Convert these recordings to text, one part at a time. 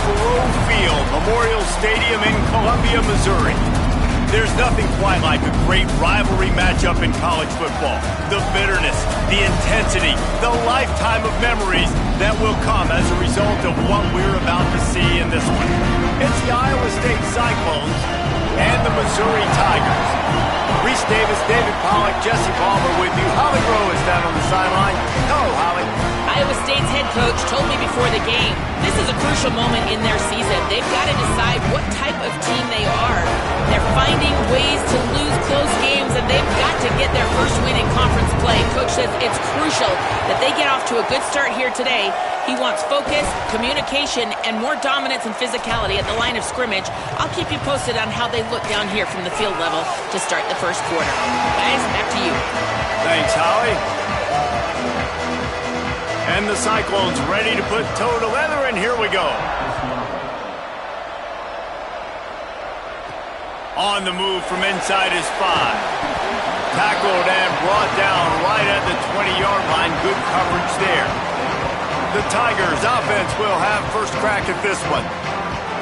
Faroe Field, Memorial Stadium in Columbia, Missouri. There's nothing quite like a great rivalry matchup in college football. The bitterness, the intensity, the lifetime of memories that will come as a result of what we're about to see in this one. It's the Iowa State Cyclones and the Missouri Tigers. Reese Davis, David Pollack, Jesse Palmer with you. Holly Rowe is down on the sideline. Hello, Holly. Iowa State's head coach told me before the game, this is a crucial moment in their season. They've got to decide what type of team they are. They're finding ways to lose close games, and they've got to get their first win in conference play. Coach says it's crucial that they get off to a good start here today. He wants focus, communication, and more dominance and physicality at the line of scrimmage. I'll keep you posted on how they look down here from the field level to start the first quarter. Guys, back to you. Thanks, Holly. And the Cyclones ready to put toe to leather, and here we go. On the move from inside his 5. Tackled and brought down right at the 20-yard line. Good coverage there. The Tigers offense will have first crack at this one.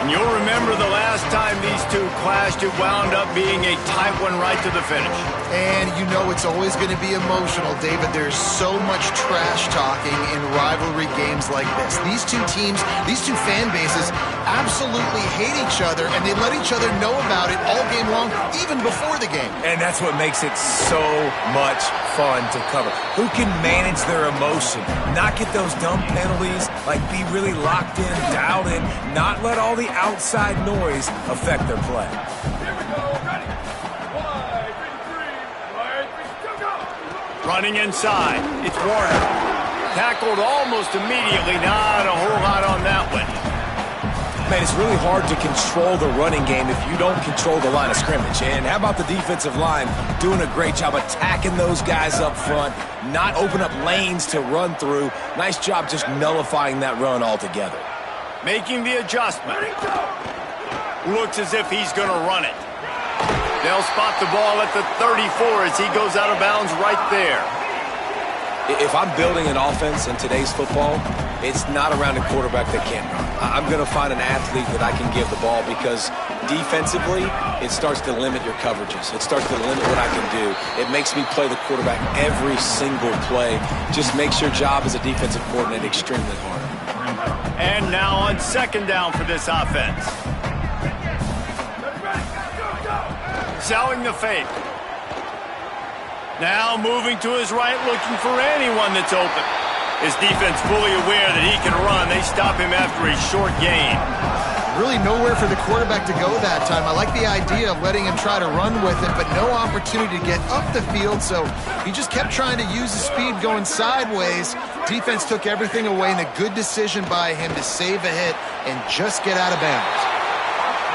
And you'll remember the last time these two clashed, it wound up being a tight one right to the finish. And you know it's always going to be emotional, David. There's so much trash talking in rivalry games like this. These two teams, these two fan bases absolutely hate each other, and they let each other know about it all game long, even before the game. And that's what makes it so much fun to cover. Who can manage their emotion, not get those dumb penalties, like be really locked in, dialed in, not let all the outside noise affect their play. Here we go, ready. 1, 2, 3, 1, 2, go. Running inside, it's Warner. Tackled almost immediately, not a whole lot on that one. Man, it's really hard to control the running game if you don't control the line of scrimmage. And how about the defensive line doing a great job attacking those guys up front, not open up lanes to run through. Nice job just nullifying that run altogether. Making the adjustment. Looks as if he's going to run it. They'll spot the ball at the 34 as he goes out of bounds right there. If I'm building an offense in today's football, it's not around a quarterback that can't run. I'm going to find an athlete that I can give the ball because defensively, it starts to limit your coverages. It starts to limit what I can do. It makes me play the quarterback every single play. Just makes your job as a defensive coordinator extremely hard. And now on second down for this offense. Selling the fake. Now moving to his right, looking for anyone that's open. His defense fully aware that he can run. They stop him after a short gain. Really nowhere for the quarterback to go that time. I like the idea of letting him try to run with it, but no opportunity to get up the field, so he just kept trying to use his speed going sideways. Defense took everything away, and a good decision by him to save a hit and just get out of bounds.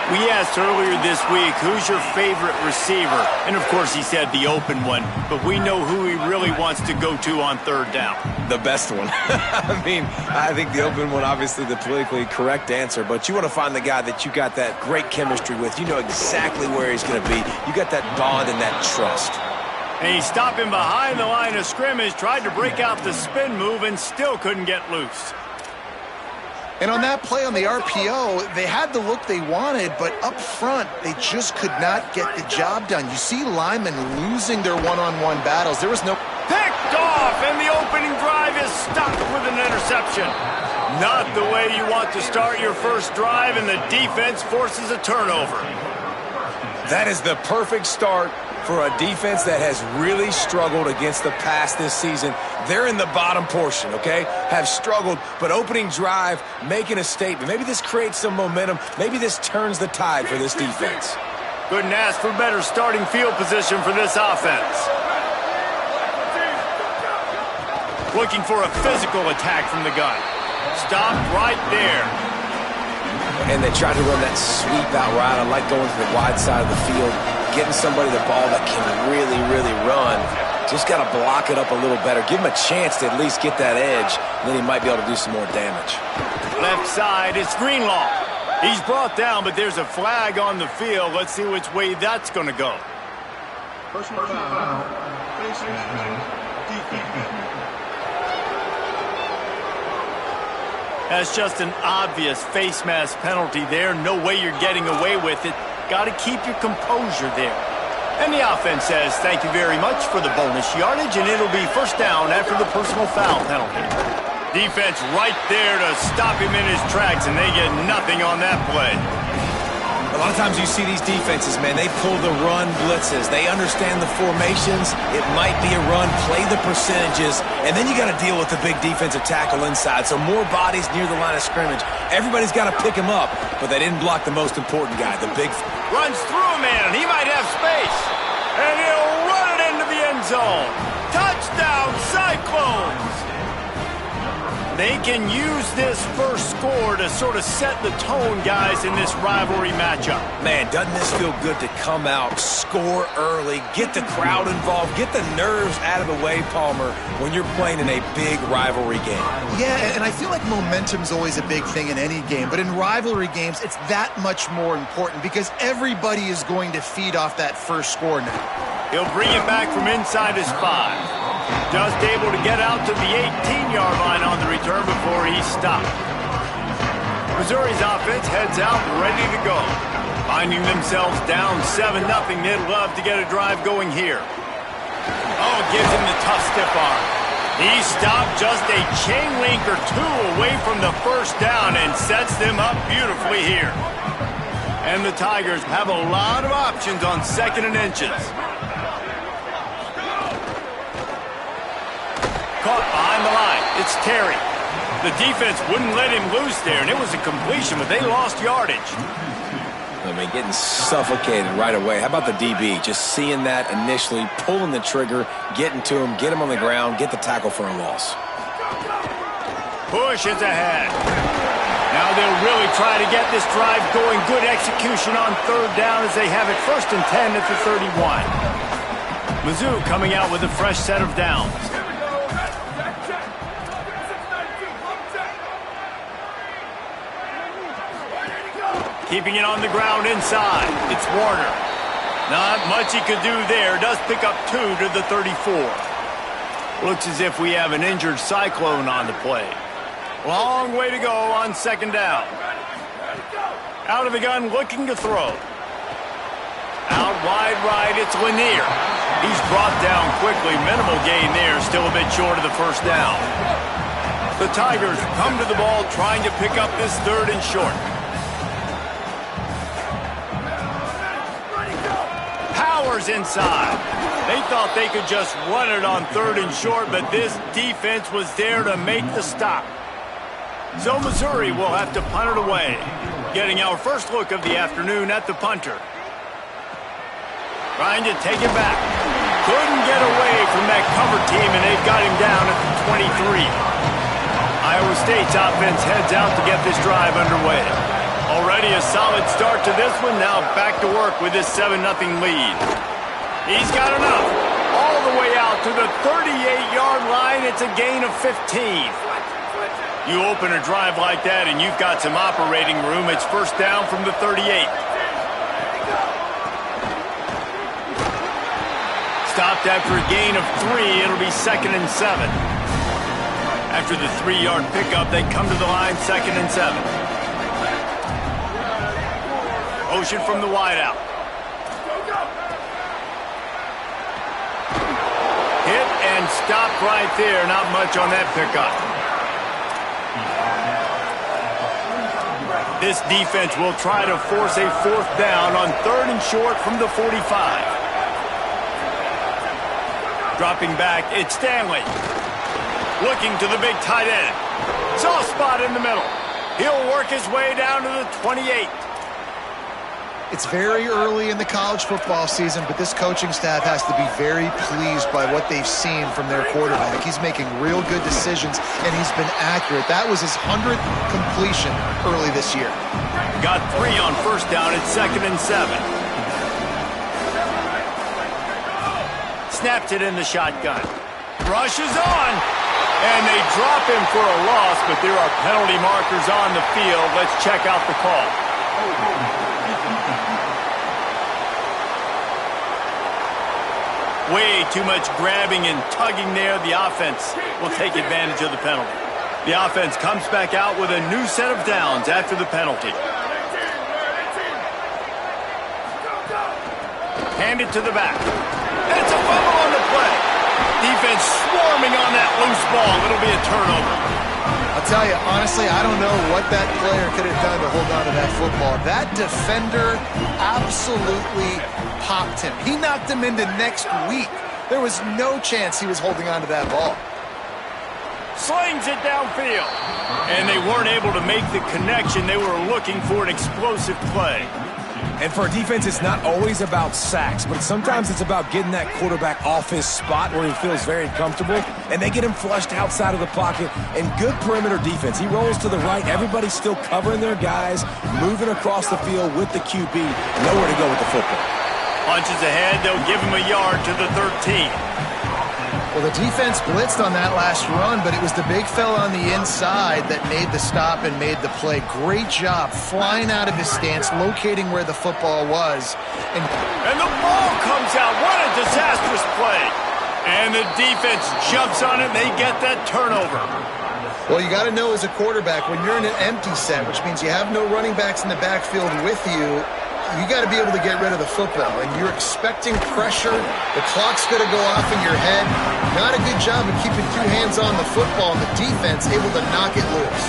We asked earlier this week, who's your favorite receiver? And, of course, he said the open one. But we know who he really wants to go to on third down. The best one. I mean, I think the open one, obviously the politically correct answer. But you want to find the guy that you got that great chemistry with. You know exactly where he's going to be. You got that bond and that trust. And he's stopping behind the line of scrimmage, tried to break out the spin move, and still couldn't get loose. And on that play on the RPO, they had the look they wanted, but up front, they just could not get the job done. You see linemen losing their one-on-one battles. There was no... Picked off, and the opening drive is stopped with an interception. Not the way you want to start your first drive, and the defense forces a turnover. That is the perfect start for a defense that has really struggled against the pass this season. They're in the bottom portion, okay? Have struggled, but opening drive, making a statement. Maybe this creates some momentum. Maybe this turns the tide for this defense. Couldn't ask for better starting field position for this offense. Looking for a physical attack from the gun. Stopped right there. And they tried to run that sweep out route. I like going to the wide side of the field, getting somebody the ball that can really, really run. Just got to block it up a little better. Give him a chance to at least get that edge, and then he might be able to do some more damage. Left side, it's Greenlaw. He's brought down, but there's a flag on the field. Let's see which way that's going to go. Personal foul. Defense. That's just an obvious face mask penalty there. No way you're getting away with it. Got to keep your composure there. And the offense says thank you very much for the bonus yardage, and it'll be first down after the personal foul penalty. Defense right there to stop him in his tracks, and they get nothing on that play. A lot of times you see these defenses, man, they pull the run blitzes. They understand the formations. It might be a run, play the percentages, and then you got to deal with the big defensive tackle inside. So more bodies near the line of scrimmage. Everybody's got to pick him up, but they didn't block the most important guy, the big... Runs through a man, and he might have space. And he'll run it into the end zone. Touchdown, Cyclones! They can use this first score to sort of set the tone, guys, in this rivalry matchup. Man, doesn't this feel good to come out, score early, get the crowd involved, get the nerves out of the way, Palmer, when you're playing in a big rivalry game? Yeah, and I feel like momentum's always a big thing in any game, but in rivalry games, it's that much more important because everybody is going to feed off that first score now. He'll bring it back from inside his 5. Just able to get out to the 18-yard line on the return before he stopped. Missouri's offense heads out ready to go. Finding themselves down 7-0, they'd love to get a drive going here. Oh, gives him the tough stiff arm. He stopped just a chain link or two away from the first down and sets them up beautifully here. And the Tigers have a lot of options on 2nd and inches. Caught behind the line. It's Terry. The defense wouldn't let him loose there, and it was a completion, but they lost yardage. I mean, getting suffocated right away. How about the DB? Just seeing that initially, pulling the trigger, getting to him, get him on the ground, get the tackle for a loss. Push is ahead. Now they'll really try to get this drive going. Good execution on 3rd down as they have it 1st and 10 at the 31. Mizzou coming out with a fresh set of downs. Keeping it on the ground inside. It's Warner. Not much he could do there. Does pick up 2 to the 34. Looks as if we have an injured Cyclone on the play. Long way to go on 2nd down. Out of the gun, looking to throw. Out wide right, it's Lanier. He's brought down quickly. Minimal gain there. Still a bit short of the first down. The Tigers come to the ball trying to pick up this 3rd and short. Powers inside. They thought they could just run it on 3rd and short, but this defense was there to make the stop. So Missouri will have to punt it away. Getting our first look of the afternoon at the punter. Trying to take it back. Couldn't get away from that cover team, and they've got him down at the 23. Iowa State's offense heads out to get this drive underway. Already a solid start to this one. Now back to work with this 7-0 lead. He's got enough. All the way out to the 38-yard line. It's a gain of 15. You open a drive like that and you've got some operating room. It's first down from the 38. Stopped after a gain of 3. It'll be 2nd and 7. After the 3-yard pickup, they come to the line 2nd and 7. Motion from the wideout. Hit and stop right there. Not much on that pickup. This defense will try to force a 4th down on 3rd and short from the 45. Dropping back, it's Stanley. Looking to the big tight end. Soft spot in the middle. He'll work his way down to the 28. It's very early in the college football season, but this coaching staff has to be very pleased by what they've seen from their quarterback. He's making real good decisions, and he's been accurate. That was his 100th completion early this year. Got 3 on first down at 2nd and 7. Snaps it in the shotgun. Rushes on, and they drop him for a loss, but there are penalty markers on the field. Let's check out the call. Way too much grabbing and tugging there. The offense will take advantage of the penalty. The offense comes back out with a new set of downs after the penalty. Hand it to the back. And it's a fumble on the play. Defense swarming on that loose ball. It'll be a turnover. I'll tell you, honestly, I don't know what that player could have done to hold on to that football. That defender absolutely popped him. He knocked him into next week. There was no chance he was holding on to that ball. Slings it downfield. And they weren't able to make the connection. They were looking for an explosive play. And for a defense, it's not always about sacks, but sometimes it's about getting that quarterback off his spot where he feels very comfortable, and they get him flushed outside of the pocket. And good perimeter defense. He rolls to the right. Everybody's still covering their guys, moving across the field with the QB. Nowhere to go with the football. Punches ahead. They'll give him a yard to the 13. Well, the defense blitzed on that last run, but it was the big fella on the inside that made the stop and made the play. Great job flying out of his stance, locating where the football was. And the ball comes out. What a disastrous play. And the defense jumps on it, and they get that turnover. Well, you got to know as a quarterback, when you're in an empty set, which means you have no running backs in the backfield with you, you got to be able to get rid of the football, and you're expecting pressure. The clock's going to go off in your head. Not a good job of keeping two hands on the football, and the defense able to knock it loose.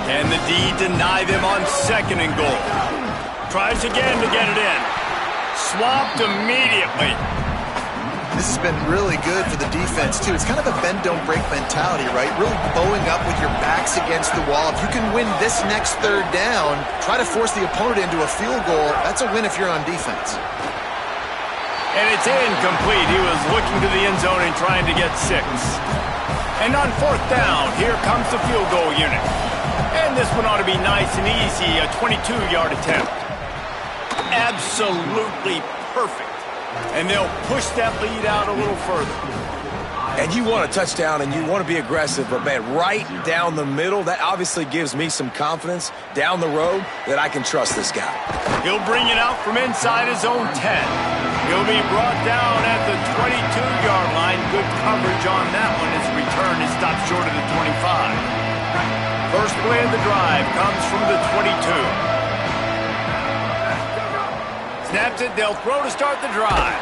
And the D deny them on 2nd and goal. Tries again to get it in. Swamped immediately. This has been really good for the defense, too. It's kind of a bend-don't-break mentality, right? Really bowing up with your backs against the wall. If you can win this next 3rd down, try to force the opponent into a field goal. That's a win if you're on defense. And it's incomplete. He was looking to the end zone and trying to get 6. And on 4th down, here comes the field goal unit. And this one ought to be nice and easy, a 22-yard attempt. Absolutely perfect. And they'll push that lead out a little further. And you want a touchdown and you want to be aggressive, but man, right down the middle, that obviously gives me some confidence down the road that I can trust this guy. He'll bring it out from inside his own 10. He'll be brought down at the 22-yard line. Good coverage on that one. His return is stopped short of the 25. First play of the drive comes from the 22. Snaps it, they'll throw to start the drive.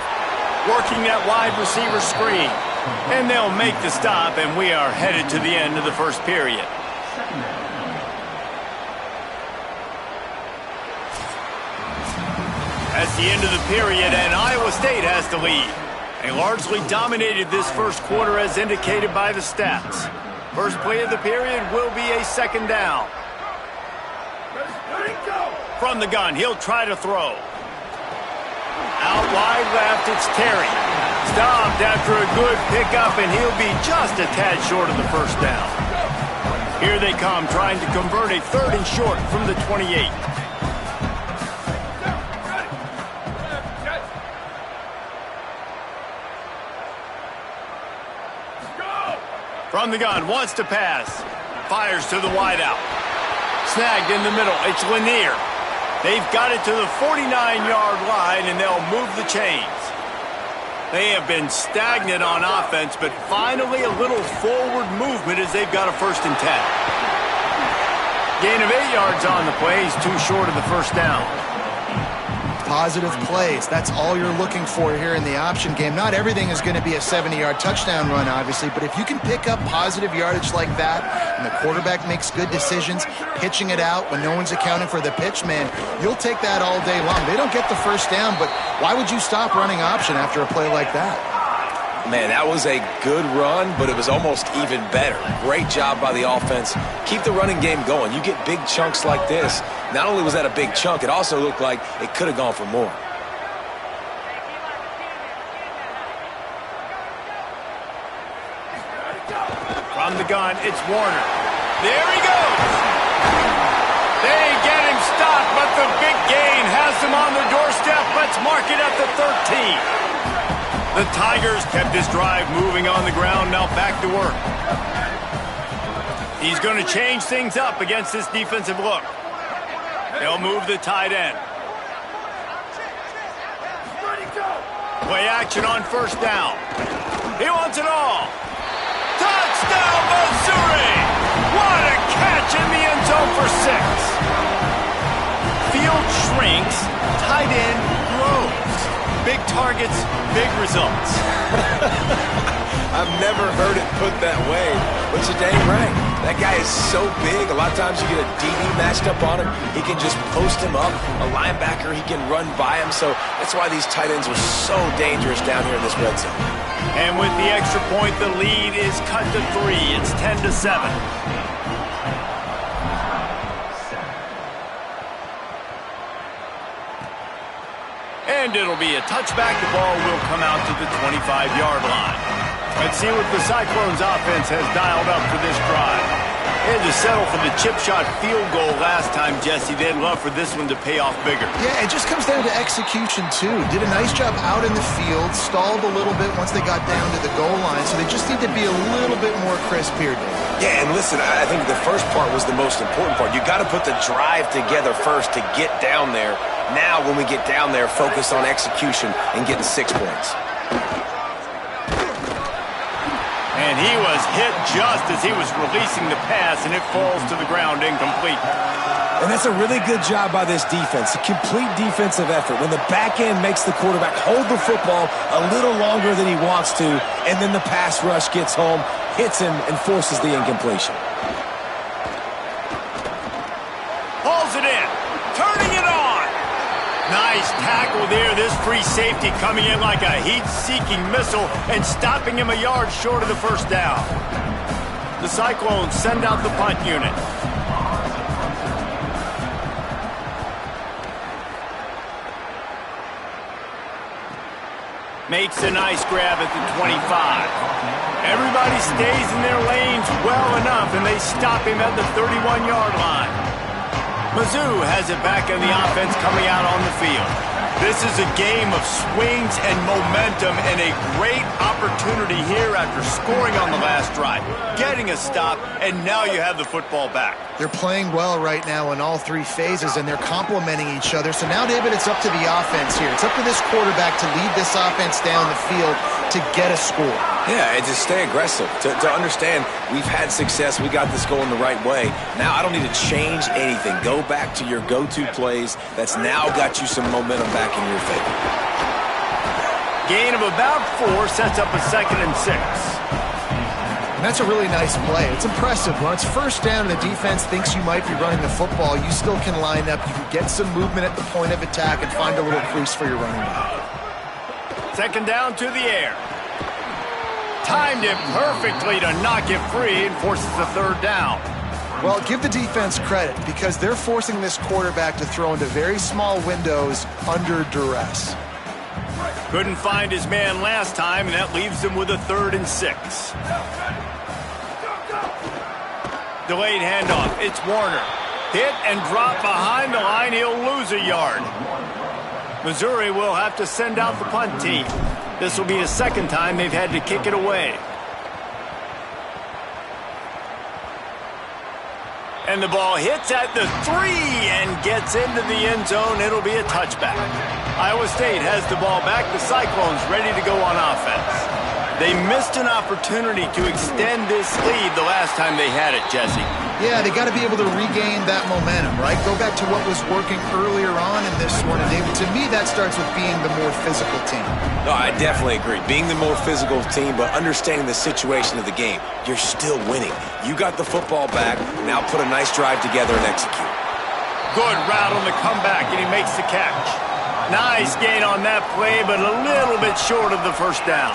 Working that wide receiver screen. And they'll make the stop, and we are headed to the end of the first period. That's the end of the period, and Iowa State has the lead. They largely dominated this first quarter as indicated by the stats. First play of the period will be a 2nd down. From the gun, he'll try to throw. Out wide left, it's Terry. Stopped after a good pickup, and he'll be just a tad short of the 1st down. Here they come, trying to convert a 3rd and short from the 28. From the gun, wants to pass. Fires to the wideout. Snagged in the middle, it's Lanier. They've got it to the 49-yard line, and they'll move the chains. They have been stagnant on offense, but finally a little forward movement as they've got a 1st and 10. Gain of 8 yards on the play. He's too short of the 1st down. Positive plays. That's all you're looking for here in the option game. Not everything is going to be a 70-yard touchdown run, obviously, but if you can pick up positive yardage like that and the quarterback makes good decisions, pitching it out when no one's accounting for the pitch, man, you'll take that all day long. They don't get the 1st down, but why would you stop running option after a play like that? Man, that was a good run, but it was almost even better. Great job by the offense. Keep the running game going. You get big chunks like this. Not only was that a big chunk, it also looked like it could have gone for more. From the gun, it's Warner. There he goes. They get him stopped, but the big gain has him on the doorstep. Let's mark it at the 13. The Tigers kept this drive moving on the ground, now back to work. He's going to change things up against this defensive look. They'll move the tight end. Play action on 1st down. He wants it all. Touchdown, Missouri! for 6. Field shrinks, tight end grows. Big targets, big results. I've never heard it put that way, but you're dang right. That guy is so big, a lot of times you get a DB matched up on him. He can just post him up. A linebacker, he can run by him. So that's why these tight ends are so dangerous down here in this red zone. And with the extra point, the lead is cut to 3. It's 10-7. And it'll be a touchback. The ball will come out to the 25-yard line. Let's see what the Cyclones offense has dialed up for this drive. They had to settle for the chip shot field goal last time, Jesse. They'd love for this one to pay off bigger. Yeah, it just comes down to execution, too. Did a nice job out in the field, stalled a little bit once they got down to the goal line, so they just need to be a little bit more crisp here, Dave. Yeah, and listen, I think the first part was the most important part. You got to put the drive together first to get down there. Now, when we get down there, focus on execution and getting 6 points. And he was hit just as he was releasing the pass, and it falls to the ground incomplete. And that's a really good job by this defense, a complete defensive effort. When the back end makes the quarterback hold the football a little longer than he wants to, and then the pass rush gets home, hits him, and forces the incompletion. Pulls it in, turning it on. Nice tackle there. This free safety coming in like a heat-seeking missile and stopping him a yard short of the first down. The Cyclones send out the punt unit. Makes a nice grab at the 25. Everybody stays in their lanes well enough, and they stop him at the 31-yard line. Mizzou has it back in the offense coming out on the field. This is a game of swings and momentum, and a great opportunity here after scoring on the last drive, getting a stop, and now you have the football back. They're playing well right now in all 3 phases, and they're complementing each other. So now, David, it's up to the offense here. It's up to this quarterback to lead this offense down the field to get a score. Yeah, and to stay aggressive, to understand we've had success, we got this going the right way. Now I don't need to change anything. Go back to your go-to plays. That's now got you some momentum back in your favor. Gain of about 4 sets up a 2nd and 6. And that's a really nice play. It's impressive. When it's first down and the defense thinks you might be running the football, you still can line up. You can get some movement at the point of attack and find a little crease for your running back. 2nd down to the air. Timed it perfectly to knock it free and forces the 3rd down. Well, give the defense credit because they're forcing this quarterback to throw into very small windows under duress. Couldn't find his man last time, and that leaves him with a 3rd and 6. Delayed handoff. It's Warner. Hit and drop behind the line. He'll lose a yard. Missouri will have to send out the punt team. This will be the 2nd time they've had to kick it away. And the ball hits at the 3 and gets into the end zone. It'll be a touchback. Iowa State has the ball back. The Cyclones ready to go on offense. They missed an opportunity to extend this lead the last time they had it, Jesse. Yeah, they got to be able to regain that momentum, right? Go back to what was working earlier on in this one. And David, to me, that starts with being the more physical team. No, I definitely agree. Being the more physical team, but understanding the situation of the game. You're still winning. You got the football back. Now put a nice drive together and execute. Good route on the comeback, and he makes the catch. Nice gain on that play, but a little bit short of the first down.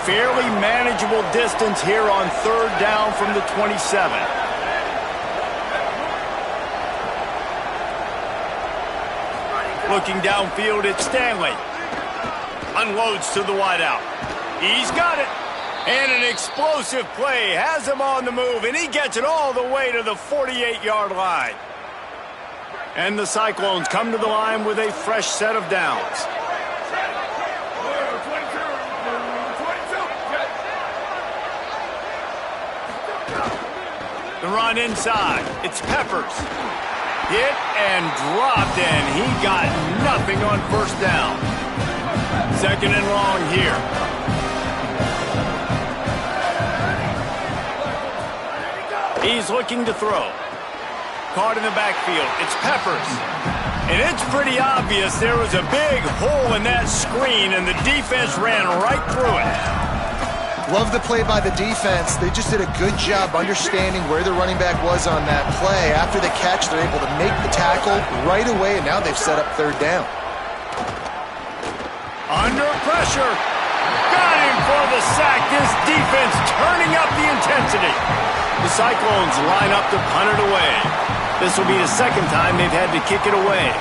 Fairly manageable distance here on 3rd down from the 27. Looking downfield, it's Stanley. Unloads to the wideout. He's got it. And an explosive play has him on the move, and he gets it all the way to the 48-yard line. And the Cyclones come to the line with a fresh set of downs. The run inside. It's Peppers. Hit and dropped, and he got nothing on first down. 2nd and long here. He's looking to throw. caught in the backfield. It's Peppers. And it's pretty obvious there was a big hole in that screen, and the defense ran right through it. Love the play by the defense. They just did a good job understanding where the running back was on that play. After the catch, they're able to make the tackle right away, and now they've set up third down. Under pressure. Got him for the sack. This defense turning up the intensity. The Cyclones line up to punt it away. This will be the second time they've had to kick it away.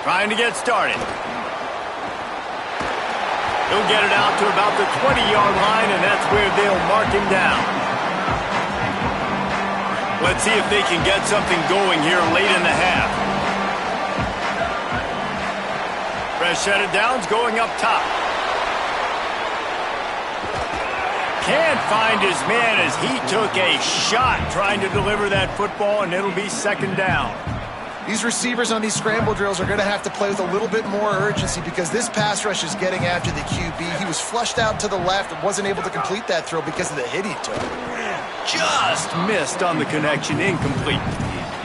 Trying to get started. He'll get it out to about the 20-yard line, and that's where they'll mark him down. Let's see if they can get something going here late in the half. Fresh set of downs going up top. Can't find his man as he took a shot trying to deliver that football, and it'll be second down. These receivers on these scramble drills are going to have to play with a little bit more urgency because this pass rush is getting after the QB. He was flushed out to the left and wasn't able to complete that throw because of the hit he took. Just missed on the connection, incomplete.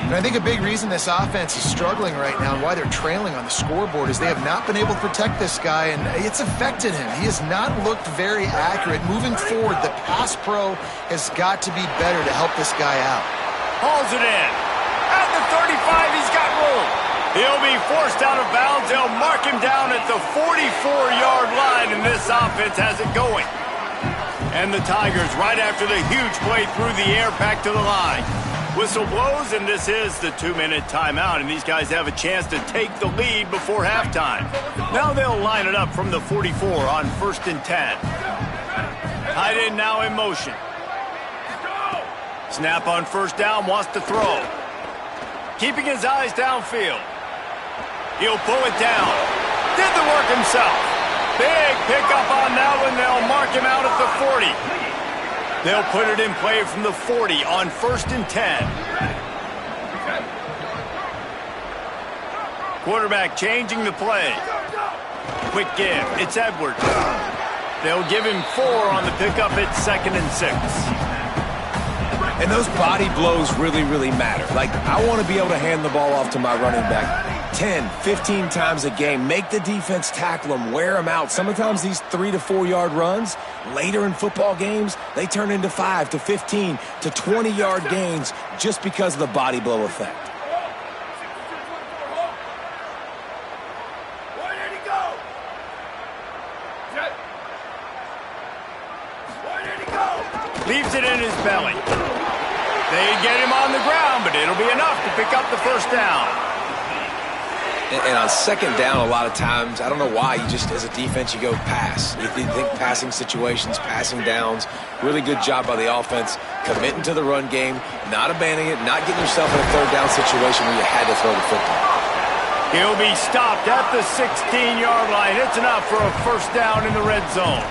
And I think a big reason this offense is struggling right now and why they're trailing on the scoreboard is they have not been able to protect this guy, and it's affected him. He has not looked very accurate. Moving forward, the pass pro has got to be better to help this guy out. Hauls it in. At the 35, he's got room. He'll be forced out of bounds. They'll mark him down at the 44-yard line, and this offense has it going. And the Tigers, right after the huge play through the air, back to the line. Whistle blows, and this is the 2-minute timeout, and these guys have a chance to take the lead before halftime. Now they'll line it up from the 44 on 1st and 10. Tight end now in motion. Snap on first down, wants to throw. Keeping his eyes downfield. He'll pull it down. Did the work himself. Big pickup on that one. They'll mark him out at the 40. They'll put it in play from the 40 on 1st and 10. Quarterback changing the play. Quick give. It's Edwards. They'll give him 4 on the pickup at 2nd and 6. And those body blows really, really matter. Like, I want to be able to hand the ball off to my running back 10, 15 times a game. Make the defense tackle them, wear them out. Sometimes these 3 to 4 yard runs, later in football games, they turn into 5 to 15 to 20 yard gains just because of the body blow effect. Leaves it in his belly. They get him on the ground, but it'll be enough to pick up the first down. And on second down, a lot of times, I don't know why, you just, as a defense, you go pass. You think passing situations, passing downs. Really good job by the offense, committing to the run game, not abandoning it, not getting yourself in a third down situation where you had to throw the football. He'll be stopped at the 16-yard line. It's enough for a first down in the red zone.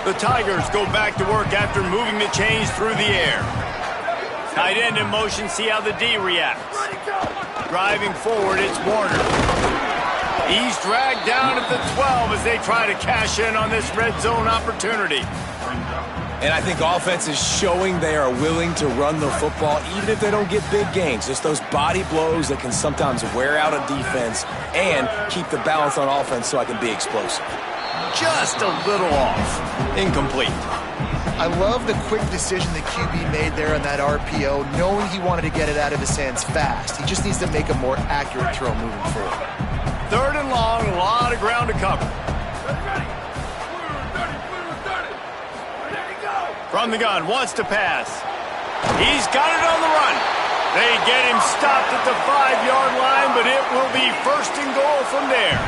The Tigers go back to work after moving the chains through the air. Tight end in motion, see how the D reacts. Driving forward, it's Warner. He's dragged down at the 12 as they try to cash in on this red zone opportunity. And I think offense is showing they are willing to run the football, even if they don't get big gains. Just those body blows that can sometimes wear out a defense and keep the balance on offense so I can be explosive. Just a little off. Incomplete. I love the quick decision the QB made there on that RPO, knowing he wanted to get it out of his hands fast. He just needs to make a more accurate throw moving forward. 3rd and long, a lot of ground to cover. From the gun, wants to pass. He's got it on the run. They get him stopped at the 5-yard line, but it will be 1st and goal from there.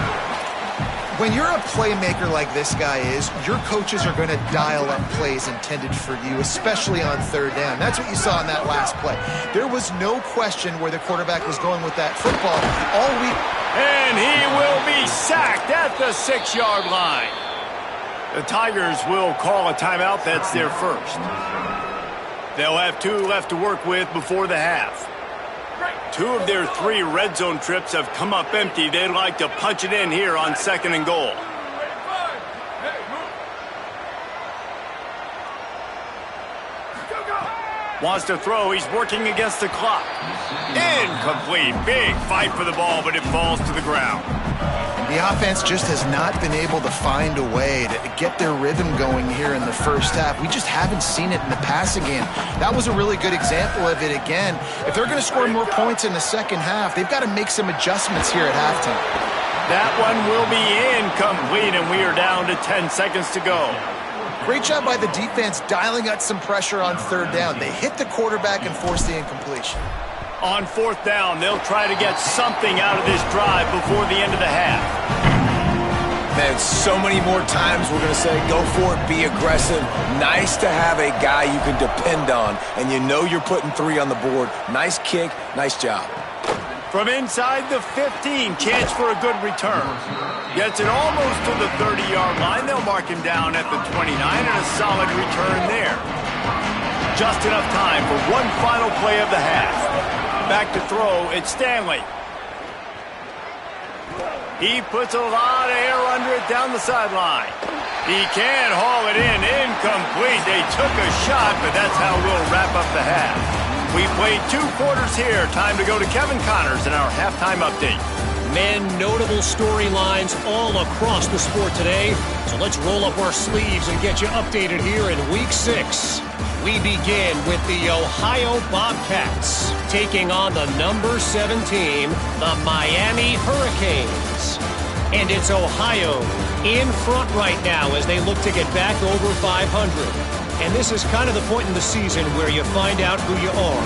When you're a playmaker like this guy is, your coaches are going to dial up plays intended for you, especially on 3rd down. That's what you saw in that last play. There was no question where the quarterback was going with that football all week. And he will be sacked at the 6-yard line. The Tigers will call a timeout. That's their first. They'll have 2 left to work with before the half. 2 of their 3 red zone trips have come up empty. They'd like to punch it in here on 2nd and goal. Wants to throw. He's working against the clock. Incomplete. Big fight for the ball, but it falls to the ground. The offense just has not been able to find a way to get their rhythm going here in the first half. We just haven't seen it in the passing game. That was a really good example of it again. If they're going to score more points in the second half, they've got to make some adjustments here at halftime. That one will be incomplete, and we are down to 10 seconds to go. Great job by the defense dialing up some pressure on third down. They hit the quarterback and forced the incompletion. On fourth down, they'll try to get something out of this drive before the end of the half. Man, so many more times we're going to say, go for it, be aggressive. Nice to have a guy you can depend on, and you know you're putting 3 on the board. Nice kick, nice job. From inside the 15, chance for a good return. Gets it almost to the 30-yard line. They'll mark him down at the 29, and a solid return there. Just enough time for one final play of the half. Back to throw, it's Stanley. He puts a lot of air under it down the sideline. He can haul it in, incomplete. They took a shot, but that's how we'll wrap up the half. We played 2 quarters here. Time to go to Kevin Connors in our halftime update. Men, notable storylines all across the sport today. So let's roll up our sleeves and get you updated here in Week 6. We begin with the Ohio Bobcats taking on the number 7 team, the Miami Hurricanes. And it's Ohio in front right now as they look to get back over 500. And this is kind of the point in the season where you find out who you are.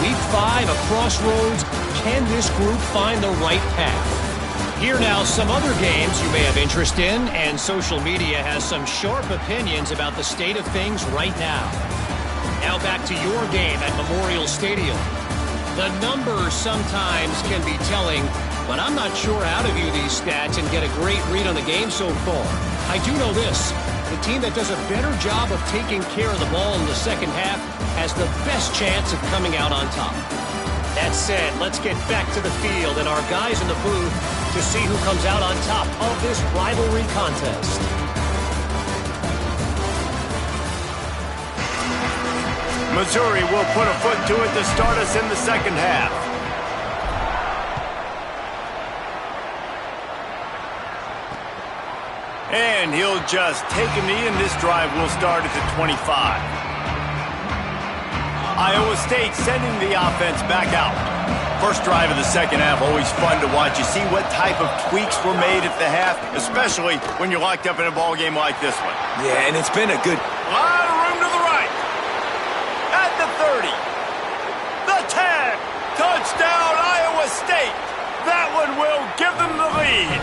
Week 5, a crossroads. Can this group find the right path? Here now, some other games you may have interest in, and social media has some sharp opinions about the state of things right now. Now back to your game at Memorial Stadium. The numbers sometimes can be telling, but I'm not sure how to view these stats and get a great read on the game so far. I do know this. The team that does a better job of taking care of the ball in the second half has the best chance of coming out on top. That said, let's get back to the field and our guys in the booth to see who comes out on top of this rivalry contest. Missouri will put a foot to it to start us in the second half. And he'll just take a knee, and this drive will start at the 25. Iowa State sending the offense back out. First drive of the second half, always fun to watch. You see what type of tweaks were made at the half, especially when you're locked up in a ball game like this one. Yeah, and it's been a good... A lot of room to the right. At the 30. The 10. Touchdown, Iowa State. That one will give them the lead.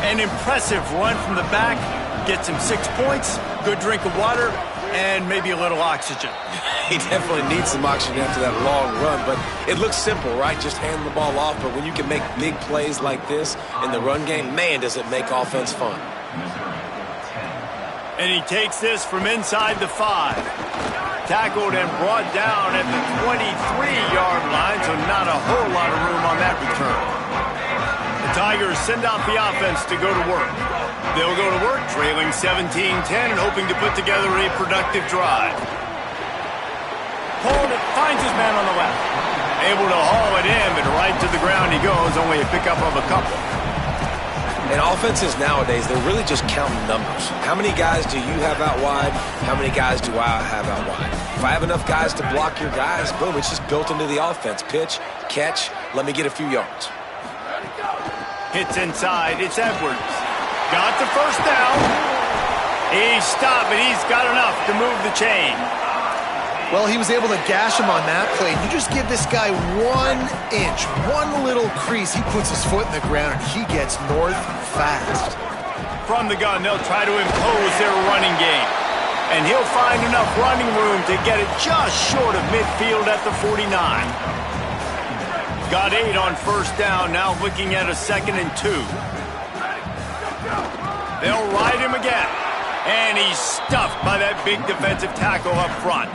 An impressive run from the back. Gets him 6 points, good drink of water, and maybe a little oxygen. He definitely needs some oxygen after that long run, but it looks simple, right? Just hand the ball off, but when you can make big plays like this in the run game, man, does it make offense fun. And he takes this from inside the 5. Tackled and brought down at the 23-yard line, so not a whole lot of room on that return. The Tigers send out the offense to go to work. They'll go to work trailing 17-10 and hoping to put together a productive drive. Hold it, finds his man on the left. Able to haul it in, but right to the ground he goes, only a pickup of a couple. And offenses nowadays, they're really just counting numbers. How many guys do you have out wide? How many guys do I have out wide? If I have enough guys to block your guys, boom, it's just built into the offense. Pitch, catch, let me get a few yards. Hits inside, it's Edwards. Got the first down. He stopped, but he's got enough to move the chain. Well, he was able to gash him on that play. You just give this guy 1 inch, one little crease. He puts his foot in the ground, and he gets north fast. From the gun, they'll try to impose their running game. And he'll find enough running room to get it just short of midfield at the 49. Got 8 on first down, now looking at a 2nd and 2. They'll ride him again. And he's stuffed by that big defensive tackle up front.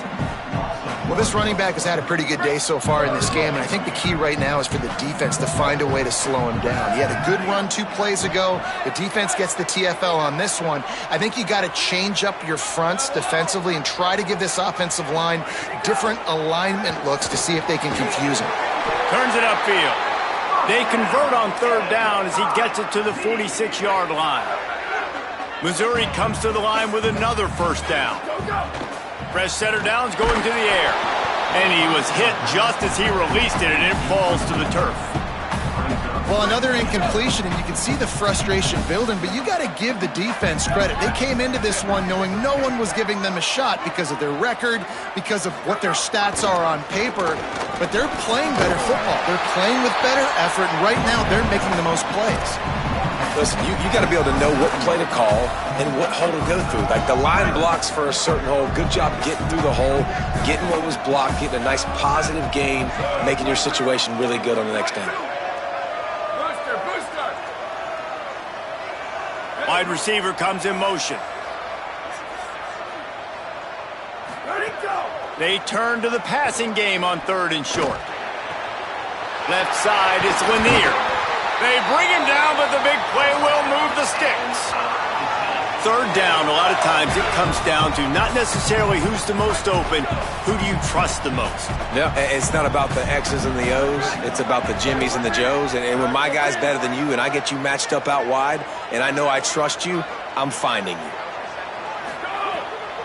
Well, this running back has had a pretty good day so far in this game, and I think the key right now is for the defense to find a way to slow him down. He had a good run 2 plays ago. The defense gets the TFL on this one. I think you got to change up your fronts defensively and try to give this offensive line different alignment looks to see if they can confuse him. Turns it upfield. They convert on 3rd down as he gets it to the 46-yard line. Missouri comes to the line with another 1st down. Fresh setter down's going to the air. And he was hit just as he released it, and it falls to the turf. Well, another incompletion, and you can see the frustration building, but you got to give the defense credit. They came into this one knowing no one was giving them a shot because of their record, because of what their stats are on paper, but they're playing better football. They're playing with better effort, and right now they're making the most plays. Listen, you got to be able to know what play to call and what hole to go through. Like the line blocks for a certain hole. Good job getting through the hole, getting what was blocked, getting a nice positive gain, making your situation really good on the next down. Booster. Wide receiver comes in motion. Ready, go. They turn to the passing game on 3rd and short. Left side is Lanier. They bring him down, but the big play will move the sticks. 3rd down, a lot of times it comes down to not necessarily who's the most open, who do you trust the most? No, it's not about the X's and the O's. It's about the Jimmies and the Joes. And when my guy's better than you and I get you matched up out wide and I know I trust you, I'm finding you.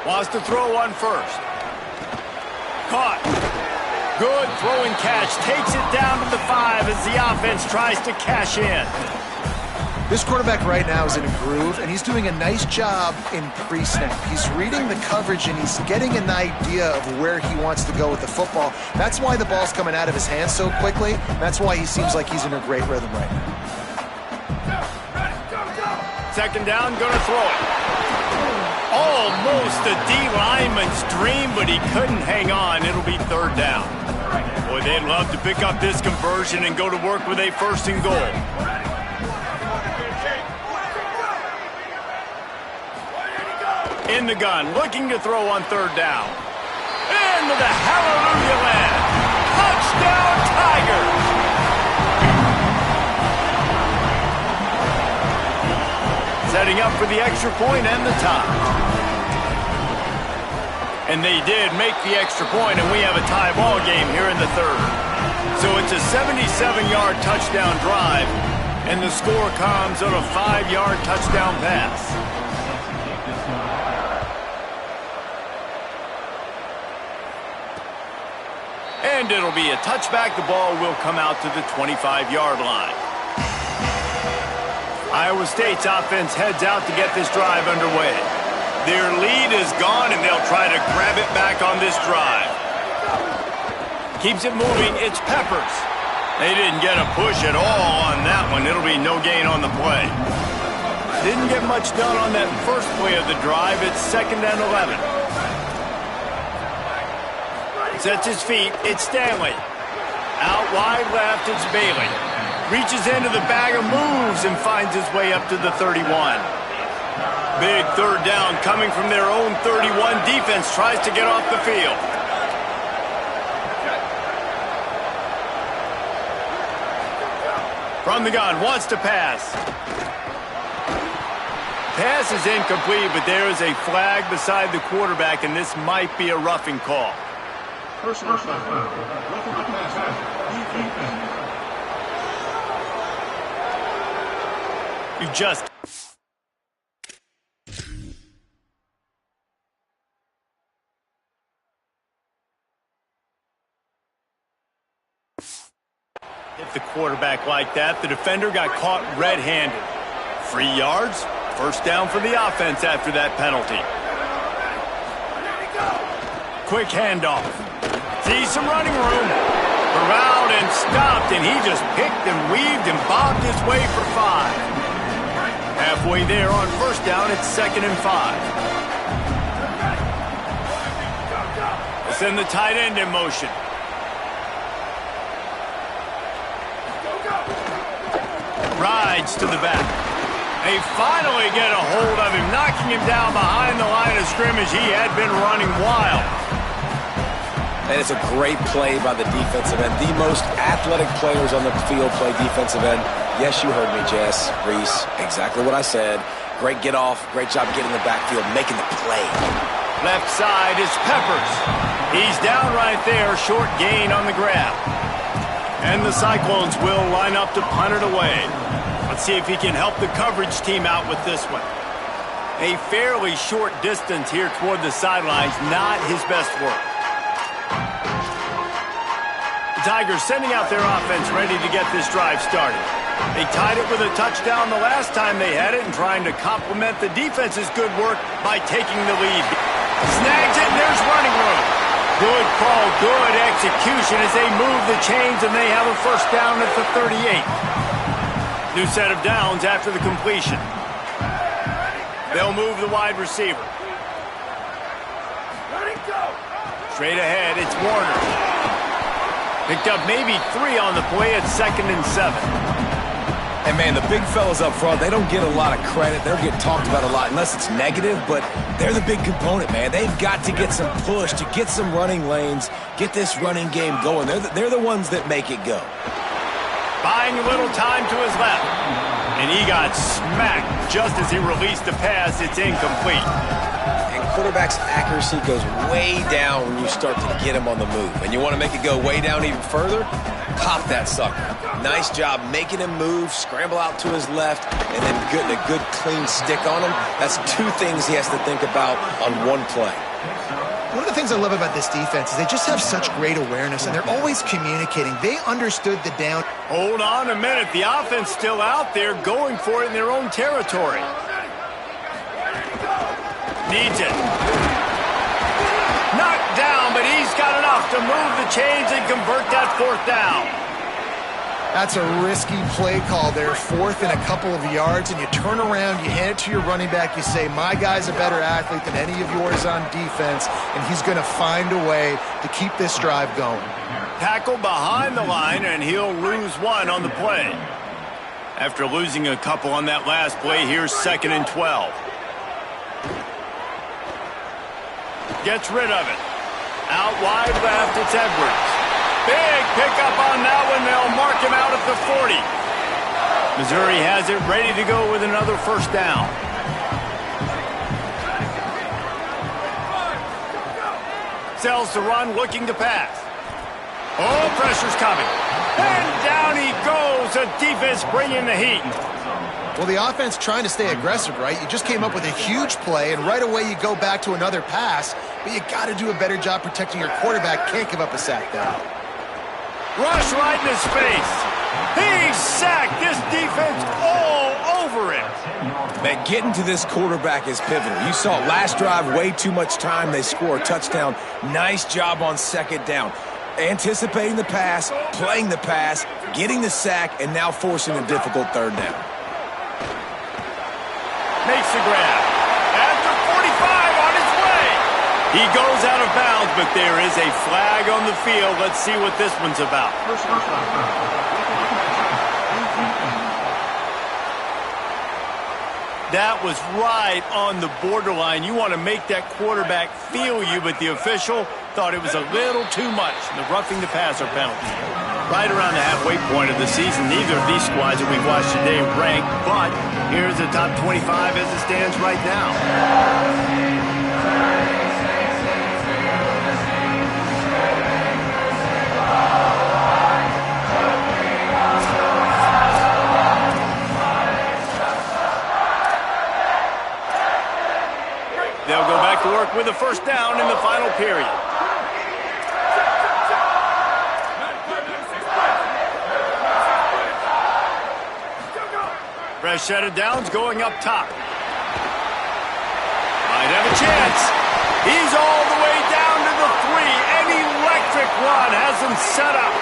Wants to throw on 1st. Caught. Good throwing catch. Takes it down to the 5 as the offense tries to cash in. This quarterback right now is in a groove, and he's doing a nice job in pre-snap. He's reading the coverage, and he's getting an idea of where he wants to go with the football. That's why the ball's coming out of his hands so quickly. That's why he seems like he's in a great rhythm right now. 2nd down, gonna throw it. Almost a D lineman's dream, but he couldn't hang on. It'll be 3rd down. Boy, they'd love to pick up this conversion and go to work with a 1st and goal. In the gun, looking to throw on 3rd down. Into the hallelujah land. Touchdown, Tigers! Setting up for the extra point and the tie. And they did make the extra point, and we have a tie ball game here in the 3rd. So it's a 77-yard touchdown drive, and the score comes on a 5-yard touchdown pass. And it'll be a touchback. The ball will come out to the 25-yard line. Iowa State's offense heads out to get this drive underway. Their lead is gone, and they'll try to grab it back on this drive. Keeps it moving. It's Peppers. They didn't get a push at all on that one. It'll be no gain on the play. Didn't get much done on that first play of the drive. It's 2nd and 11. Sets his feet. It's Stanley. Out wide left, it's Bailey. Reaches into the bag of moves and finds his way up to the 31. Big 3rd down coming from their own 31. Defense tries to get off the field. From the gun, wants to pass. Pass is incomplete, but there is a flag beside the quarterback, and this might be a roughing call. Personal foul. Roughing the passer. You just... hit the quarterback like that. The defender got caught red-handed. 3 yards, 1st down for the offense after that penalty. Quick handoff. Sees some running room. Corralled and stopped, and he just picked and weaved and bobbed his way for 5. Halfway there on 1st down, it's 2nd and 5. Send the tight end in motion. Rides to the back. They finally get a hold of him, knocking him down behind the line of scrimmage. He had been running wild. And it's a great play by the defensive end. The most athletic players on the field play defensive end. Yes, you heard me, Jess, Reese. Exactly what I said. Great get off. Great job getting in the backfield, making the play. Left side is Peppers. He's down right there. Short gain on the grab. And the Cyclones will line up to punt it away. Let's see if he can help the coverage team out with this one. A fairly short distance here toward the sidelines. Not his best work. The Tigers sending out their offense ready to get this drive started. They tied it with a touchdown the last time they had it and trying to complement the defense's good work by taking the lead. Snags it, and there's running room. Good call, good execution as they move the chains, and they have a first down at the 38. New set of downs after the completion. They'll move the wide receiver. Straight ahead, it's Warner. Picked up maybe 3 on the play at 2nd and 7. And, man, the big fellas up front, they don't get a lot of credit. They don't get talked about a lot unless it's negative, but they're the big component, man. They've got to get some push, to get some running lanes, get this running game going. They're the ones that make it go. Buying a little time to his left. And he got smacked just as he released the pass. It's incomplete. And quarterback's accuracy goes way down when you start to get him on the move. And you want to make it go way down even further? Pop that sucker. Nice job making him move, scramble out to his left, and then getting a good clean stick on him. That's 2 things he has to think about on one play. One of the things I love about this defense is they just have such great awareness, and they're always communicating. They understood the down. Hold on a minute. The offense still out there going for it in their own territory. Needs it. Knocked down, but he's got enough to move the chains and convert that 4th down. That's a risky play call there, 4th and a couple of yards, and you turn around, you hand it to your running back, you say, my guy's a better athlete than any of yours on defense, and he's going to find a way to keep this drive going. Tackle behind the line, and he'll lose 1 on the play. After losing a couple on that last play, here's 2nd and 12. Gets rid of it. Out wide left, it's Edwards. Big pickup on that one. They'll mark him out at the 40. Missouri has it ready to go with another first down. Sells the run, looking to pass. Oh, pressure's coming. And down he goes. The defense bringing the heat. Well, the offense trying to stay aggressive, right? You just came up with a huge play, and right away you go back to another pass, but you got to do a better job protecting your quarterback. Can't give up a sack there. Rush right in his face. He's sacked. This defense all over it. Man, getting to this quarterback is pivotal. You saw it last drive, way too much time. They score a touchdown. Nice job on 2nd down. Anticipating the pass, playing the pass, getting the sack, and now forcing a difficult 3rd down. Makes the grab. At the 45 on his way. He goes out of bounds, but there is a flag on the field. Let's see what this one's about. That was right on the borderline. You want to make that quarterback feel you, but the official thought it was a little too much. The roughing the passer penalty. Right around the halfway point of the season, neither of these squads that we've watched today rank, but here's the top 25 as it stands right now. They'll go back to work with a first down in the final period. Fresh set of downs going up top. Might have a chance. He's all the way down to the 3. An electric run has him set up.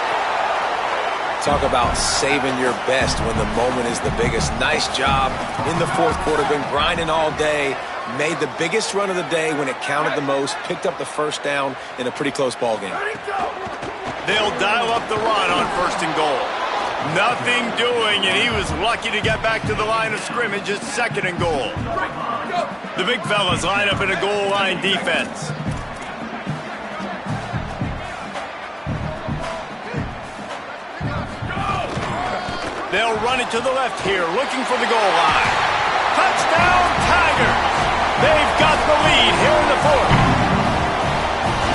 Talk about saving your best when the moment is the biggest. Nice job in the 4th quarter. Been grinding all day. Made the biggest run of the day when it counted the most. Picked up the first down in a pretty close ball game. They'll dial up the run on 1st and goal. Nothing doing, and he was lucky to get back to the line of scrimmage at 2nd and goal. The big fellas line up in a goal line defense. They'll run it to the left here, looking for the goal line. Touchdown, Tigers! They've got the lead here in the fourth.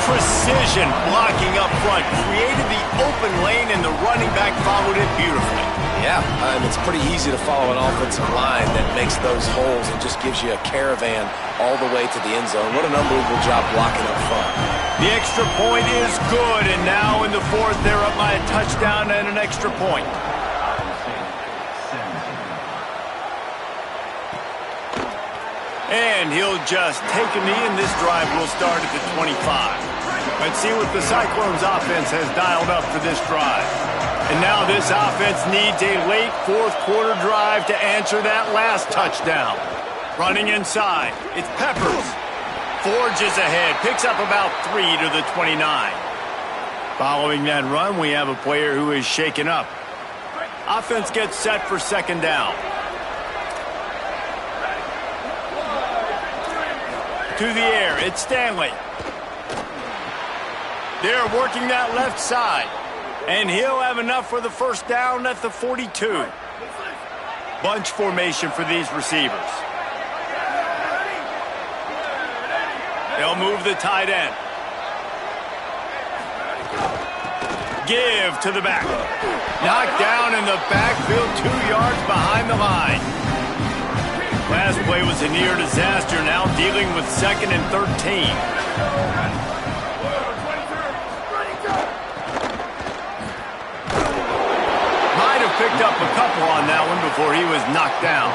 Precision blocking up front created the open lane, and the running back followed it beautifully. Yeah, and it's pretty easy to follow an offensive line that makes those holes and just gives you a caravan all the way to the end zone. What an unbelievable job blocking up front. The extra point is good, and now in the fourth, they're up by a touchdown and an extra point. And he'll just take a knee, and this drive will start at the 25. Let's see what the Cyclones offense has dialed up for this drive. And now this offense needs a late fourth quarter drive to answer that last touchdown. Running inside, it's Peppers. Forges ahead, picks up about 3 to the 29. Following that run, we have a player who is shaken up. Offense gets set for second down. To the air, it's Stanley. They're working that left side. And he'll have enough for the first down at the 42. Bunch formation for these receivers. They'll move the tight end. Give to the back. Knocked down in the backfield, 2 yards behind the line. Last play was a near disaster, now dealing with 2nd and 13. Picked up a couple on that one before he was knocked down.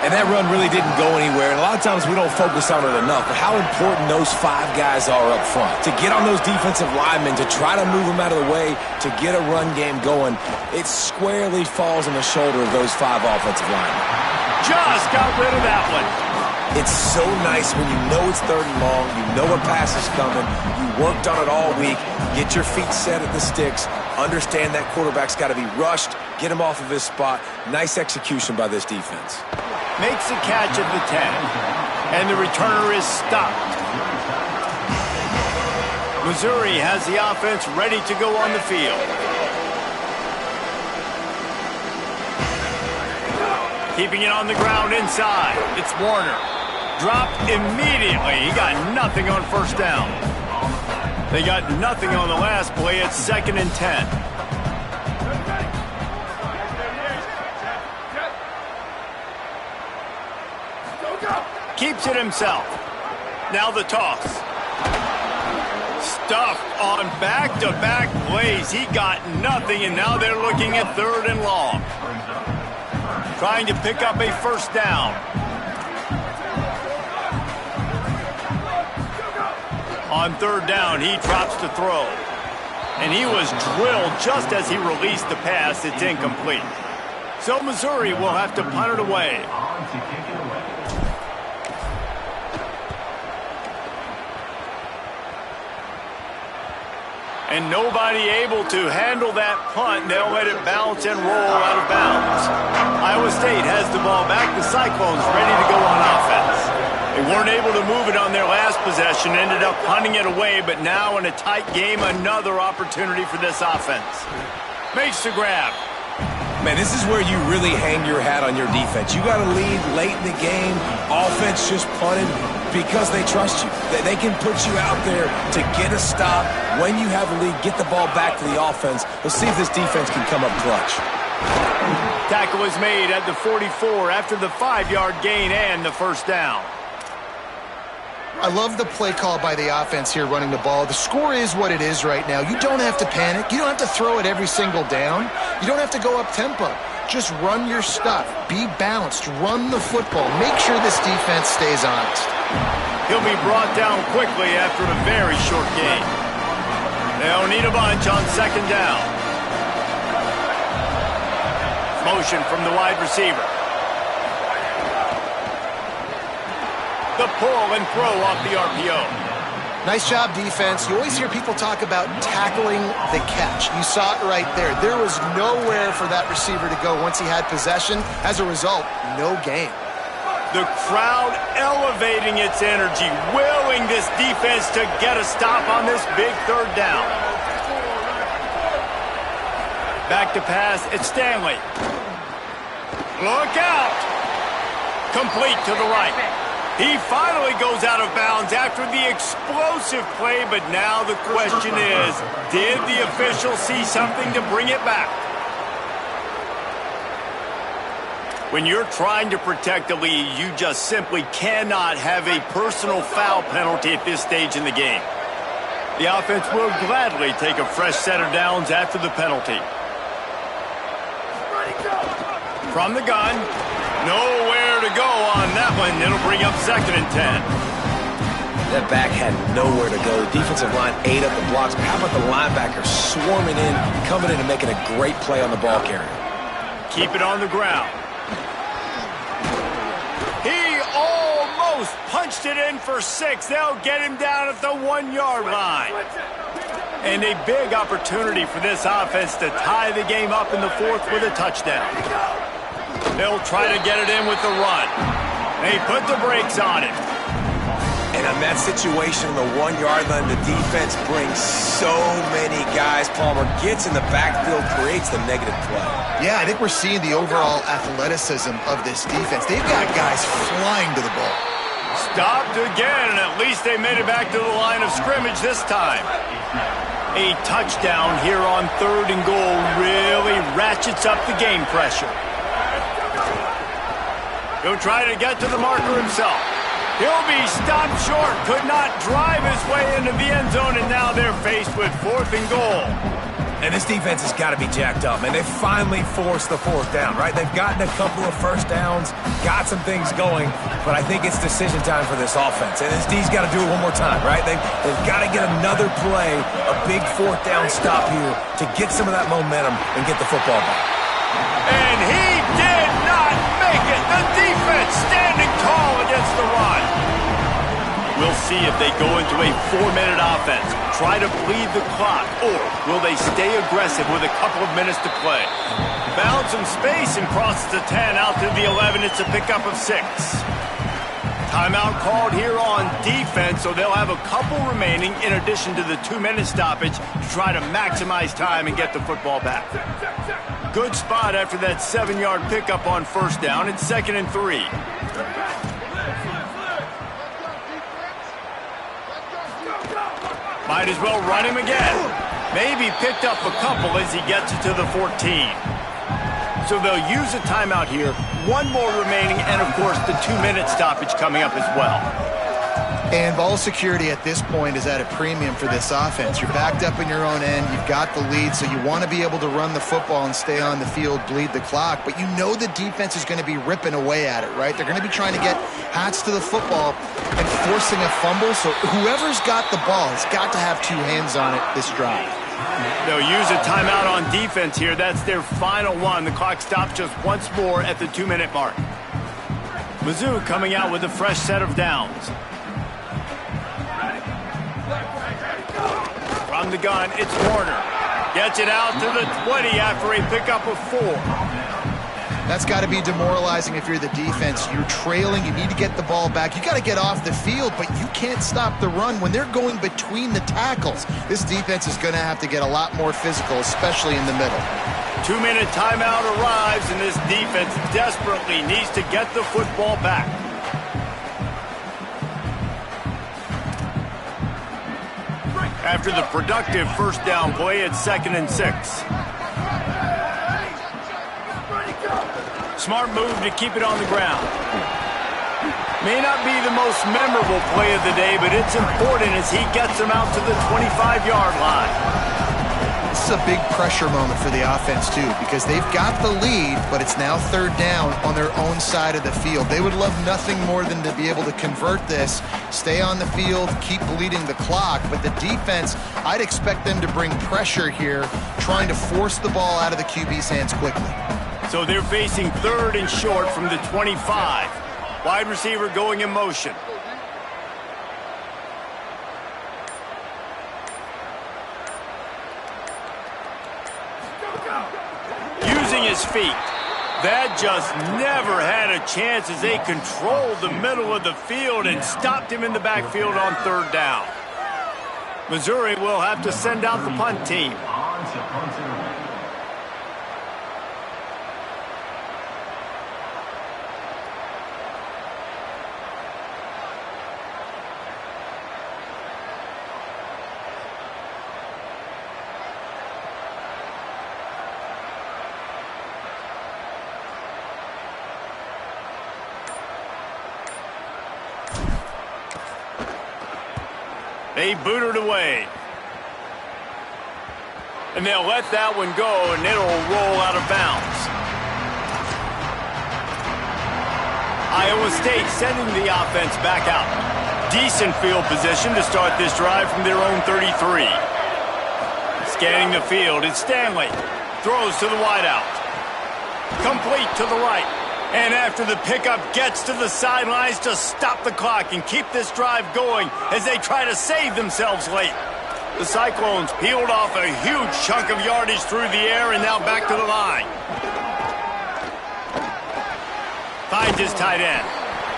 And that run really didn't go anywhere, and a lot of times we don't focus on it enough, but how important those 5 guys are up front. To get on those defensive linemen, to try to move them out of the way, to get a run game going, it squarely falls on the shoulder of those 5 offensive linemen. Just got rid of that one. It's so nice when you know it's 3rd and long, you know a pass is coming, you worked on it all week, get your feet set at the sticks, understand that quarterback's got to be rushed, get him off of his spot. Nice execution by this defense. Makes a catch at the 10, and the returner is stopped. Missouri has the offense ready to go on the field. Keeping it on the ground inside, it's Warner. Dropped immediately. He got nothing on first down. They got nothing on the last play. It's 2nd and 10. Keeps it himself. Now the toss. Stuffed on back-to-back plays. He got nothing, and now they're looking at 3rd and long. Trying to pick up a first down. On 3rd down, he drops to throw. And he was drilled just as he released the pass. It's incomplete. So Missouri will have to punt it away. And nobody able to handle that punt. They'll let it bounce and roll out of bounds. Iowa State has the ball back. The Cyclones ready to go on offense. They weren't able to move it on their last possession. Ended up punting it away, but now in a tight game, another opportunity for this offense. Makes the grab. Man, this is where you really hang your hat on your defense. You got to lead late in the game. Offense just punted because they trust you. They can put you out there to get a stop. When you have a lead, get the ball back to the offense. Let's see if this defense can come up clutch. Tackle is made at the 44 after the 5-yard gain and the first down. I love the play call by the offense here running the ball. The score is what it is right now. You don't have to panic. You don't have to throw it every single down. You don't have to go up tempo. Just run your stuff. Be balanced. Run the football. Make sure this defense stays honest. He'll be brought down quickly after a very short gain. They'll need a bunch on 2nd down. Motion from the wide receiver. The pull and throw off the RPO. Nice job, defense. You always hear people talk about tackling the catch. You saw it right there. There was nowhere for that receiver to go once he had possession. As a result, no gain. The crowd elevating its energy, willing this defense to get a stop on this big 3rd down. Back to pass, it's Stanley. Look out! Complete to the right. He finally goes out of bounds after the explosive play, but now the question is, did the official see something to bring it back? When you're trying to protect a lead, you just simply cannot have a personal foul penalty at this stage in the game. The offense will gladly take a fresh set of downs after the penalty. From the gun, nowhere to go on that one. It'll bring up 2nd and 10. That back had nowhere to go. The defensive line ate up the blocks. How about the linebacker swarming in, coming in and making a great play on the ball carrier? Keep it on the ground. He almost punched it in for 6. They'll get him down at the 1-yard line. And a big opportunity for this offense to tie the game up in the 4th with a touchdown. They'll try to get it in with the run. They put the brakes on it. And in that situation, on the 1-yard line, the defense brings so many guys. Palmer gets in the backfield, creates the negative play. Yeah, I think we're seeing the overall athleticism of this defense. They've got guys flying to the ball. Stopped again, and at least they made it back to the line of scrimmage this time. A touchdown here on 3rd and goal really ratchets up the game pressure. He'll try to get to the marker himself. He'll be stopped short, could not drive his way into the end zone, and now they're faced with 4th and goal. And this defense has got to be jacked up, man. They finally forced the 4th down, right? They've gotten a couple of first downs, got some things going, but I think it's decision time for this offense. And this D's got to do it one more time, right? They've got to get another play, a big 4th down stop here to get some of that momentum and get the football back. And he did not make it. The defense standing tall against the run. We'll see if they go into a 4-minute offense, try to bleed the clock, or will they stay aggressive with a couple of minutes to play? Found some space and crosses the 10 out to the 11. It's a pickup of 6. Timeout called here on defense, so they'll have a couple remaining in addition to the 2-minute stoppage to try to maximize time and get the football back. Good spot after that 7-yard pickup on 1st down. It's 2nd and 3. Might as well run him again. Maybe picked up a couple as he gets it to the 14. So they'll use a timeout here. 1 more remaining, and of course the 2-minute stoppage coming up as well. And ball security at this point is at a premium for this offense. You're backed up in your own end. You've got the lead, so you want to be able to run the football and stay on the field, bleed the clock. But you know the defense is going to be ripping away at it, right? They're going to be trying to get hats to the football and forcing a fumble. So whoever's got the ball has got to have 2 hands on it this drive. They'll use a timeout on defense here. That's their final one. The clock stops just once more at the 2-minute mark. Mizzou coming out with a fresh set of downs. From the gun, it's Warner. Gets it out to the 20 after a pickup of 4. That's got to be demoralizing if you're the defense. You're trailing. You need to get the ball back. You got to get off the field, but you can't stop the run when they're going between the tackles. This defense is going to have to get a lot more physical, especially in the middle. 2-minute timeout arrives, and this defense desperately needs to get the football back. After the productive 1st down play, it's 2nd and 6. Smart move to keep it on the ground. May not be the most memorable play of the day, but it's important as he gets them out to the 25-yard line. This is a big pressure moment for the offense, too, because they've got the lead, but it's now 3rd down on their own side of the field. They would love nothing more than to be able to convert this, stay on the field, keep bleeding the clock. But the defense, I'd expect them to bring pressure here, trying to force the ball out of the QB's hands quickly. So they're facing 3rd and short from the 25. Wide receiver going in motion. Using his feet. That just never had a chance as they controlled the middle of the field and stopped him in the backfield on 3rd down. Missouri will have to send out the punt team. They boot it away. And they'll let that one go, and it'll roll out of bounds. Iowa State sending the offense back out. Decent field position to start this drive from their own 33. Scanning the field, it's Stanley. Throws to the wideout. Complete to the right. And after the pickup, gets to the sidelines to stop the clock and keep this drive going as they try to save themselves late. The Cyclones peeled off a huge chunk of yardage through the air and now back to the line. Finds his tight end.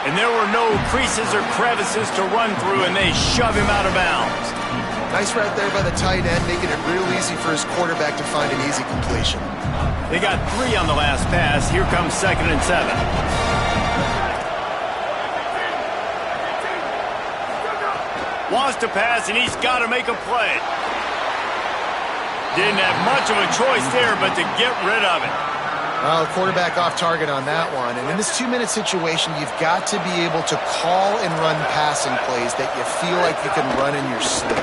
And there were no creases or crevices to run through, and they shove him out of bounds. Nice right there by the tight end, making it real easy for his quarterback to find an easy completion. They got 3 on the last pass. Here comes 2nd and 7. Wants to pass, and he's got to make a play. Didn't have much of a choice there but to get rid of it. Well, the quarterback off target on that one. And in this 2-minute situation, you've got to be able to call and run passing plays that you feel like you can run in your sleep.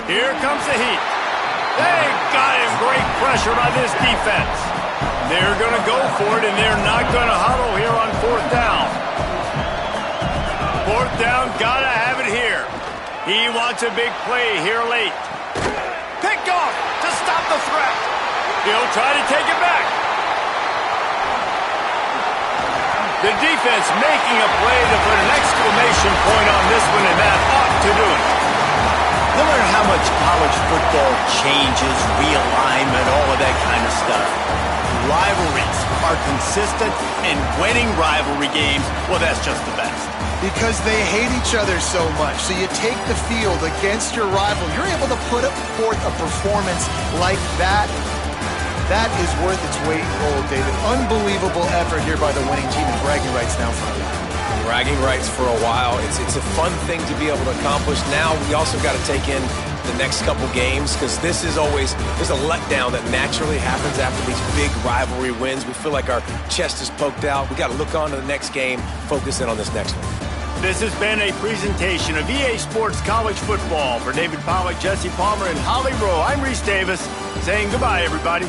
Here comes the heat. They got him. Great pressure by this defense. They're going to go for it, and they're not going to huddle here on 4th down. 4th down, got to have it here. He wants a big play here late. Picked off to stop the threat. He'll try to take it back. The defense making a play to put an exclamation point on this one, and that ought to do it. No matter how much college football changes, realignment, all of that kind of stuff, rivalries are consistent, and winning rivalry games, well, that's just the best. Because they hate each other so much. So you take the field against your rival. You're able to put forth a performance like that. That is worth its weight in gold, David. Unbelievable effort here by the winning team, and bragging rights now for a while. Bragging rights for a while. It's a fun thing to be able to accomplish. Now we also got to take in the next couple games, because this is always, there's a letdown that naturally happens after these big rivalry wins. We feel like our chest is poked out. We got to look on to the next game, focus in on this next one. This has been a presentation of EA Sports College Football. For David Pollack, Jesse Palmer, and Holly Rowe, I'm Reese Davis, saying goodbye, everybody.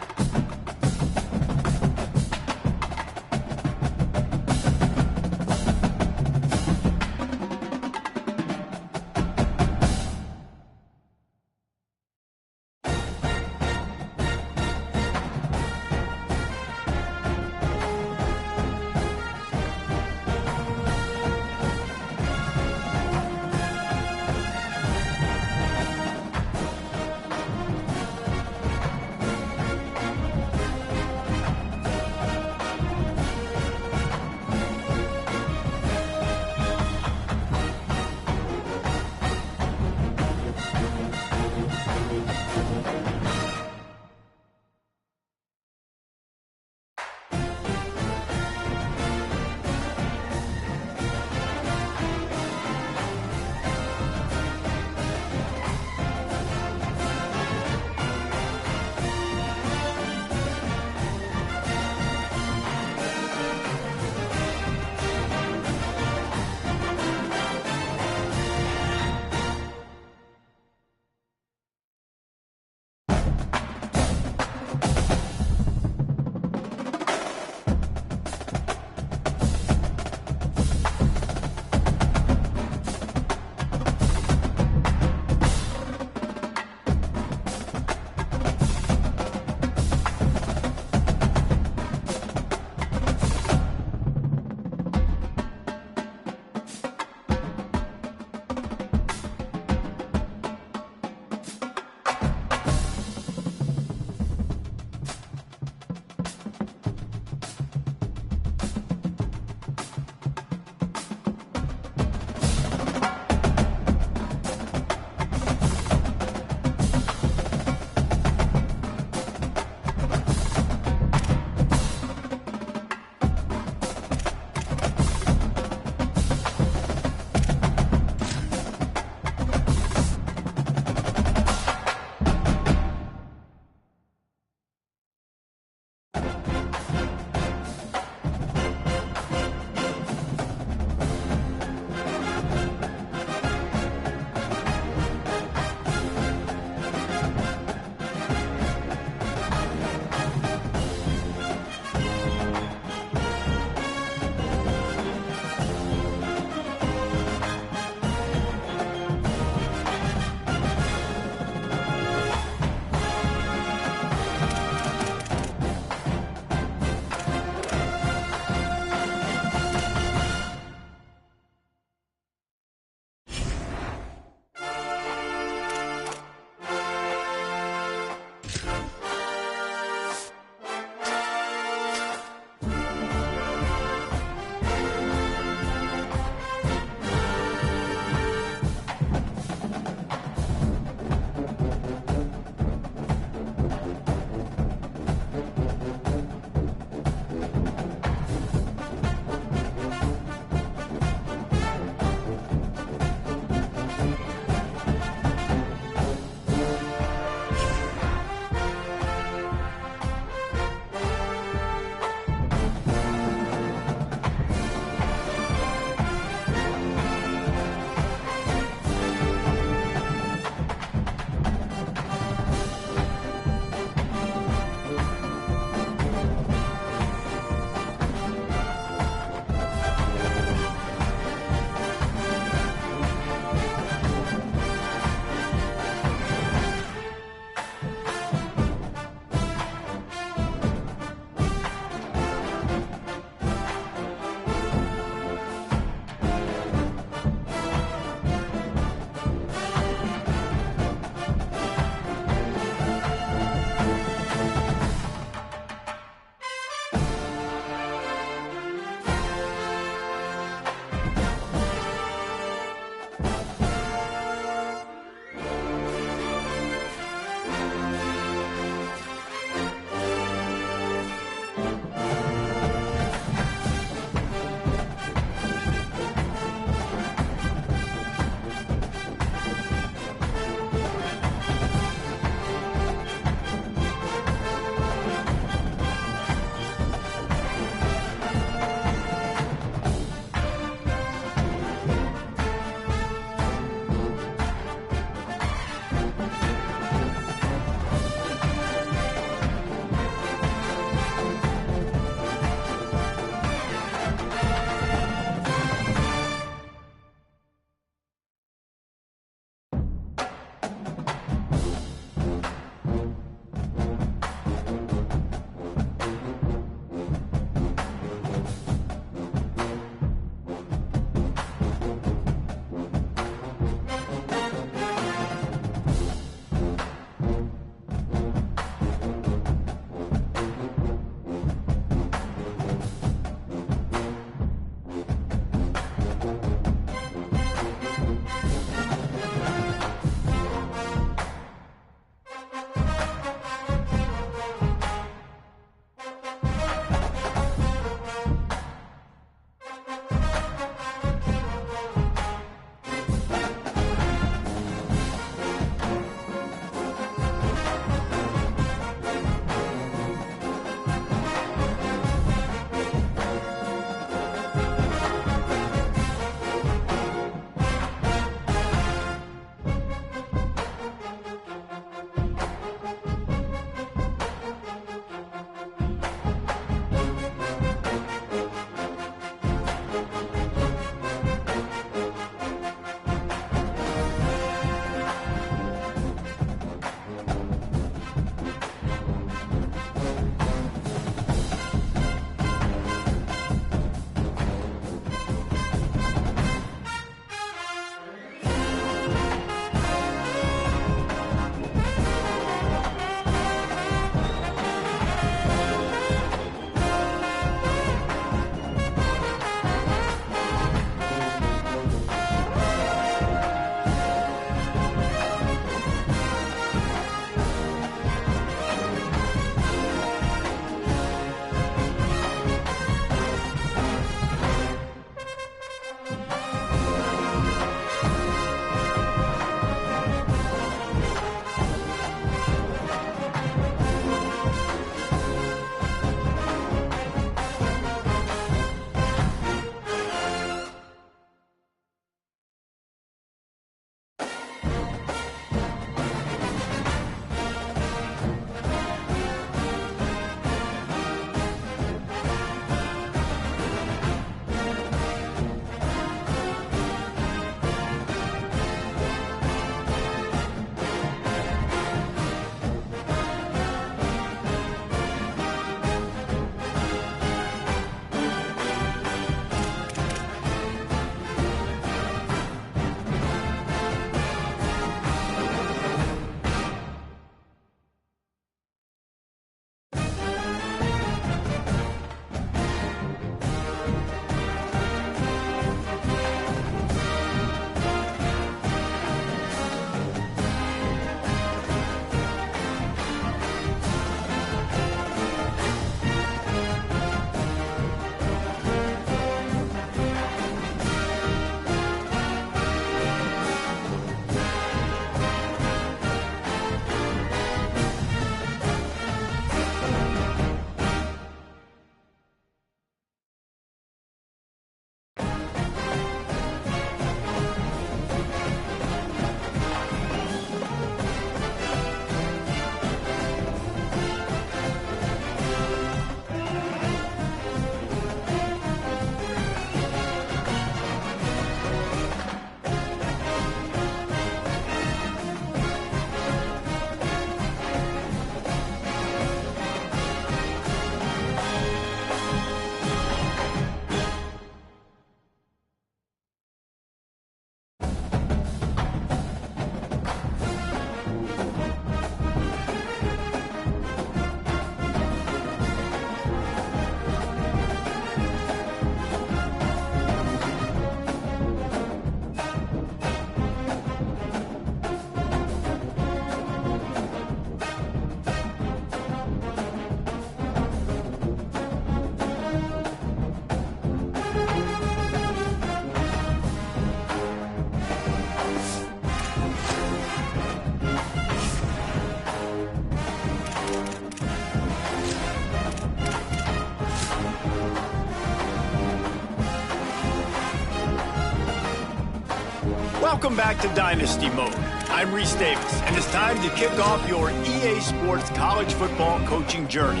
Welcome back to Dynasty Mode. I'm Reese Davis, and it's time to kick off your EA Sports college football coaching journey.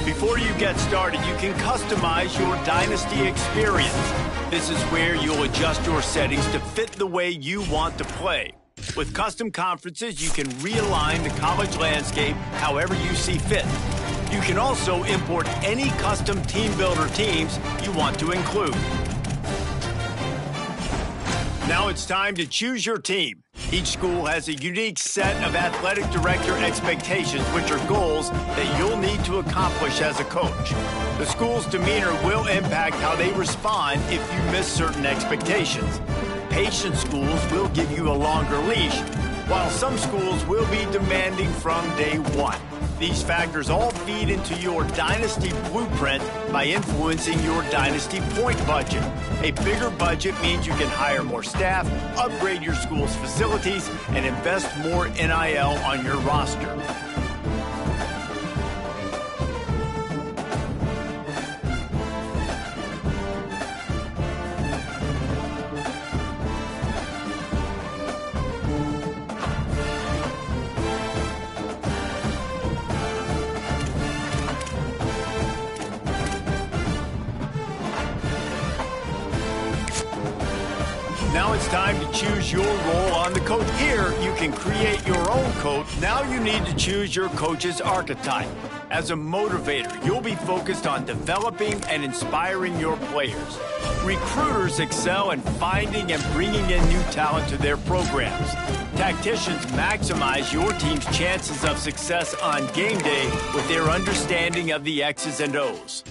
Before you get started, you can customize your Dynasty experience. This is where you'll adjust your settings to fit the way you want to play. With custom conferences, you can realign the college landscape however you see fit. You can also import any custom team builder teams you want to include. Now it's time to choose your team. Each school has a unique set of athletic director expectations, which are goals that you'll need to accomplish as a coach. The school's demeanor will impact how they respond if you miss certain expectations. Patient schools will give you a longer leash, while some schools will be demanding from day one. These factors all feed into your Dynasty blueprint by influencing your Dynasty point budget. A bigger budget means you can hire more staff, upgrade your school's facilities, and invest more NIL on your roster. Now it's time to choose your role on the coach. Here, you can create your own coach. Now you need to choose your coach's archetype. As a motivator, you'll be focused on developing and inspiring your players. Recruiters excel in finding and bringing in new talent to their programs. Tacticians maximize your team's chances of success on game day with their understanding of the X's and O's.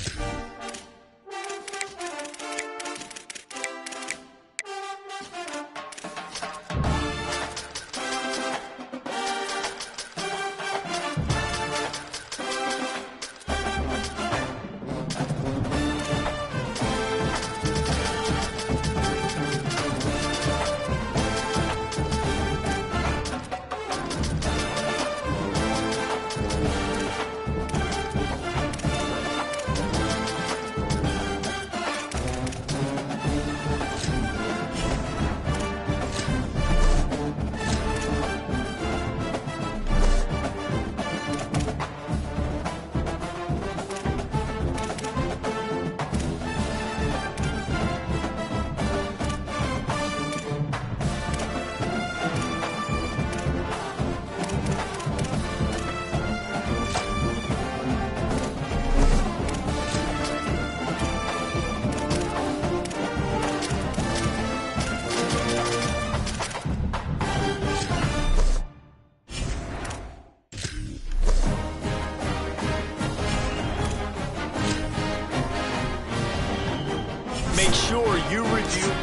Make sure you review.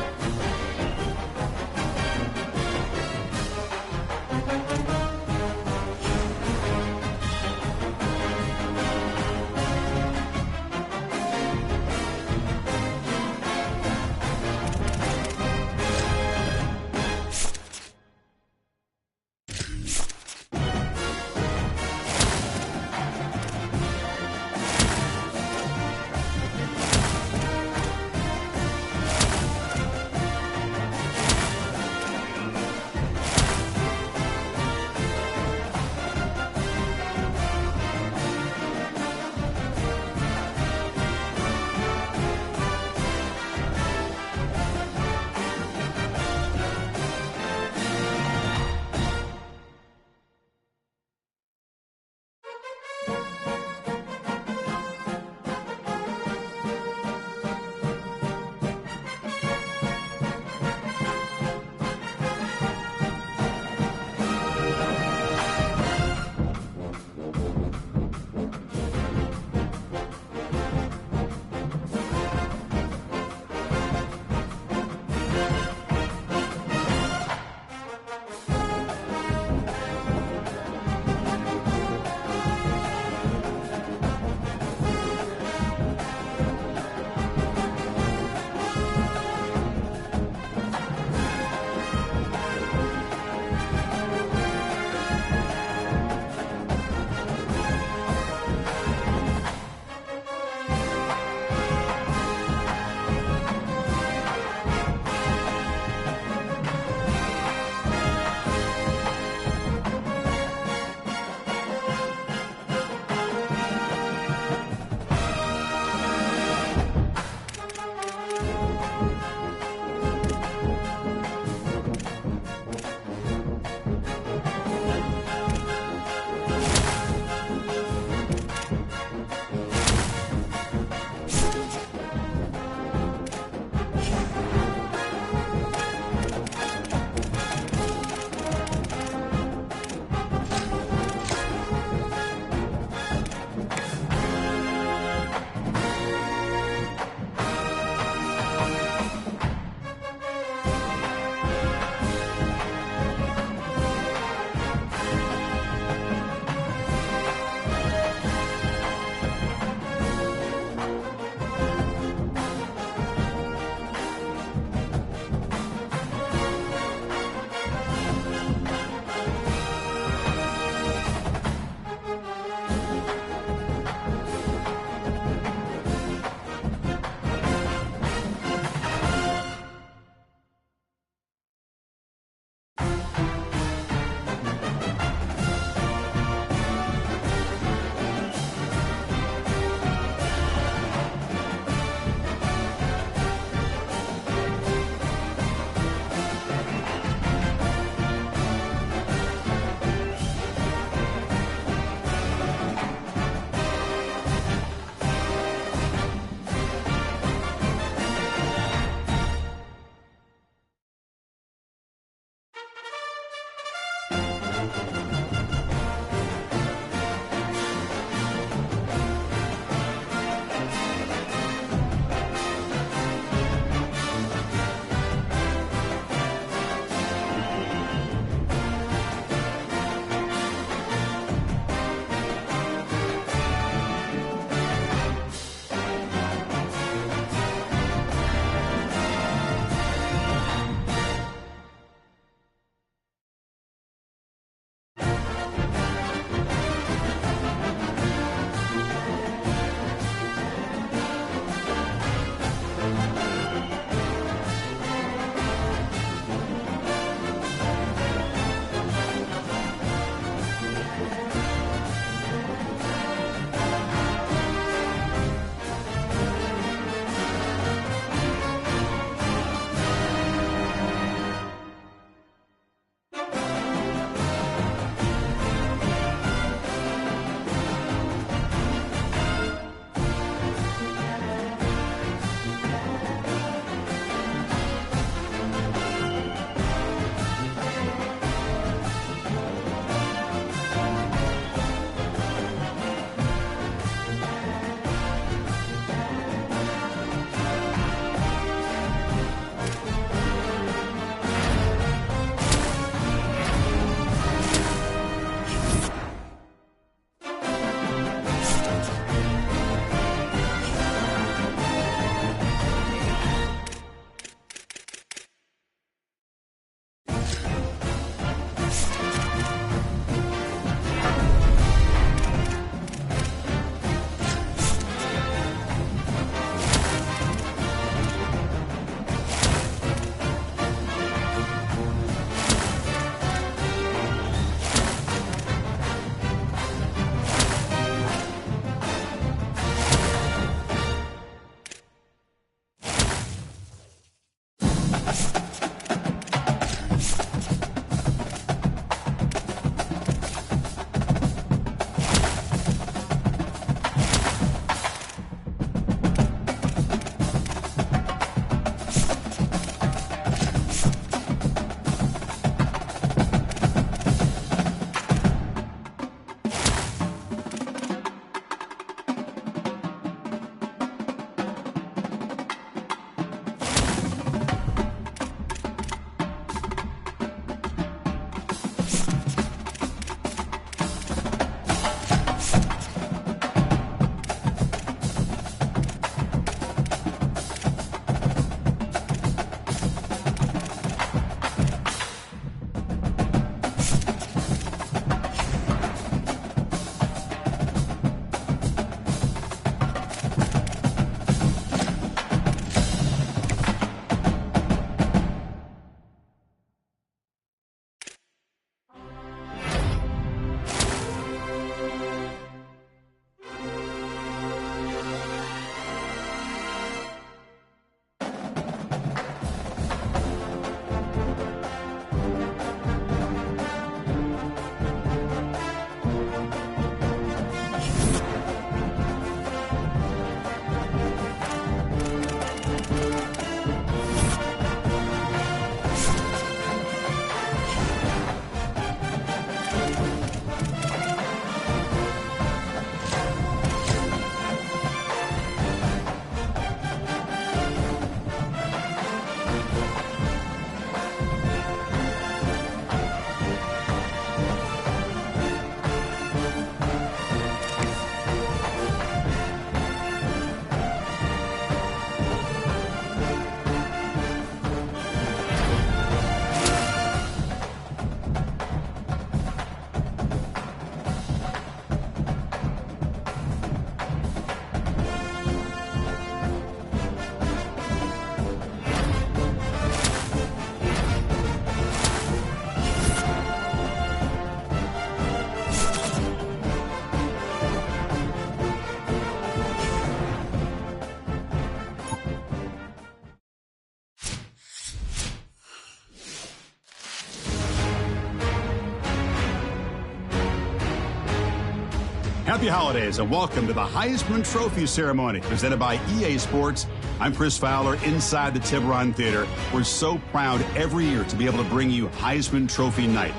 Happy holidays and welcome to the Heisman Trophy ceremony presented by EA Sports. I'm Chris Fowler inside the Tiburon Theater. We're so proud every year to be able to bring you Heisman Trophy night.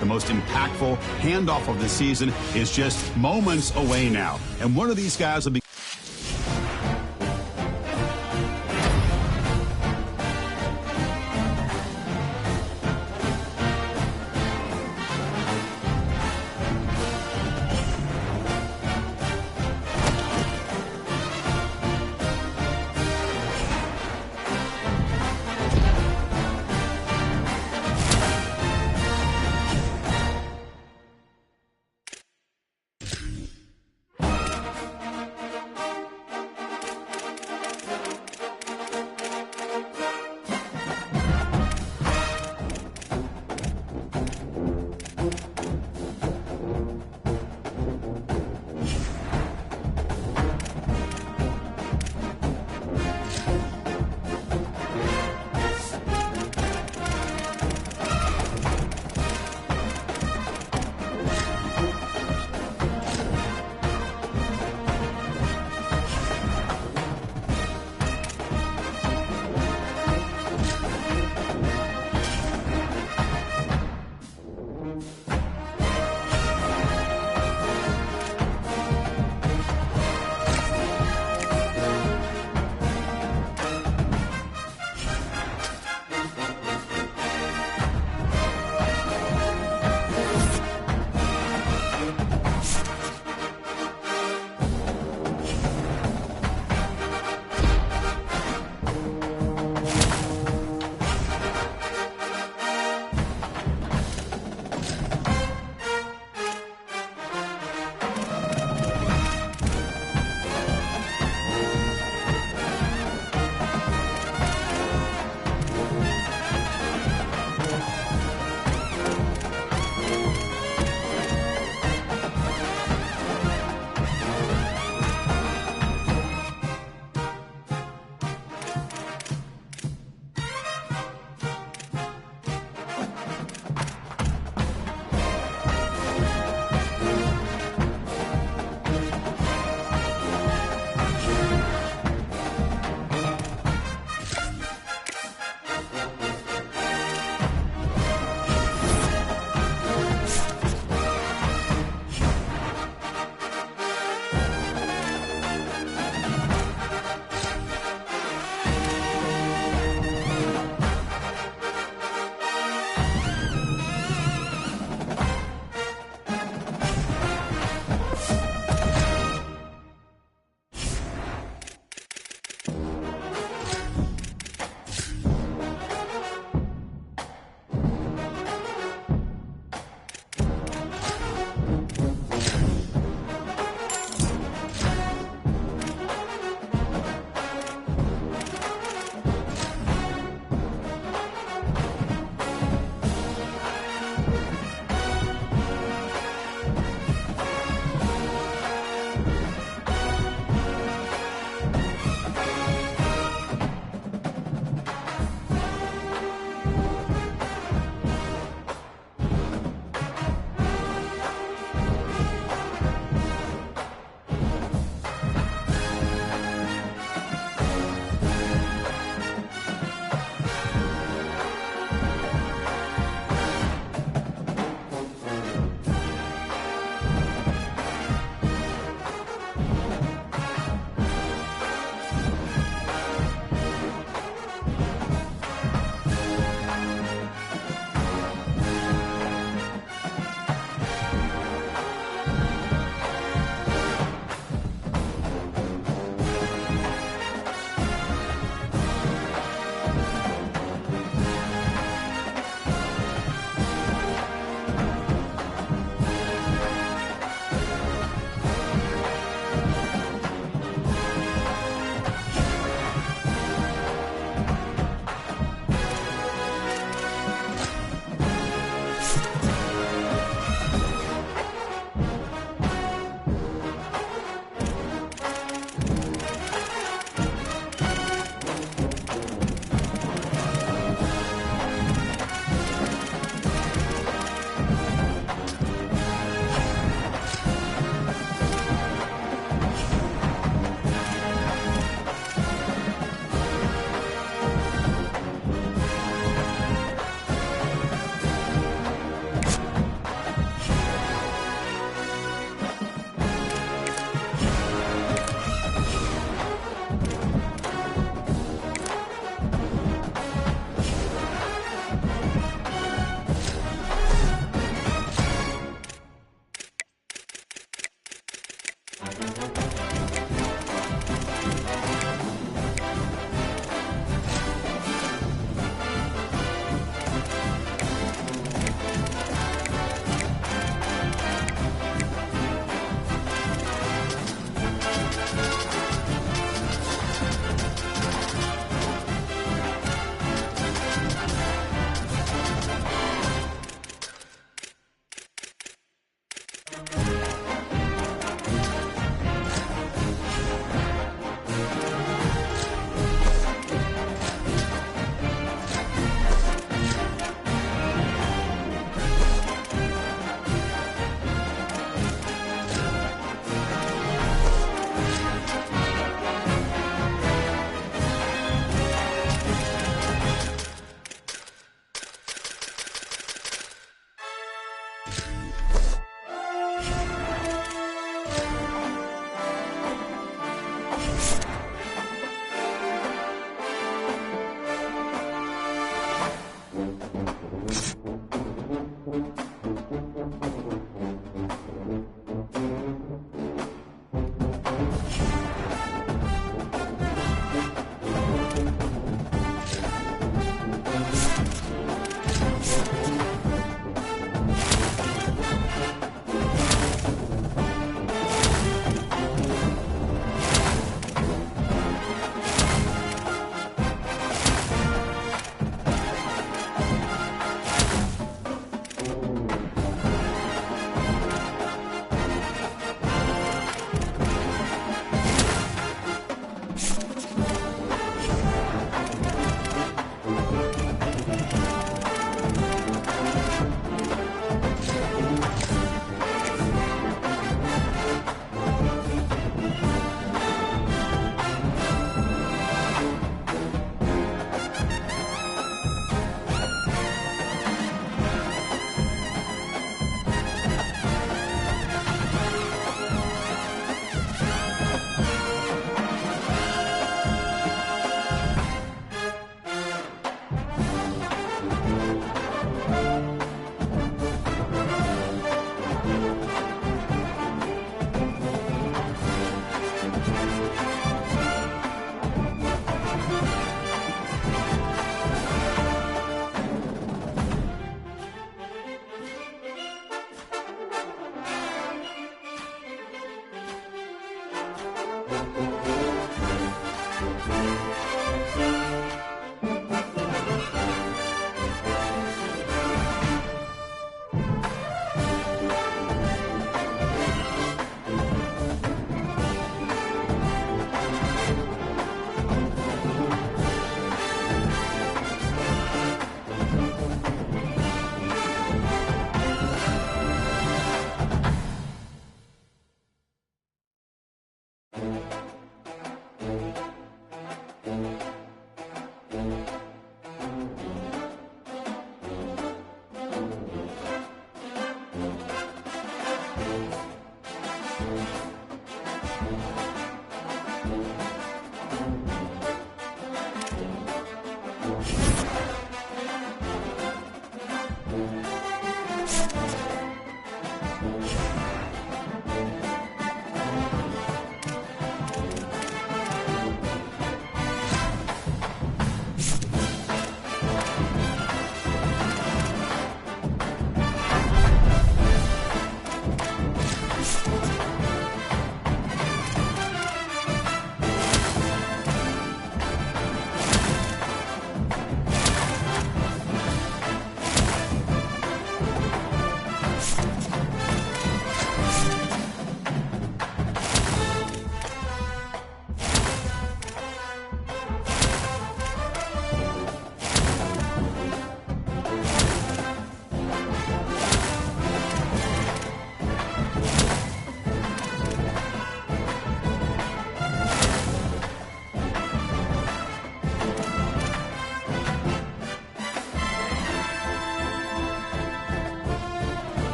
The most impactful handoff of the season is just moments away now. And one of these guys will be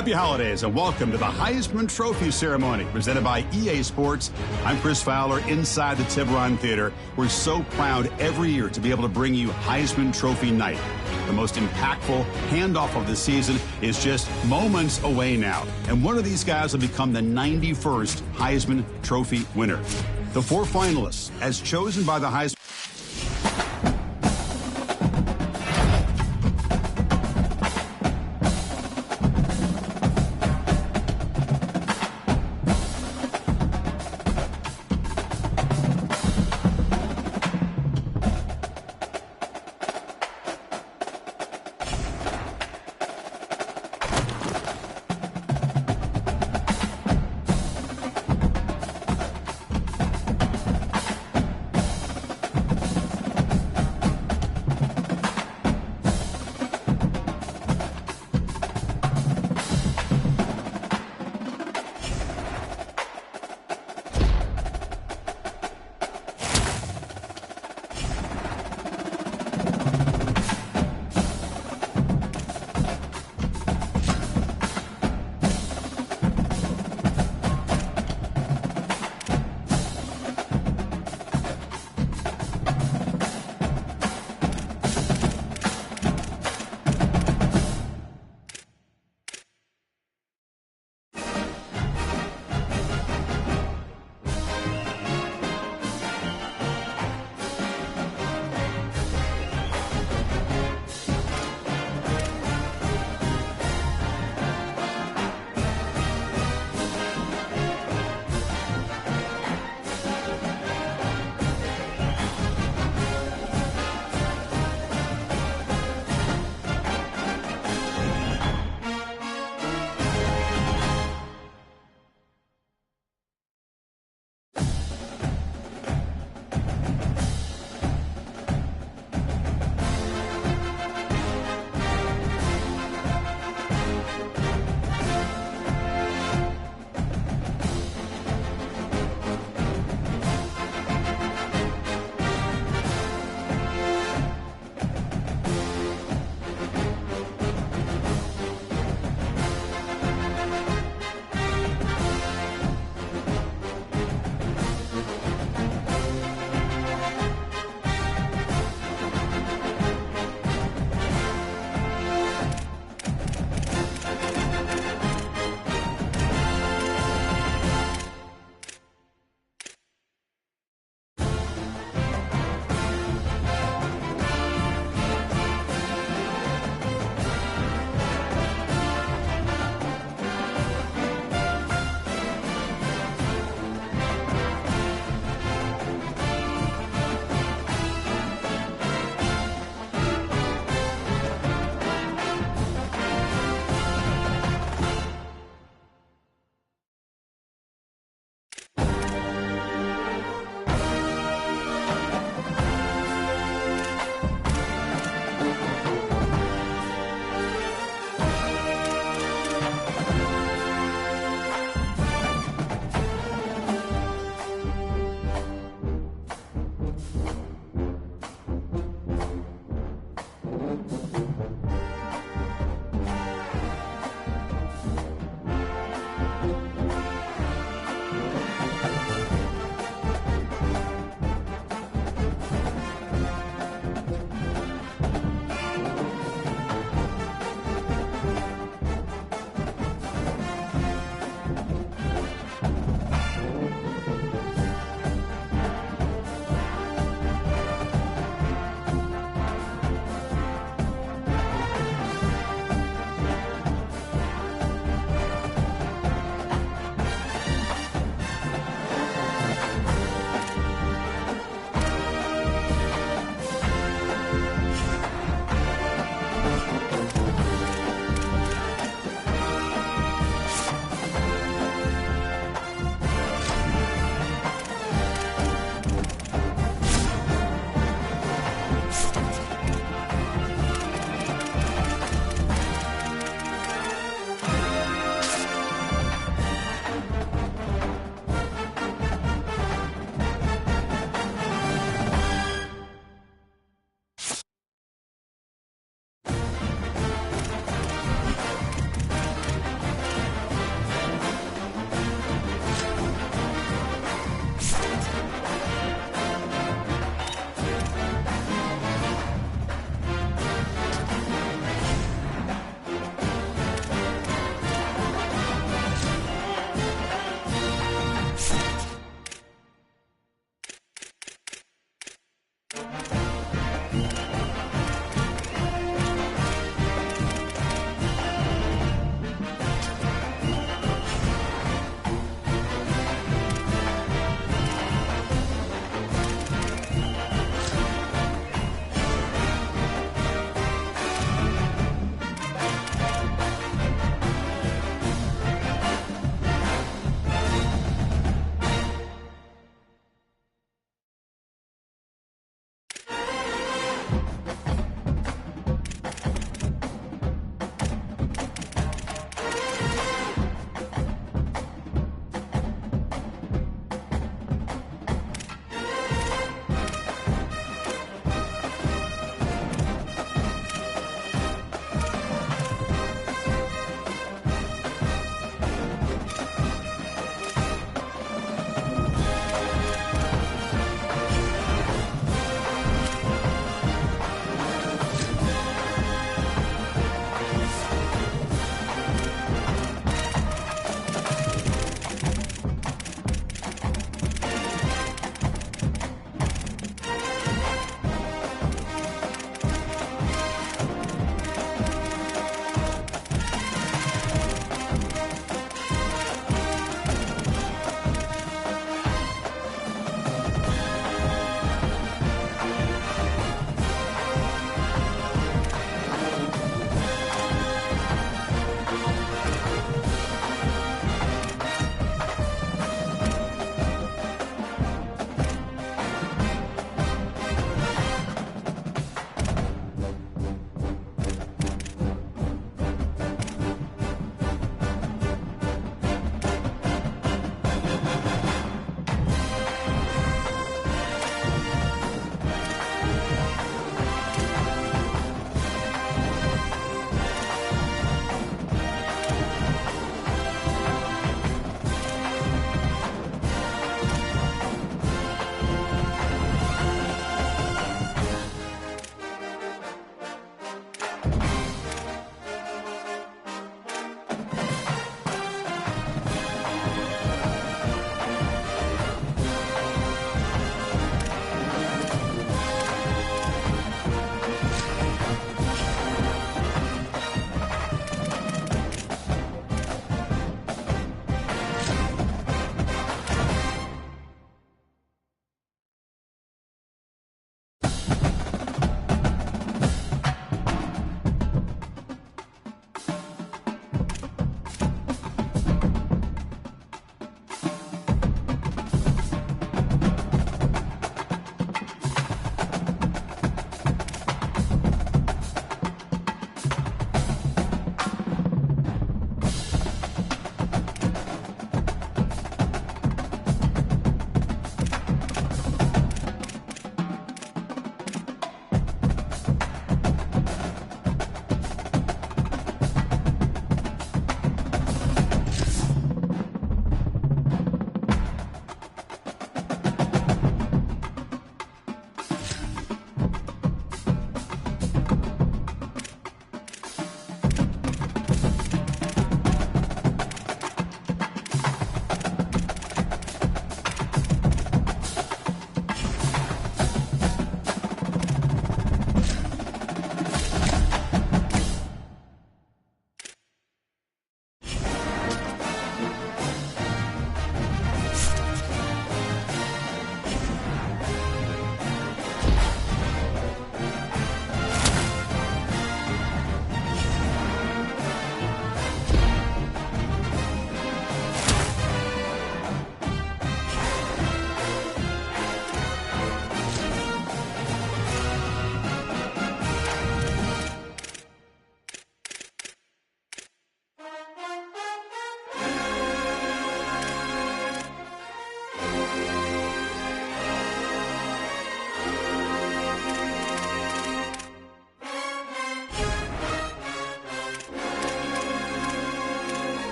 Happy holidays and welcome to the Heisman Trophy ceremony presented by EA Sports. I'm Chris Fowler inside the Tiburon Theater. We're so proud every year to be able to bring you Heisman Trophy night. The most impactful handoff of the season is just moments away now. And one of these guys will become the 91st Heisman Trophy winner. The 4 finalists, as chosen by the Heisman.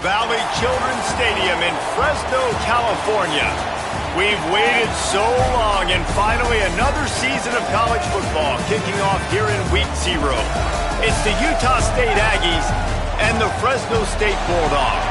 Valley Children's Stadium in Fresno, California. We've waited so long, and finally another season of college football kicking off here in Week 0. It's the Utah State Aggies and the Fresno State Bulldogs.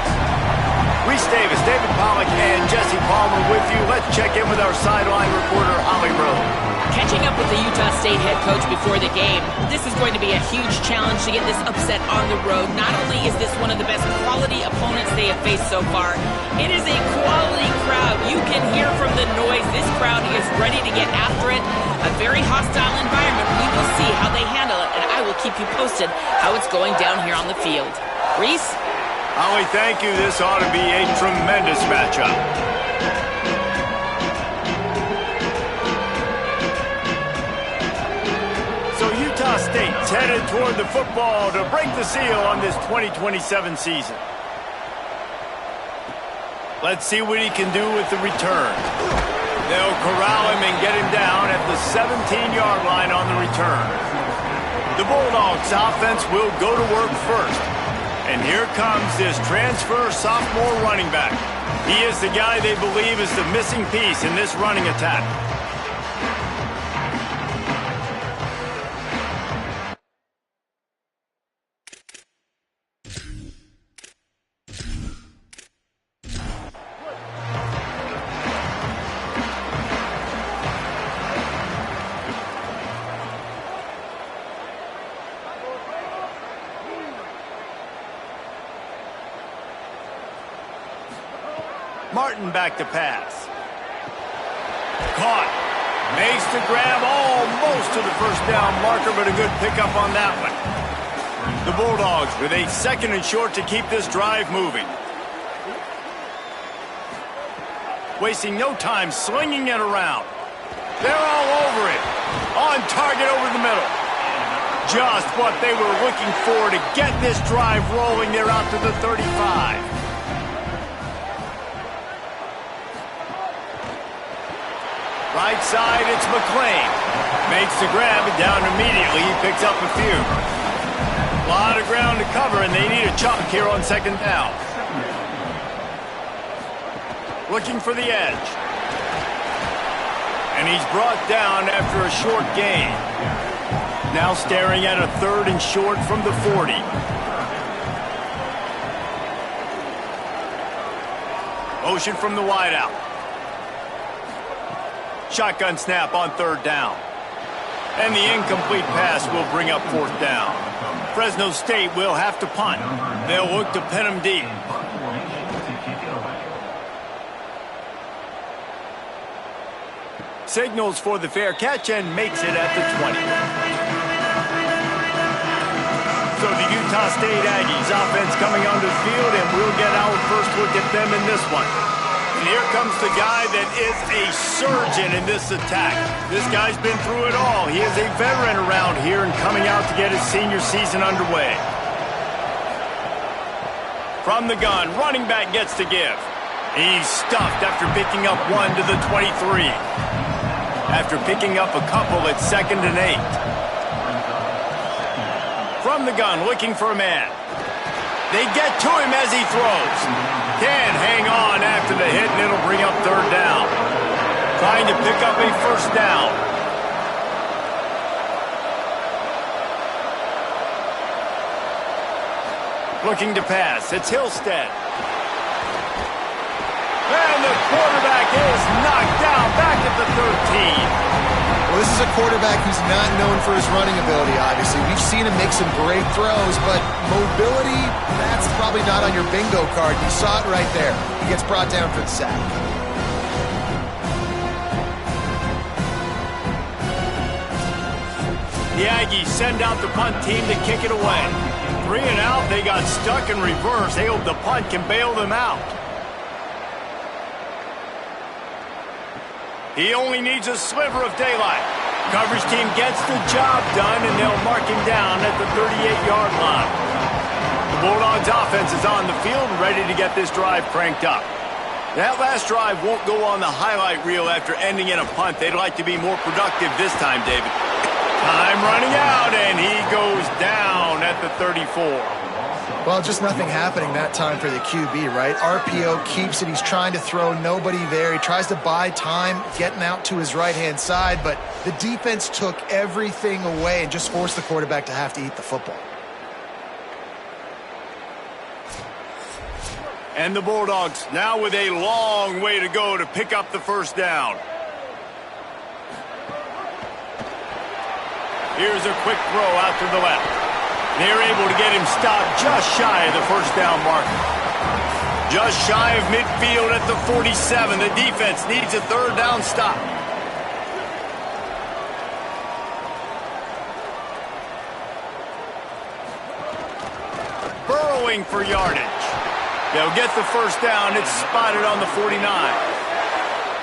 Reese Davis, David Pollack, and Jesse Palmer with you. Let's check in with our sideline reporter, Holly Rowe. Catching up with the Utah State head coach before the game, this is going to be a huge challenge to get this upset on the road. Not only is this one of the best quality opponents they have faced so far, it is a quality crowd. You can hear from the noise. This crowd is ready to get after it. A very hostile environment. We will see how they handle it, and I will keep you posted how it's going down here on the field. Reese? Holly, thank you. This ought to be a tremendous matchup. So Utah State's headed toward the football to break the seal on this 2027 season. Let's see what he can do with the return. They'll corral him and get him down at the 17-yard line on the return. The Bulldogs offense will go to work first. And here comes this transfer sophomore running back. He is the guy they believe is the missing piece in this running attack. Martin back to pass. Caught. Makes the grab almost to the first down marker, but a good pickup on that one. The Bulldogs with a 2nd and short to keep this drive moving. Wasting no time slinging it around. They're all over it. On target over the middle. Just what they were looking for to get this drive rolling. They're out to the 35. Right side, it's McLean. Makes the grab and down immediately. He picks up a few. A lot of ground to cover, and they need a chunk here on 2nd down. Looking for the edge. And he's brought down after a short gain. Now staring at a 3rd and short from the 40. Motion from the wideout. Shotgun snap on 3rd down. And the incomplete pass will bring up 4th down. Fresno State will have to punt. They'll look to pin him deep. Signals for the fair catch and makes it at the 20. So the Utah State Aggies offense coming onto the field, and we'll get our first look at them in this one. And here comes the guy that is a surgeon in this attack. This guy's been through it all. He is a veteran around here and coming out to get his senior season underway. From the gun, running back gets to give. He's stuffed after picking up 1 to the 23. After picking up a couple, it's 2nd and 8. From the gun, looking for a man. They get to him as he throws. Can hang on after the hit, and it'll bring up 3rd down. Trying to pick up a 1st down. Looking to pass. It's Hillstead. And the quarterback is knocked down back at the 13. Well, this is a quarterback who's not known for his running ability, obviously. We've seen him make some great throws, but mobility, that's probably not on your bingo card. You saw it right there. He gets brought down for the sack. The Aggies send out the punt team to kick it away. 3 and out, they got stuck in reverse. They hope the punt can bail them out. He only needs a sliver of daylight. Coverage team gets the job done, and they'll mark him down at the 38-yard line. The Bulldogs offense is on the field, ready to get this drive cranked up. That last drive won't go on the highlight reel after ending in a punt. They'd like to be more productive this time, David. Time running out, and he goes down at the 34. Well, just nothing happening that time for the QB, right? RPO keeps it. He's trying to throw, nobody there. He tries to buy time, getting out to his right-hand side, but the defense took everything away and just forced the quarterback to have to eat the football. And the Bulldogs now with a long way to go to pick up the first down. Here's a quick throw out to the left. They're able to get him stopped just shy of the first down marker. Just shy of midfield at the 47. The defense needs a third down stop. Burrowing for yardage. They'll get the first down. It's spotted on the 49.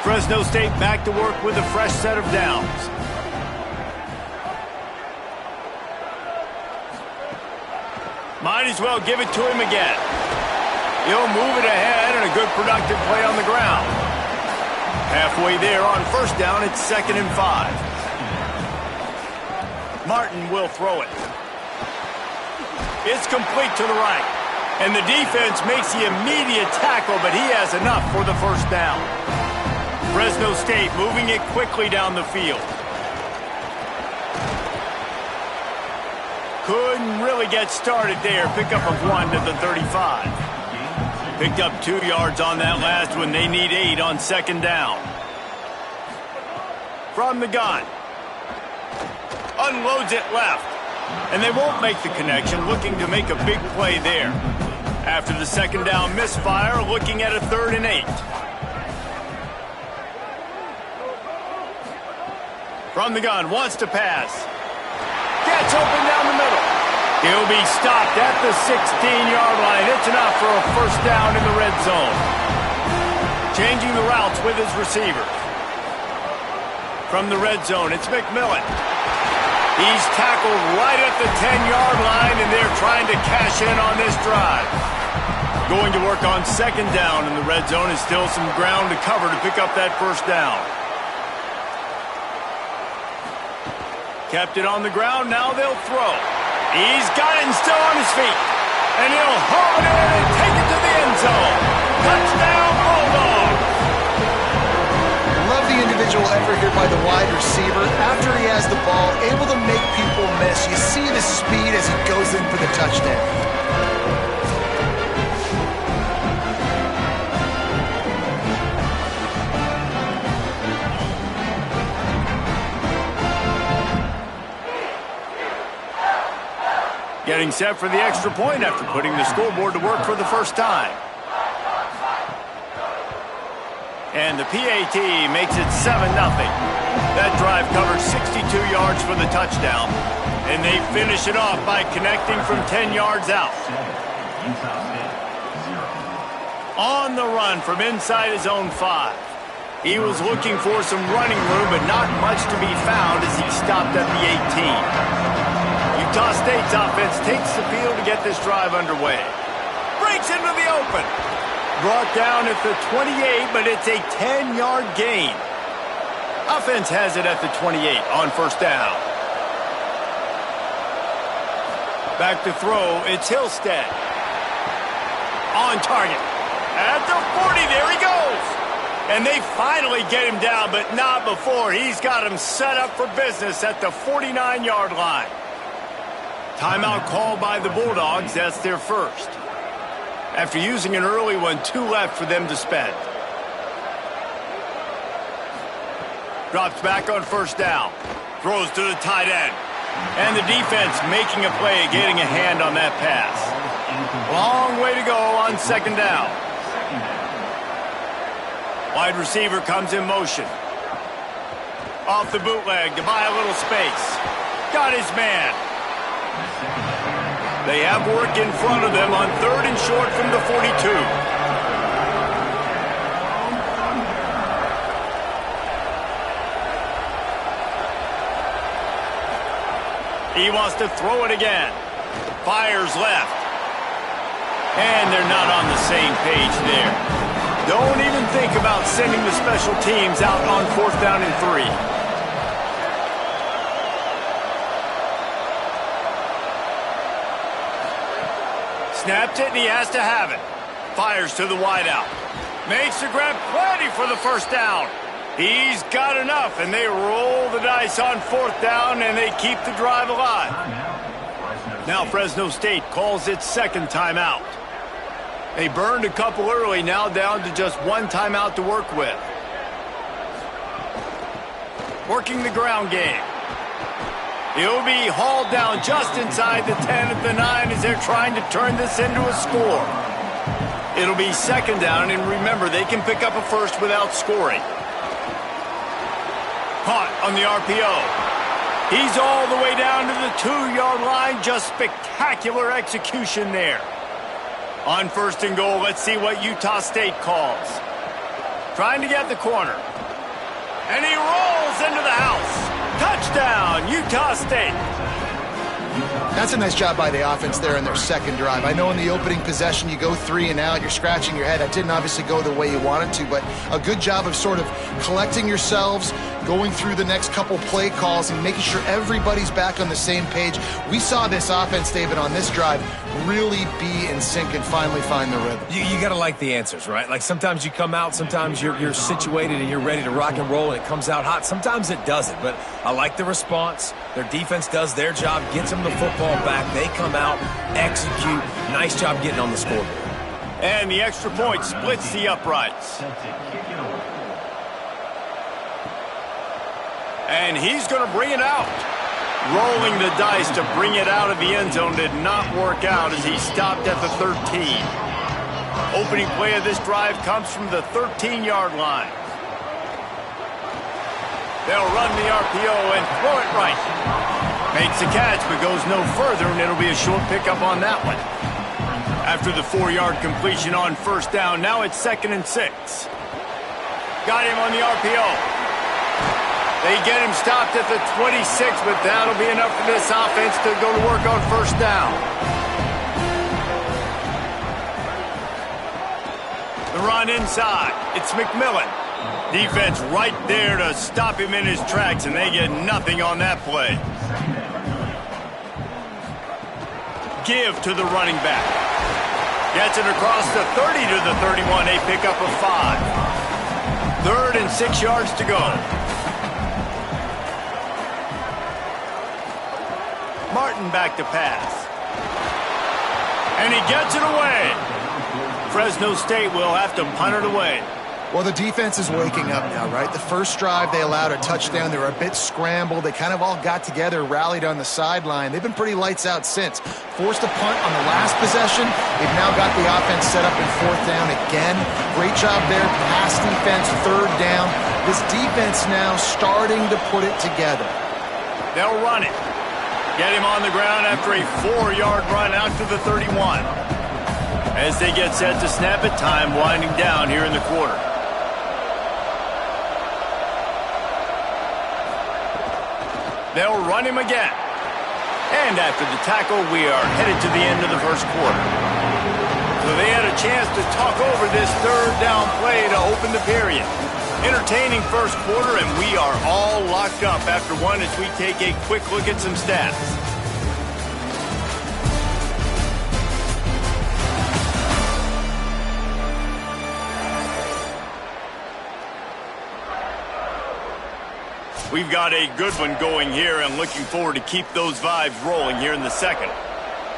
Fresno State back to work with a fresh set of downs. Might as well give it to him again. He'll move it ahead, and a good productive play on the ground. Halfway there on first down, it's 2nd and 5. Martin will throw it. It's complete to the right. And the defense makes the immediate tackle, but he has enough for the first down. Fresno State moving it quickly down the field. Couldn't really get started there. Pickup of 1 to the 35. Picked up 2 yards on that last one. They need 8 on 2nd down. From the gun. Unloads it left. And they won't make the connection, looking to make a big play there. After the 2nd down misfire, looking at a 3rd and 8. From the gun, wants to pass. Gets open down the middle. He'll be stopped at the 16-yard line. It's enough for a first down in the red zone. Changing the routes with his receivers. From the red zone, it's McMillan. He's tackled right at the 10-yard line, and they're trying to cash in on this drive. Going to work on 2nd down in the red zone. Is still some ground to cover to pick up that first down. Kept it on the ground, now they'll throw. He's got it and still on his feet. And he'll haul it in and take it to the end zone. Touchdown, Bulldogs! Love the individual effort here by the wide receiver. After he has the ball, able to make people miss. You see the speed as he goes in for the touchdown. Getting set for the extra point after putting the scoreboard to work for the first time. And the PAT makes it 7-0. That drive covers 62 yards for the touchdown. And they finish it off by connecting from 10 yards out. On the run from inside his own 5. He was looking for some running room, but not much to be found as he stopped at the 18. Utah State's offense takes the field to get this drive underway. Breaks into the open. Brought down at the 28, but it's a 10-yard gain. Offense has it at the 28 on first down. Back to throw, it's Hillstead. On target. At the 40, there he goes. And they finally get him down, but not before. He's got him set up for business at the 49-yard line. Timeout called by the Bulldogs. That's their first. After using an early one, 2 left for them to spend. Drops back on first down. Throws to the tight end. And the defense making a play, getting a hand on that pass. Long way to go on 2nd down. Wide receiver comes in motion. Off the bootleg to buy a little space. Got his man. They have work in front of them on 3rd and short from the 42. He wants to throw it again. Fires left. And they're not on the same page there. Don't even think about sending the special teams out on 4th down and 3. snaps it, and he has to have it. Fires to the wideout. Makes the grab, plenty for the first down. He's got enough, and they roll the dice on fourth down, and they keep the drive alive. Now Fresno State calls its second timeout. They burned a couple early, now down to just one timeout to work with. Working the ground game. He'll be hauled down just inside the 10 at the 9 as they're trying to turn this into a score. It'll be second down, and remember, they can pick up a first without scoring. Caught on the RPO. He's all the way down to the 2-yard line. Just spectacular execution there. On first and goal, let's see what Utah State calls. Trying to get the corner. And he rolls into the house. Touchdown, Utah State. That's a nice job by the offense there in their second drive. I know in the opening possession you go 3 and out, you're scratching your head. That didn't obviously go the way you wanted to, but a good job of sort of collecting yourselves, going through the next couple play calls and making sure everybody's back on the same page. We saw this offense, David, on this drive really be in sync and finally find the rhythm. You got to like the answers, right? Like sometimes you come out, sometimes you're situated and you're ready to rock and roll and it comes out hot. Sometimes it doesn't, but I like the response. Their defense does their job, gets them the football back. They come out, execute. Nice job getting on the scoreboard. And the extra point splits the uprights. And he's going to bring it out. Rolling the dice to bring it out of the end zone did not work out as he stopped at the 13. Opening play of this drive comes from the 13-yard line. They'll run the RPO and throw it right. Makes the catch but goes no further, and it'll be a short pickup on that one. After the 4-yard completion on first down, now it's 2nd and 6. Got him on the RPO. They get him stopped at the 26, but that'll be enough for this offense to go to work on first down. The run inside. It's McMillan. Defense right there to stop him in his tracks, and they get nothing on that play. Give to the running back. Gets it across the 30 to the 31. They pick up a 5. 3rd and 6 yards to go. Martin back to pass. And he gets it away. Fresno State will have to punt it away. Well, the defense is waking up now, right? The first drive, they allowed a touchdown. They were a bit scrambled. They kind of all got together, rallied on the sideline. They've been pretty lights out since. Forced a punt on the last possession. They've now got the offense set up in 4th down again. Great job there. Pass defense, 3rd down. This defense now starting to put it together. They'll run it. Get him on the ground after a 4-yard run out to the 31. As they get set to snap it, time winding down here in the quarter. They'll run him again. And after the tackle, we are headed to the end of the first quarter. So they had a chance to talk over this 3rd down play to open the period. Entertaining first quarter, and we are all locked up after one as we take a quick look at some stats. We've got a good one going here and looking forward to keep those vibes rolling here in the second.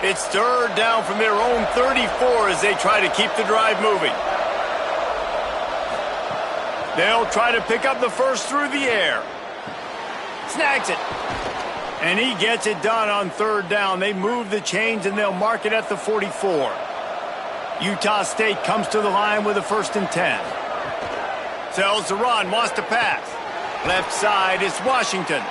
It's 3rd down from their own 34 as they try to keep the drive moving. They'll try to pick up the first through the air. Snags it. And he gets it done on 3rd down. They move the chains and they'll mark it at the 44. Utah State comes to the line with a 1st and 10. Sells to run, wants to pass. Left side is Washington.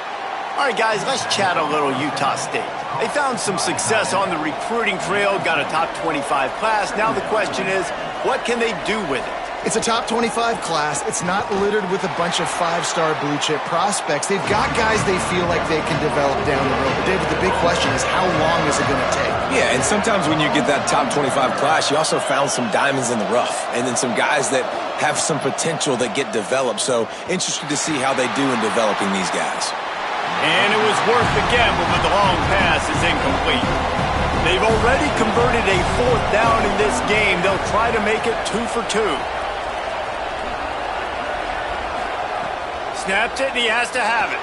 All right, guys, let's chat a little Utah State. They found some success on the recruiting trail, got a top 25 class. Now the question is, what can they do with it? It's a top 25 class. It's not littered with a bunch of 5-star blue-chip prospects. They've got guys they feel like they can develop down the road. But, David, the big question is, how long is it going to take? Yeah, and sometimes when you get that top 25 class, you also found some diamonds in the rough. And then some guys that have some potential that get developed. So, interested to see how they do in developing these guys. And it was worth the gamble, but the long pass is incomplete. They've already converted a 4th down in this game. They'll try to make it 2 for 2. Snaps it, and he has to have it.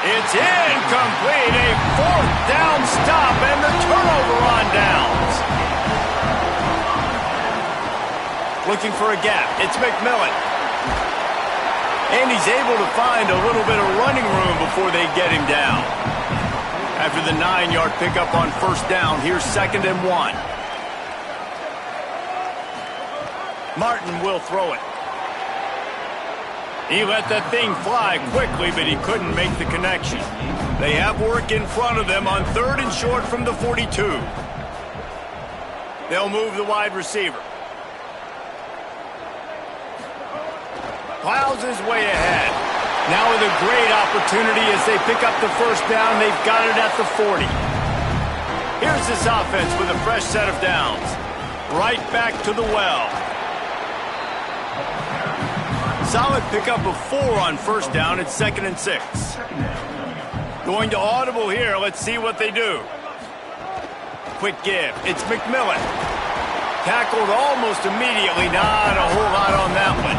It's incomplete. A 4th down stop and the turnover on downs. Looking for a gap. It's McMillan. And he's able to find a little bit of running room before they get him down. After the 9-yard pickup on 1st down, here's 2nd and 1. Martin will throw it. He let that thing fly quickly, but he couldn't make the connection. They have work in front of them on 3rd and short from the 42. They'll move the wide receiver. Plows his way ahead. Now with a great opportunity as they pick up the 1st down. They've got it at the 40. Here's this offense with a fresh set of downs. Right back to the well. Solid pickup of 4 on 1st down. It's 2nd and 6. Going to audible here. Let's see what they do. Quick give. It's McMillan. Tackled almost immediately. Not a whole lot on that one.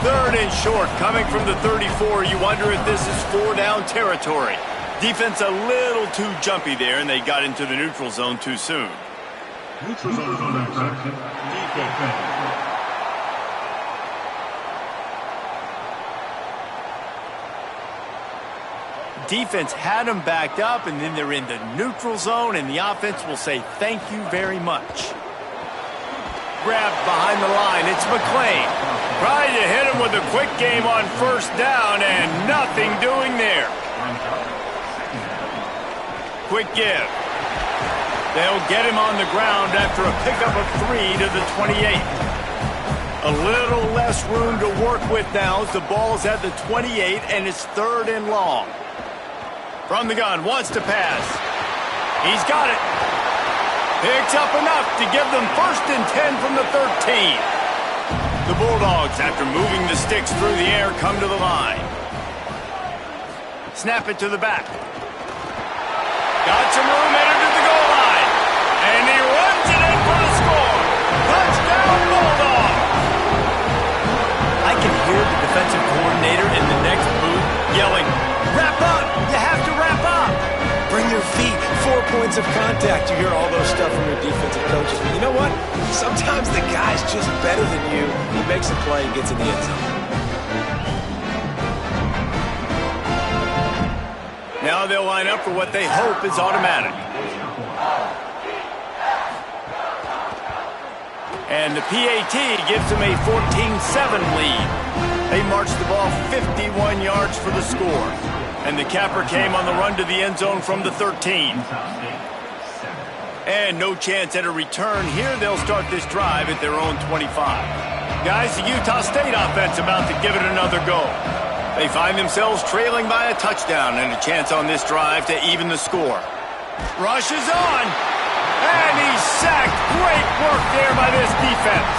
3rd and short, coming from the 34. You wonder if this is 4-down territory. Defense a little too jumpy there, and they got into the neutral zone too soon. Neutral zone action. Defense. Defense had them backed up, and then they're in the neutral zone, and the offense will say thank you very much. Grabbed behind the line. It's McClain. Trying to hit him with a quick game on 1st down, and nothing doing there. Quick give. They'll get him on the ground after a pickup of 3 to the 28. A little less room to work with now as the ball's at the 28, and it's 3rd and long. From the gun, wants to pass. He's got it. Picks up enough to give them 1st and 10 from the 13. The Bulldogs, after moving the sticks through the air, come to the line. Snap it to the back. Got some room headed to the goal line. And he runs it in for the score. Touchdown, Bulldogs! I can hear the defensive coordinator in the next booth yelling, "Wrap up! You have to wrap up! Bring your feet, 4 points of contact." You hear all those stuff from your defensive coaches. But you know what? Sometimes the guy's just better than you. He makes a play and gets in the end zone. Now they'll line up for what they hope is automatic. And the PAT gives them a 14-7 lead. They marched the ball 51 yards for the score. And the capper came on the run to the end zone from the 13. And no chance at a return here. They'll start this drive at their own 25. Guys, the Utah State offense about to give it another go. They find themselves trailing by a touchdown and a chance on this drive to even the score. Rush is on. And he's sacked. Great work there by this defense.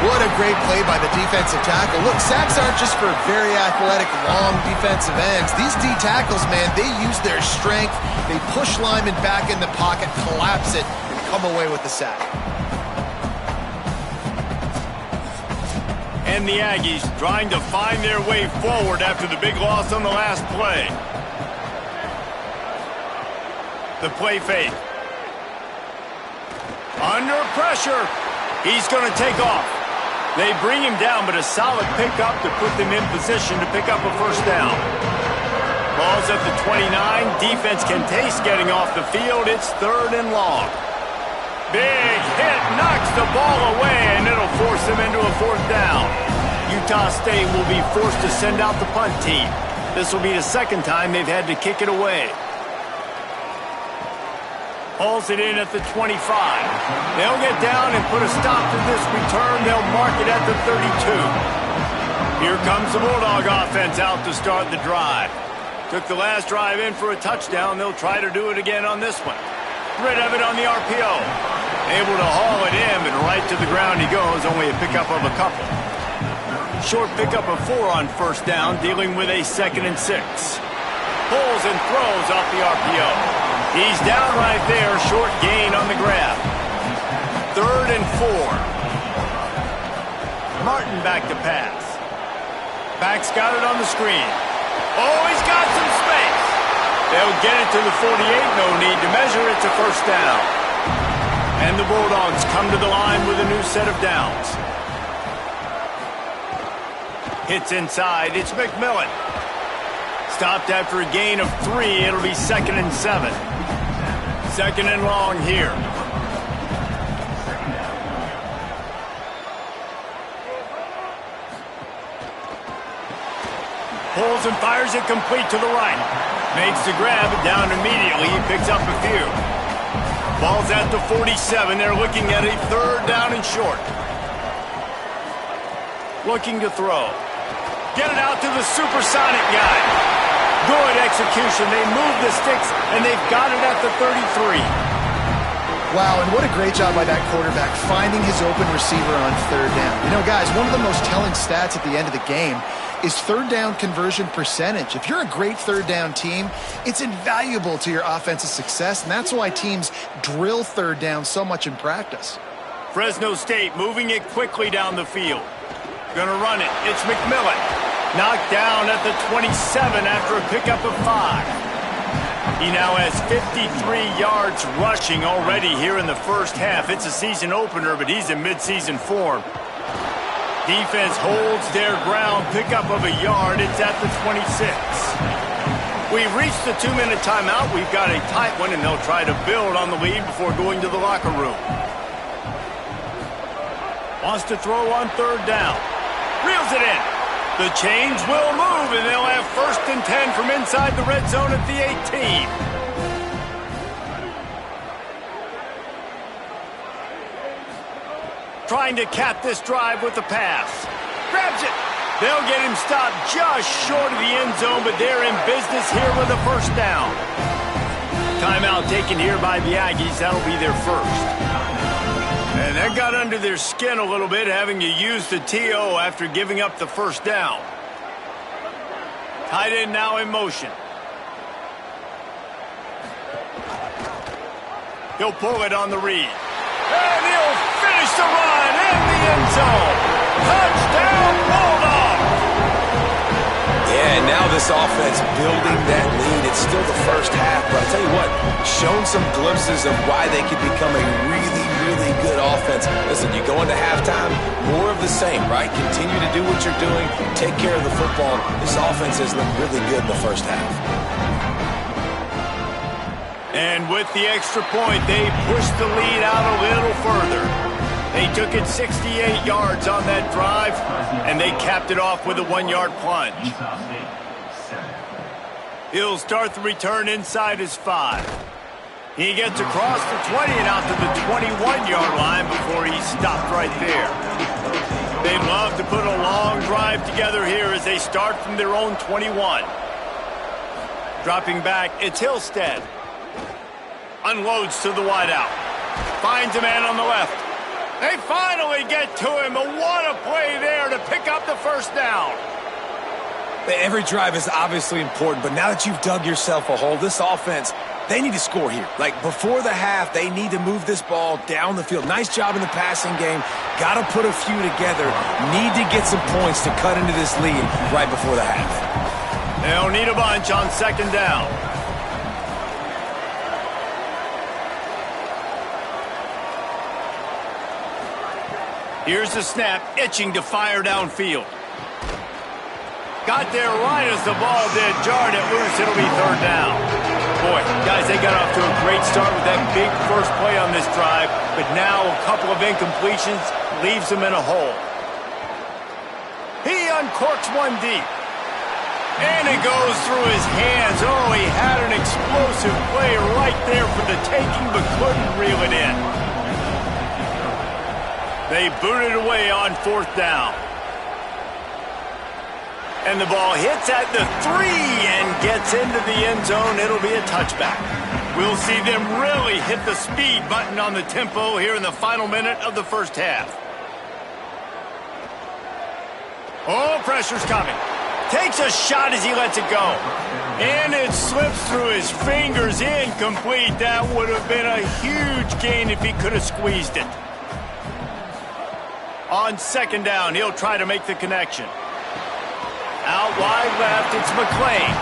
What a great play by the defensive tackle. Look, sacks aren't just for very athletic, long defensive ends. These D tackles, man, they use their strength. They push linemen back in the pocket, collapse it, and come away with the sack. And the Aggies trying to find their way forward after the big loss on the last play. The play fake. Under pressure. He's going to take off. They bring him down, but a solid pickup to put them in position to pick up a 1st down. Ball's at the 29. Defense can taste getting off the field. It's 3rd and long. Big hit knocks the ball away, and it'll force them into a 4th down. Utah State will be forced to send out the punt team. This will be the 2nd time they've had to kick it away. Hauls it in at the 25. They'll get down and put a stop to this return. They'll mark it at the 32. Here comes the Bulldog offense out to start the drive. Took the last drive in for a touchdown. They'll try to do it again on this one. Rid of it on the RPO. Able to haul it in, but right to the ground he goes. Only a pickup of a couple. Short pickup of 4 on 1st down, dealing with a 2nd and 6. Pulls and throws off the RPO. He's down right there, short gain on the grab. 3rd and 4. Martin back to pass. Back's got it on the screen. Oh, he's got some space. They'll get it to the 48. No need to measure. It's a first down. And the Bulldogs come to the line with a new set of downs. Hits inside. It's McMillan. Stopped after a gain of 3. It'll be 2nd and 7. 2nd and long here. Pulls and fires it complete to the right. Makes the grab, down immediately. He picks up a few. Ball's at the 47. They're looking at a 3rd down and short. Looking to throw. Get it out to the supersonic guy. Good execution. They move the sticks, and they've got it at the 33. Wow, and what a great job by that quarterback finding his open receiver on 3rd down. You know, guys, one of the most telling stats at the end of the game is 3rd down conversion percentage. If you're a great 3rd down team, it's invaluable to your offensive success, and that's why teams drill 3rd down so much in practice. Fresno State moving it quickly down the field. Gonna run it. It's McMillan. Knocked down at the 27 after a pickup of 5. He now has 53 yards rushing already here in the first half. It's a season opener, but he's in midseason form. Defense holds their ground, pickup of a yard. It's at the 26. We've reached the 2-minute timeout. We've got a tight one, and they'll try to build on the lead before going to the locker room. Wants to throw on 3rd down. Reels it in. The chains will move, and they'll have 1st and 10 from inside the red zone at the 18. Trying to cap this drive with the pass. Grabs it. They'll get him stopped just short of the end zone, but they're in business here with a 1st down. Timeout taken here by the Aggies. That'll be their 1st. And that got under their skin a little bit, having to use the TO after giving up the 1st down. Tight end now in motion. He'll pull it on the read. And he'll finish the run in the end zone. Touchdown, Bulldogs! Yeah, and now this offense building that lead. It's still the first half, but I'll tell you what, shown some glimpses of why they could become a really good offense. Listen, you go into halftime, more of the same, right? Continue to do what you're doing, take care of the football. This offense has looked really good in the first half. And with the extra point, they pushed the lead out a little further. They took it 68 yards on that drive, and they capped it off with a 1-yard plunge. He'll start the return inside his 5. He gets across the 20 and out to the 21-yard line before he's stopped right there. They'd love to put a long drive together here as they start from their own 21. Dropping back, it's Hillstead. Unloads to the wideout. Finds a man on the left. They finally get to him, but what a play there to pick up the 1st down. Every drive is obviously important, but now that you've dug yourself a hole, this offense, they need to score here. Like, before the half, they need to move this ball down the field. Nice job in the passing game. Got to put a few together. Need to get some points to cut into this lead right before the half. They'll need a bunch on 2nd down. Here's the snap, itching to fire downfield. Got there right as the ball did. Jarred it loose. It'll be 3rd down. Boy, guys, they got off to a great start with that big first play on this drive, but now a couple of incompletions leaves them in a hole. He uncorks one deep. And it goes through his hands. Oh, he had an explosive play right there for the taking, but couldn't reel it in. They booted away on 4th down. And the ball hits at the 3 and gets into the end zone. It'll be a touchback. We'll see them really hit the speed button on the tempo here in the final minute of the first half. Oh, pressure's coming. Takes a shot as he lets it go. And it slips through his fingers, incomplete. That would have been a huge gain if he could have squeezed it. On second down, he'll try to make the connection. Out wide left, it's McClain.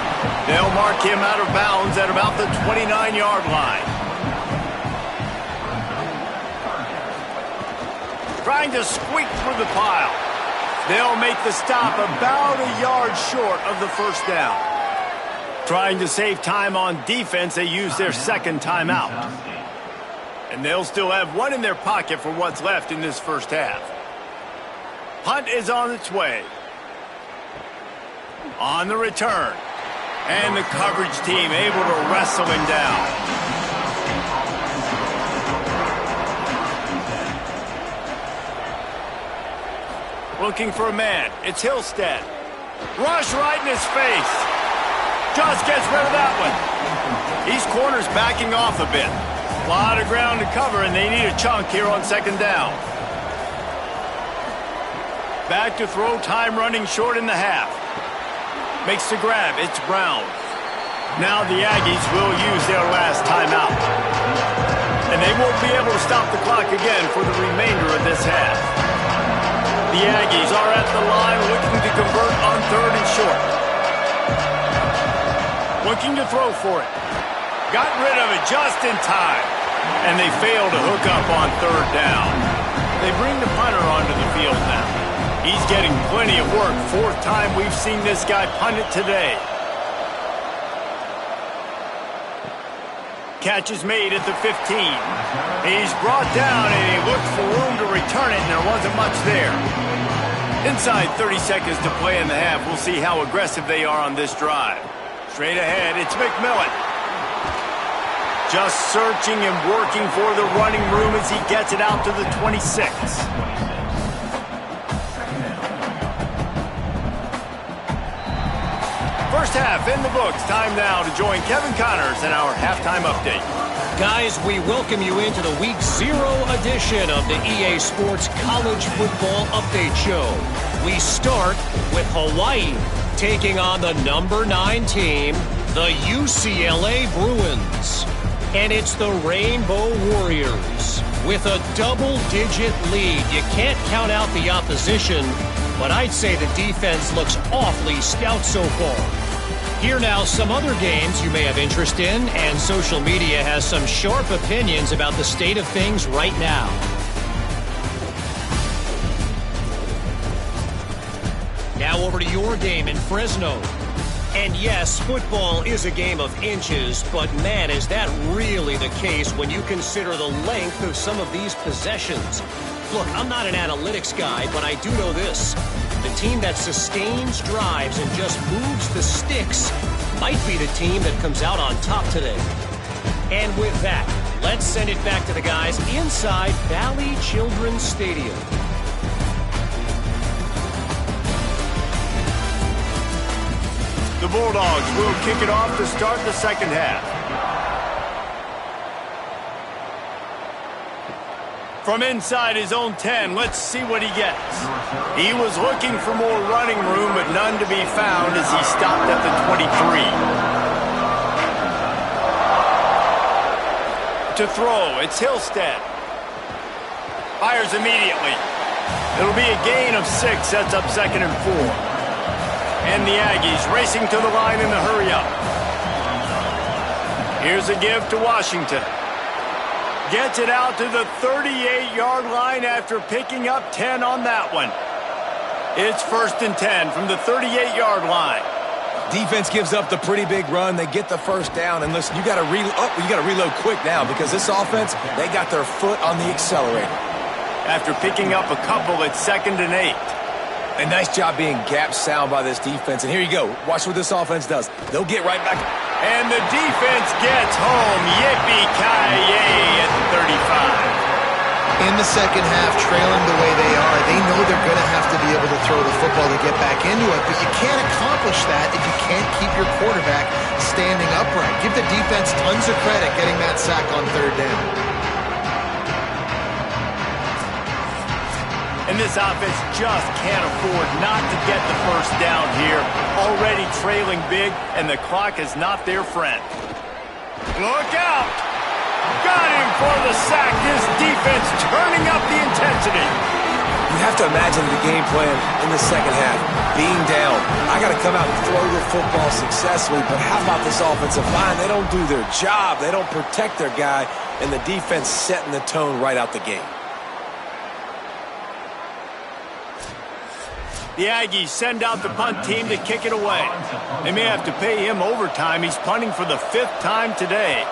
They'll mark him out of bounds at about the 29-yard line. Trying to squeak through the pile. They'll make the stop about a yard short of the first down. Trying to save time on defense, they use their second timeout. And they'll still have one in their pocket for what's left in this first half. Punt is on its way. On the return. And the coverage team able to wrestle him down. Looking for a man. It's Hillstead. Rush right in his face. Just gets rid of that one. These corners backing off a bit. A lot of ground to cover, and they need a chunk here on second down. Back to throw, time running short in the half. Makes the grab. It's Brown. Now the Aggies will use their last timeout. And they won't be able to stop the clock again for the remainder of this half. The Aggies are at the line looking to convert on third and short. Looking to throw for it. Got rid of it just in time. And they fail to hook up on third down. They bring the punter onto the field now. He's getting plenty of work. Fourth time we've seen this guy punt it today. Catch is made at the 15. He's brought down and he looked for room to return it, and there wasn't much there. Inside 30 seconds to play in the half. We'll see how aggressive they are on this drive. Straight ahead, it's McMillan. Just searching and working for the running room as he gets it out to the 26. First half in the books. Time now to join Kevin Connors in our halftime update. Guys, we welcome you into the Week 0 edition of the EA Sports College Football Update Show. We start with Hawaii taking on the number 9 team, the UCLA Bruins. And it's the Rainbow Warriors with a double-digit lead. You can't count out the opposition, but I'd say the defense looks awfully stout so far. Here now, some other games you may have interest in, and social media has some sharp opinions about the state of things right now. Now over to your game in Fresno. And yes, football is a game of inches, but man, is that really the case when you consider the length of some of these possessions. Look, I'm not an analytics guy, but I do know this. The team that sustains drives and just moves the sticks might be the team that comes out on top today. And with that, let's send it back to the guys inside Valley Children's Stadium. The Bulldogs will kick it off to start the second half. From inside his own 10, let's see what he gets. He was looking for more running room, but none to be found as he stopped at the 23. To throw, it's Hillstead. Fires immediately. It'll be a gain of 6, sets up second and 4. And the Aggies racing to the line in the hurry-up. Here's a give to Washington. Gets it out to the 38-yard line after picking up 10 on that one. It's first and 10 from the 38-yard line. Defense gives up the pretty big run. They get the first down. And listen, you got to reload quick now because this offense, they got their foot on the accelerator. After picking up a couple, it's second and 8. A nice job being gap sound by this defense. And here you go. Watch what this offense does. They'll get right back. And the defense gets home. Yippee-ki-yay at the 35. In the second half, trailing the way they are, they know they're going to have to be able to throw the football to get back into it, but you can't accomplish that if you can't keep your quarterback standing upright. Give the defense tons of credit getting that sack on third down. And this offense just can't afford not to get the first down here. Already trailing big, and the clock is not their friend. Look out! Got him for the sack. This defense turning up the intensity. You have to imagine the game plan in the second half. Being down, I got to come out and throw the football successfully, but how about this offensive line? They don't do their job. They don't protect their guy, and the defense setting the tone right out the gate. The Aggies send out the punt team to kick it away. They may have to pay him overtime. He's punting for the 5th time today.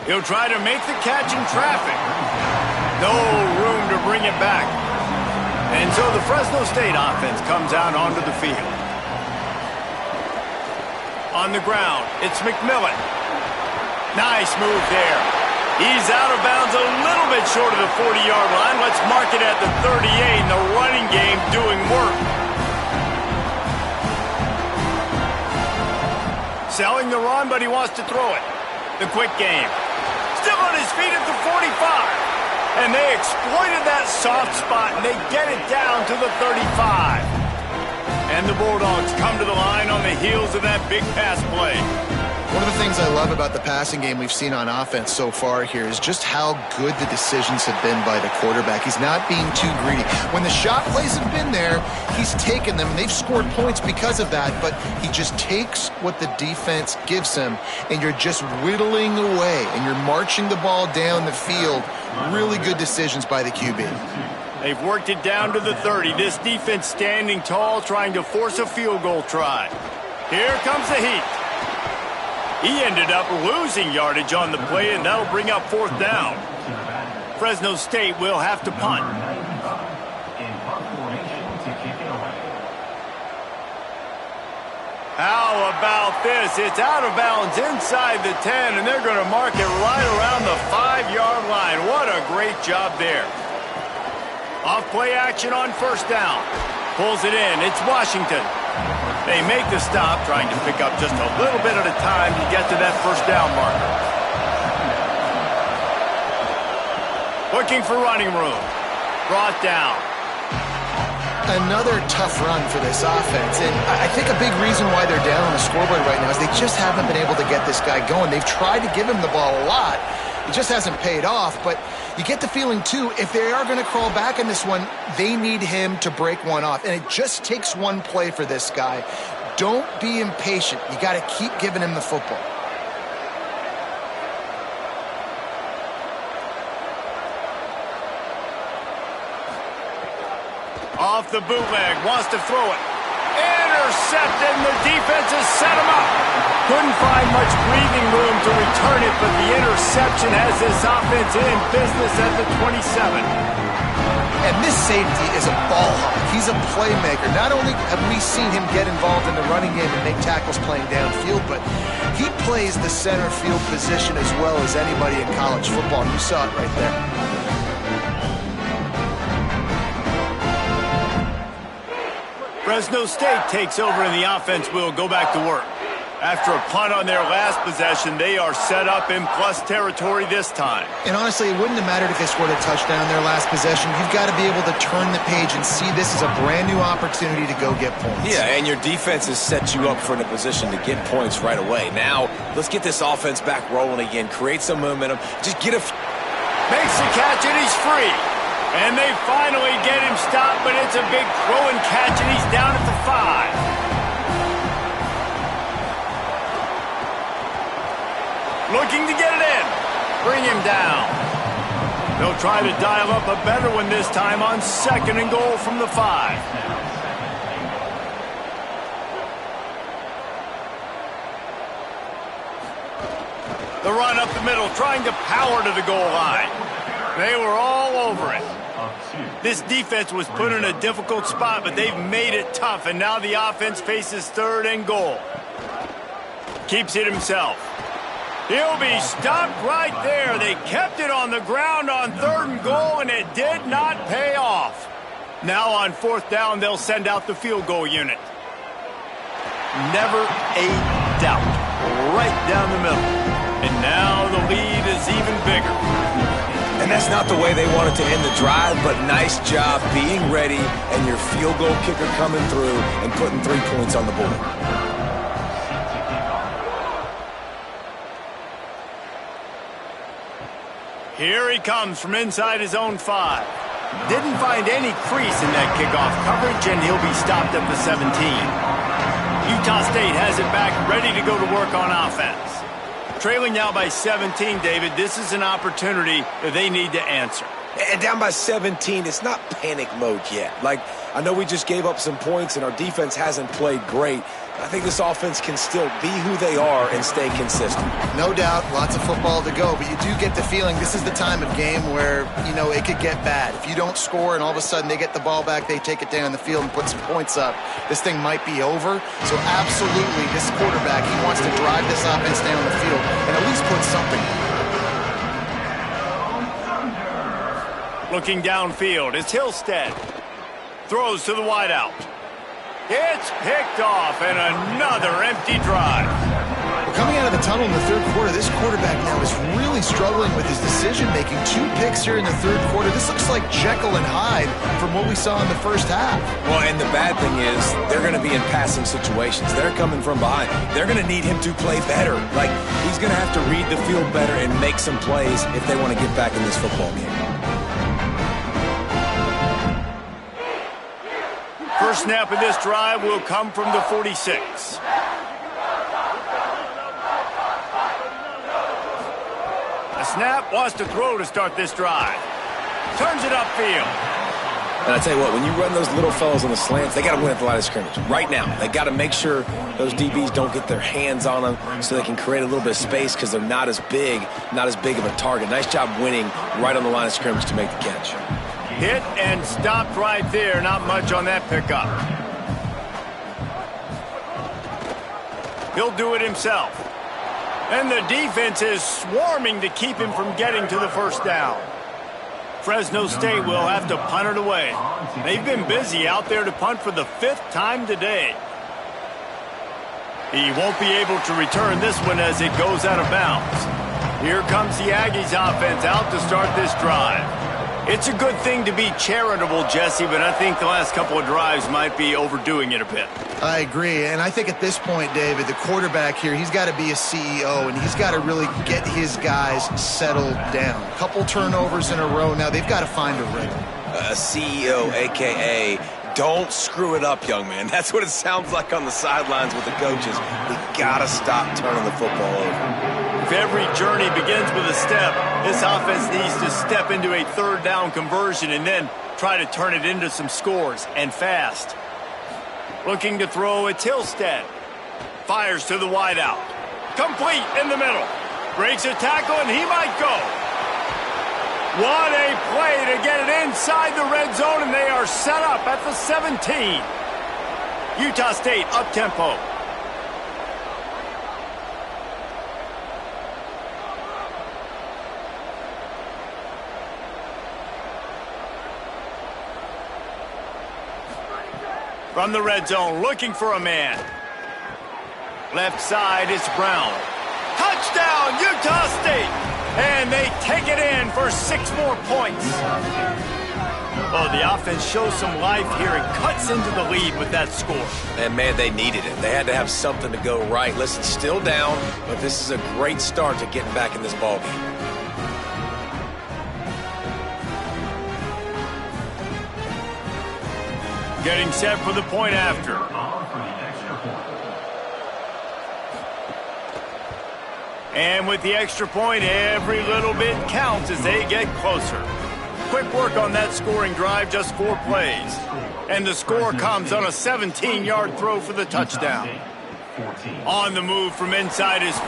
He'll try to make the catch in traffic. No room to bring it back. And so the Fresno State offense comes out onto the field. On the ground, it's McMillan. Nice move there. He's out of bounds a little bit short of the 40-yard line. Let's mark it at the 38, and the running game doing work. Selling the run, but he wants to throw it. The quick game. Still on his feet at the 45. And they exploited that soft spot, and they get it down to the 35. And the Bulldogs come to the line on the heels of that big pass play. One of the things I love about the passing game we've seen on offense so far here is just how good the decisions have been by the quarterback. He's not being too greedy. When the shot plays have been there, he's taken them. They've scored points because of that, but he just takes what the defense gives him, and you're just whittling away, and you're marching the ball down the field. Really good decisions by the QB. They've worked it down to the 30. This defense standing tall, trying to force a field goal try. Here comes the heat. He ended up losing yardage on the play, and that'll bring up 4th down. Fresno State will have to punt. How about this? It's out of bounds inside the 10, and they're going to mark it right around the 5-yard line. What a great job there. Off-play action on 1st down. Pulls it in. It's Washington. They make the stop, trying to pick up just a little bit at a time to get to that 1st down marker. Looking for running room. Brought down. Another tough run for this offense, and I think a big reason why they're down on the scoreboard right now is they just haven't been able to get this guy going. They've tried to give him the ball a lot. It just hasn't paid off, but you get the feeling, too, if they are going to crawl back in this one, they need him to break one off, and it just takes one play for this guy. Don't be impatient. You got to keep giving him the football. Off the bootleg, wants to throw it. Intercepted, and the defense has set him up. Couldn't find much breathing room to return it, but the interception has this offense in business at the 27. And this safety is a ball hawk. He's a playmaker. Not only have we seen him get involved in the running game and make tackles playing downfield, but he plays the center field position as well as anybody in college football. You saw it right there. Fresno State takes over and the offense will go back to work. After a punt on their last possession, they are set up in plus territory this time. And honestly, it wouldn't have mattered if they scored a touchdown in their last possession. You've got to be able to turn the page and see this as a brand new opportunity to go get points. Yeah, and your defense has set you up for a position to get points right away. Now, let's get this offense back rolling again. Create some momentum. Just get a... Makes the catch and he's free. And they finally get him stopped, but it's a big throw and catch, and he's down at the 5. Looking to get it in. Bring him down. They'll try to dial up a better one this time on 2nd and goal from the 5. The run up the middle, trying to power to the goal line. They were all over it. This defense was put in a difficult spot, but they've made it tough, and now the offense faces 3rd and goal. Keeps it himself. He'll be stopped right there. They kept it on the ground on 3rd and goal, and it did not pay off. Now on 4th down, they'll send out the field goal unit. Never a doubt. Right down the middle. And now the lead is even bigger. It's not the way they wanted to end the drive, but nice job being ready and your field goal kicker coming through and putting 3 points on the board. Here he comes from inside his own 5. Didn't find any crease in that kickoff coverage, and he'll be stopped at the 17. Utah State has it back, ready to go to work on offense. Trailing now by 17, David. This is an opportunity that they need to answer. And down by 17, it's not panic mode yet. Like, I know we just gave up some points and our defense hasn't played great. I think this offense can still be who they are and stay consistent. No doubt, lots of football to go, but you do get the feeling this is the time of game where, it could get bad. If you don't score and all of a sudden they get the ball back, they take it down the field and put some points up, this thing might be over. So absolutely, this quarterback, he wants to drive this offense down the field and at least put something. Looking downfield, it's Hillstead. Throws to the wideout. It's picked off, and another empty drive. Well, coming out of the tunnel in the third quarter, this quarterback now is really struggling with his decision-making. 2 picks here in the third quarter. This looks like Jekyll and Hyde from what we saw in the first half. Well, and the bad thing is they're going to be in passing situations. They're coming from behind. They're going to need him to play better. Like, he's going to have to read the field better and make some plays if they want to get back in this football game. First snap of this drive will come from the 46. The snap wants to throw to start this drive. Turns it upfield. And I tell you what, when you run those little fellas on the slants, they got to win at the line of scrimmage. Right now, they got to make sure those DBs don't get their hands on them so they can create a little bit of space because they're not as big of a target. Nice job winning right on the line of scrimmage to make the catch. Hit and stopped right there. Not much on that pickup. He'll do it himself. And the defense is swarming to keep him from getting to the first down. Fresno State will have to punt it away. They've been busy out there to punt for the 5th time today. He won't be able to return this one as it goes out of bounds. Here comes the Aggies offense out to start this drive. It's a good thing to be charitable, Jesse, but I think the last couple of drives might be overdoing it a bit. I agree, and I think at this point, David, the quarterback here, he's got to be a CEO, and he's got to really get his guys settled down. A couple turnovers in a row now. They've got to find a rhythm. A CEO, a.k.a. don't screw it up, young man. That's what it sounds like on the sidelines with the coaches. We got to stop turning the football over. If every journey begins with a step, this offense needs to step into a 3rd down conversion and then try to turn it into some scores, and fast. Looking to throw, it's Hillstead. Fires to the wideout. Complete in the middle. Breaks a tackle, and he might go. What a play to get it inside the red zone, and they are set up at the 17. Utah State up-tempo. From the red zone, looking for a man. Left side, it's Brown. Touchdown, Utah State! And they take it in for 6 more points. Oh, the offense shows some life here and cuts into the lead with that score. And, man, they needed it. They had to have something to go right. Listen, still down, but this is a great start to getting back in this ballgame. Getting set for the point after. And with the extra point, every little bit counts as they get closer. Quick work on that scoring drive, just 4 plays. And the score comes on a 17-yard throw for the touchdown. On the move from inside his 5.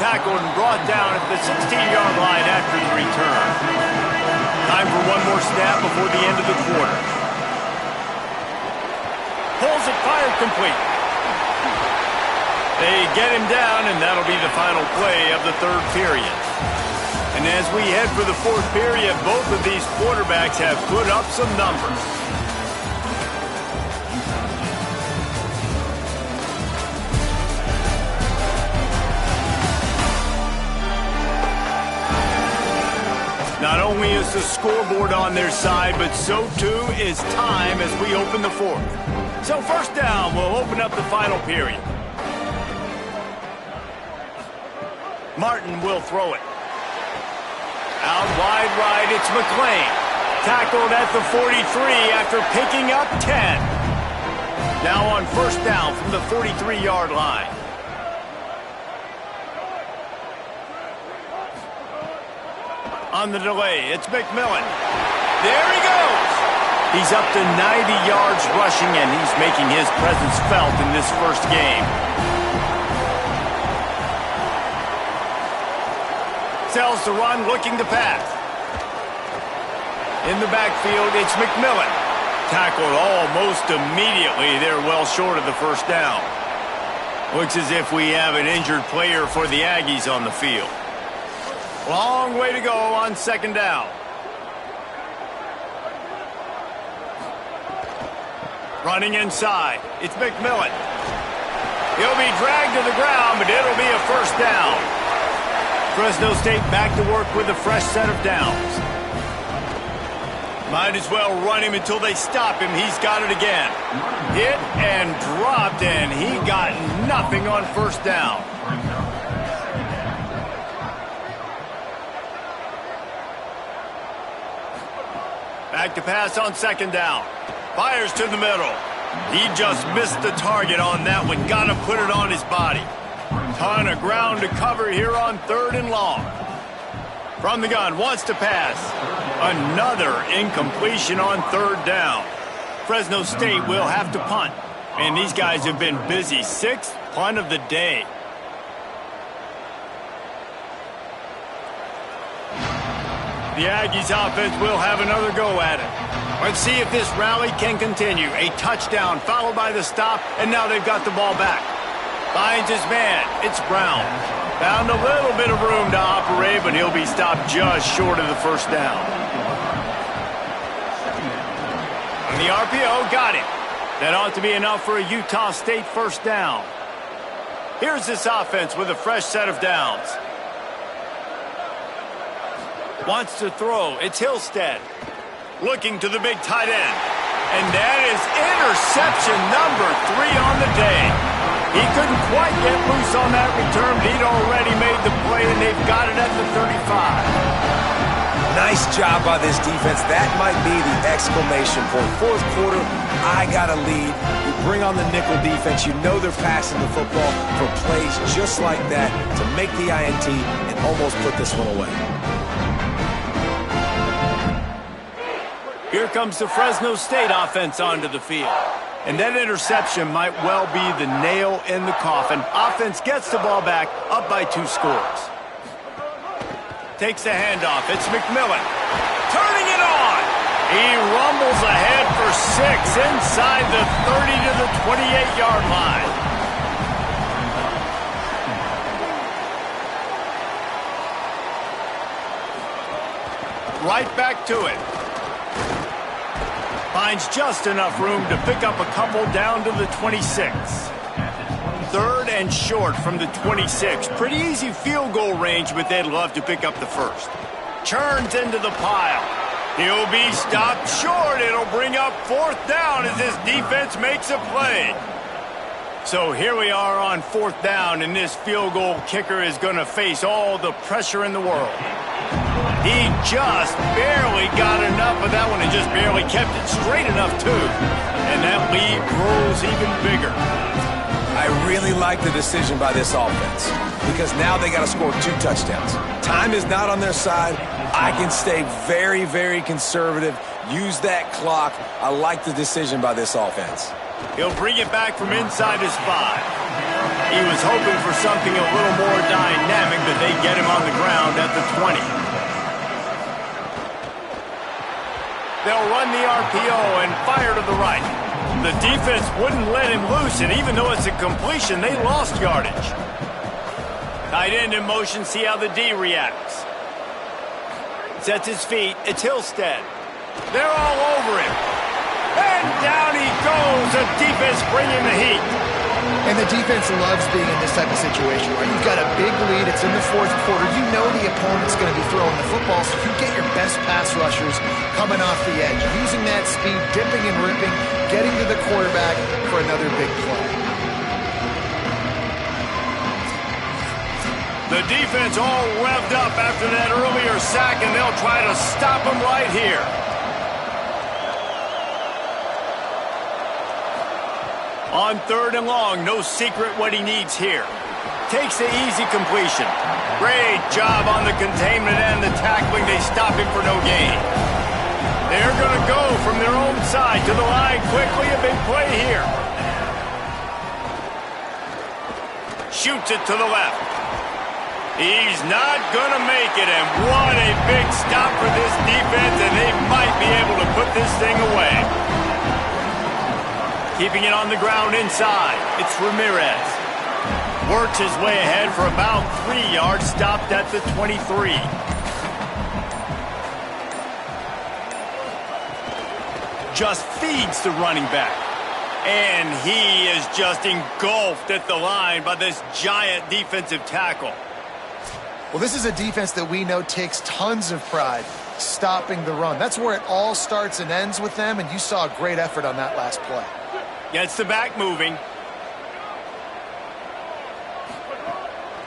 Tackled and brought down at the 16-yard line after the return. Time for one more snap before the end of the quarter. Pulls it, fired complete. They get him down, and that'll be the final play of the 3rd period. And as we head for the 4th period, both of these quarterbacks have put up some numbers. Not only is the scoreboard on their side, but so too is time as we open the fourth. So first down, we'll open up the final period. Martin will throw it. Out wide right, it's McLean. Tackled at the 43 after picking up 10. Now on first down from the 43-yard line. On the delay, it's McMillan. There he goes! He's up to 90 yards rushing, and he's making his presence felt in this first game. Sells the run, looking to pass. In the backfield, it's McMillan. Tackled almost immediately. They're well short of the first down. Looks as if we have an injured player for the Aggies on the field. Long way to go on second down. Running inside, it's McMillan. He'll be dragged to the ground, but it'll be a first down. Fresno State back to work with a fresh set of downs. Might as well run him until they stop him. He's got it again. Hit and dropped, and he got nothing on first down. Back to pass on second down. Fires to the middle. He just missed the target on that one. Got to put it on his body. Ton of ground to cover here on third and long. From the gun, wants to pass. Another incompletion on third down. Fresno State will have to punt. And these guys have been busy. Sixth punt of the day. The Aggies offense will have another go at it. Let's see if this rally can continue. A touchdown followed by the stop, and now they've got the ball back. Finds his man. It's Brown. Found a little bit of room to operate, but he'll be stopped just short of the first down. And the RPO got him. That ought to be enough for a Utah State first down. Here's this offense with a fresh set of downs. Wants to throw. It's Hillstead. Looking to the big tight end. And that is interception number 3 on the day. He couldn't quite get loose on that return, but he'd already made the play, and they've got it at the 35. Nice job by this defense. That might be the exclamation point. Fourth quarter, I got a lead. You bring on the nickel defense. You know they're passing the football for plays just like that to make the INT and almost put this one away. Here comes the Fresno State offense onto the field. And that interception might well be the nail in the coffin. Offense gets the ball back, up by 2 scores. Takes the handoff. It's McMillan. Turning it on. He rumbles ahead for 6 inside the 30 to the 28-yard line. Right back to it. Finds just enough room to pick up a couple down to the 26. Third and short from the 26. Pretty easy field goal range, but they'd love to pick up the first. Churns into the pile. He'll be stopped short. It'll bring up fourth down as this defense makes a play. So here we are on fourth down, and this field goal kicker is going to face all the pressure in the world. He just barely got enough of that one and just barely kept it straight enough, too. And that lead grows even bigger. I really like the decision by this offense because now they got to score 2 touchdowns. Time is not on their side. I can stay very, very conservative, use that clock. I like the decision by this offense. He'll bring it back from inside his 5. He was hoping for something a little more dynamic, but they get him on the ground at the 20. They'll run the RPO and fire to the right. The defense wouldn't let him loose, and even though it's a completion, they lost yardage. Tight end in motion, see how the D reacts. Sets his feet, it's Hillstead. They're all over him. And down he goes, the defense bringing the heat. And the defense loves being in this type of situation, right? You've got a big lead. It's in the fourth quarter. You know the opponent's going to be throwing the football, so you get your best pass rushers coming off the edge, using that speed, dipping and ripping, getting to the quarterback for another big play. The defense all revved up after that earlier sack, and they'll try to stop him right here. On 3rd and long, no secret what he needs here. Takes the easy completion. Great job on the containment and the tackling. They stop him for no gain. They're going to go from their own side to the line quickly. A big play here. Shoots it to the left. He's not going to make it, and what a big stop for this defense, and they might be able to put this thing away. Keeping it on the ground inside, it's Ramirez. Works his way ahead for about 3 yards, stopped at the 23. Just feeds the running back. And he is just engulfed at the line by this giant defensive tackle. Well, this is a defense that we know takes tons of pride stopping the run. That's where it all starts and ends with them, and you saw a great effort on that last play. Gets the back moving.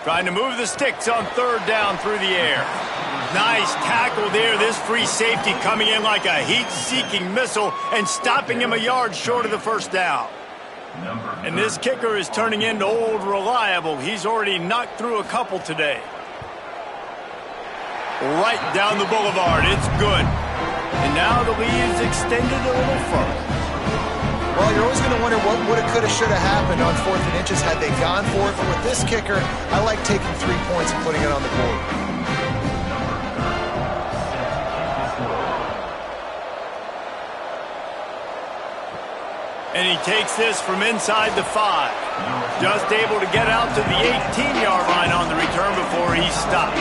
Trying to move the sticks on 3rd down through the air. Nice tackle there. This free safety coming in like a heat-seeking missile and stopping him a yard short of the 1st down. And this kicker is turning into old reliable. He's already knocked through a couple today. Right down the boulevard. It's good. And now the lead is extended a little further. Well, you're always going to wonder what woulda, coulda, shoulda happened on 4th and inches had they gone for it. But with this kicker, I like taking 3 points and putting it on the board. And he takes this from inside the 5. Just able to get out to the 18-yard line on the return before he's stopped.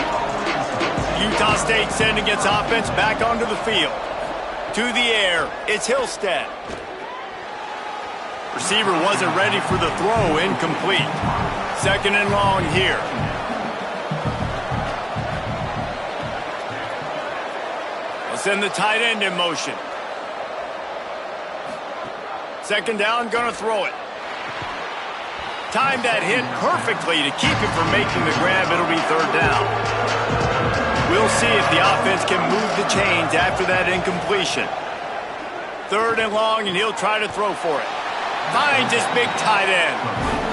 Utah State sending its offense back onto the field. To the air, it's Hillstead. Receiver wasn't ready for the throw, incomplete. 2nd and long here. They'll send the tight end in motion. 2nd down, gonna throw it. Timed that hit perfectly to keep him from making the grab. It'll be 3rd down. We'll see if the offense can move the chains after that incompletion. 3rd and long, and he'll try to throw for it. Finds his big tight end.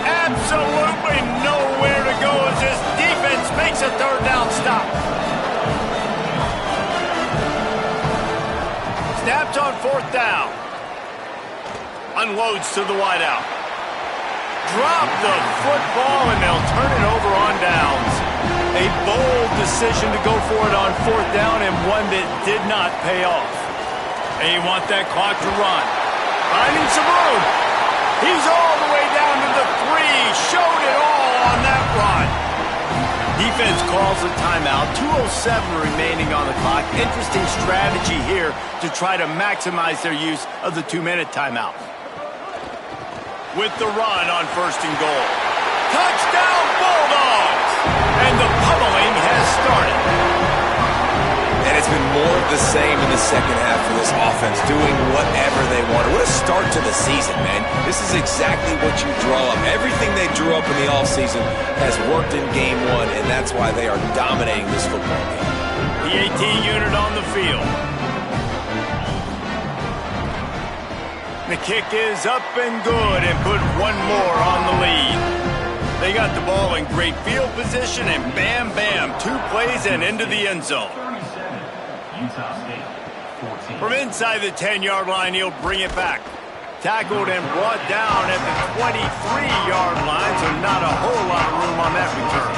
Absolutely nowhere to go as this defense makes a 3rd down stop. Snaps on 4th down. Unloads to the wideout. Drop the football, and they'll turn it over on downs. A bold decision to go for it on 4th down, and one that did not pay off. They want that clock to run. Finding some room. He's all the way down to the 3. Showed it all on that run. Defense calls a timeout. 2:07 remaining on the clock. Interesting strategy here to try to maximize their use of the 2-minute timeout. With the run on 1st and goal. Touchdown Bulldogs! And the pummeling has started. And it's been more of the same in the 2nd half for this offense, doing whatever they want. What a start to the season, man. This is exactly what you draw up. Everything they drew up in the offseason has worked in game 1, and that's why they are dominating this football game. The 18 unit on the field. The kick is up and good and put one more on the lead. They got the ball in great field position, and bam, bam, 2 plays and into the end zone. From inside the 10-yard line, he'll bring it back. Tackled and brought down at the 23-yard line, so not a whole lot of room on that return.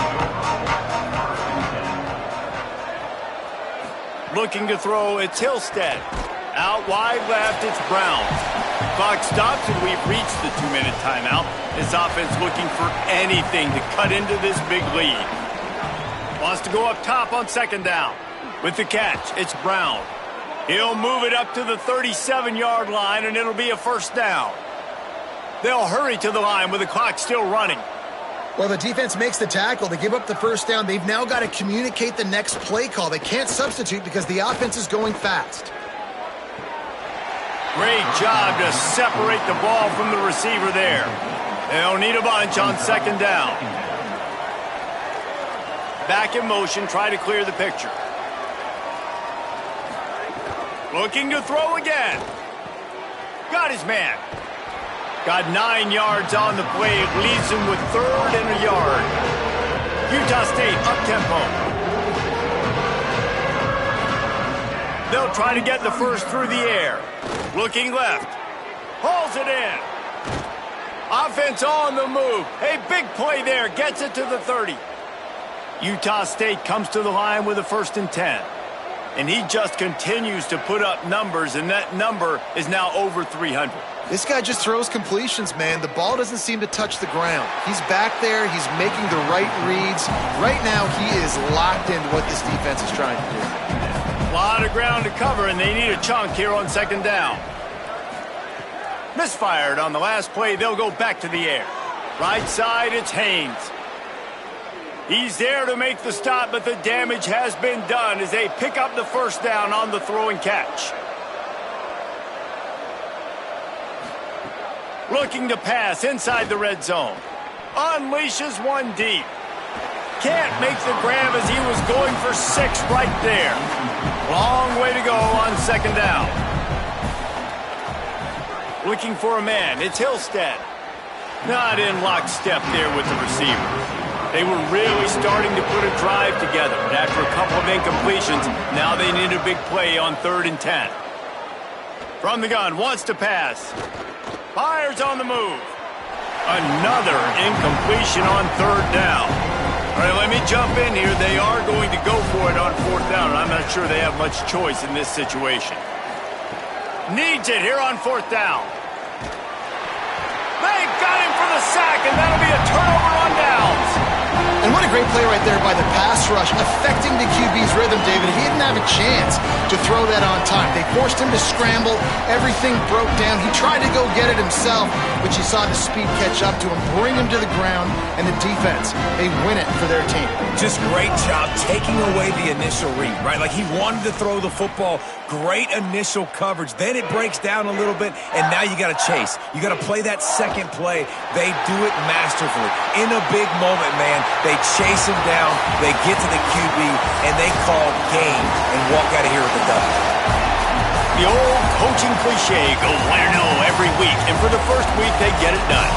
Looking to throw, it's Hillstead. Out wide left, it's Brown. Clock stops, and we've reached the 2-minute timeout. This offense looking for anything to cut into this big lead. Wants to go up top on 2nd down. With the catch, it's Brown. He'll move it up to the 37-yard line, and it'll be a 1st down. They'll hurry to the line with the clock still running. Well, the defense makes the tackle. They give up the first down. They've now got to communicate the next play call. They can't substitute because the offense is going fast. Great job to separate the ball from the receiver there. They'll need a bunch on second down. Back in motion, try to clear the picture. Looking to throw again. Got his man. Got 9 yards on the play. It leaves him with 3rd and a yard. Utah State up-tempo. They'll try to get the first through the air. Looking left. Hauls it in. Offense on the move. A big play there. Gets it to the 30. Utah State comes to the line with a 1st and 10. And he just continues to put up numbers, and that number is now over 300. This guy just throws completions, man. The ball doesn't seem to touch the ground. He's back there. He's making the right reads. Right now, he is locked into what this defense is trying to do. A lot of ground to cover, and they need a chunk here on second down. Misfired on the last play. They'll go back to the air. Right side, it's Haynes. He's there to make the stop, but the damage has been done as they pick up the first down on the throw and catch. Looking to pass inside the red zone. Unleashes one deep. Can't make the grab as he was going for 6 right there. Long way to go on second down. Looking for a man. It's Hillstead. Not in lockstep there with the receiver. They were really starting to put a drive together. But after a couple of incompletions, now they need a big play on 3rd and 10. From the gun, wants to pass. Fires on the move. Another incompletion on 3rd down. All right, let me jump in here. They are going to go for it on 4th down, and I'm not sure they have much choice in this situation. Needs it here on 4th down. They got him for the sack, and that'll be a turnover on downs. And what a great play right there by the pass rush, affecting the QB's rhythm, David. He didn't have a chance to throw that on time. They forced him to scramble. Everything broke down. He tried to go get it himself, but you saw the speed catch up to him, bring him to the ground, and the defense, they win it for their team. Just great job taking away the initial read, right? Like he wanted to throw the football. Great initial coverage. Then it breaks down a little bit, and now you got to chase. You got to play that second play. They do it masterfully. In a big moment, man, they chase him down, they get to the QB, and they call game and walk out of here with a W. The old coaching cliche, go 1-0 every week, and for the first week, they get it done.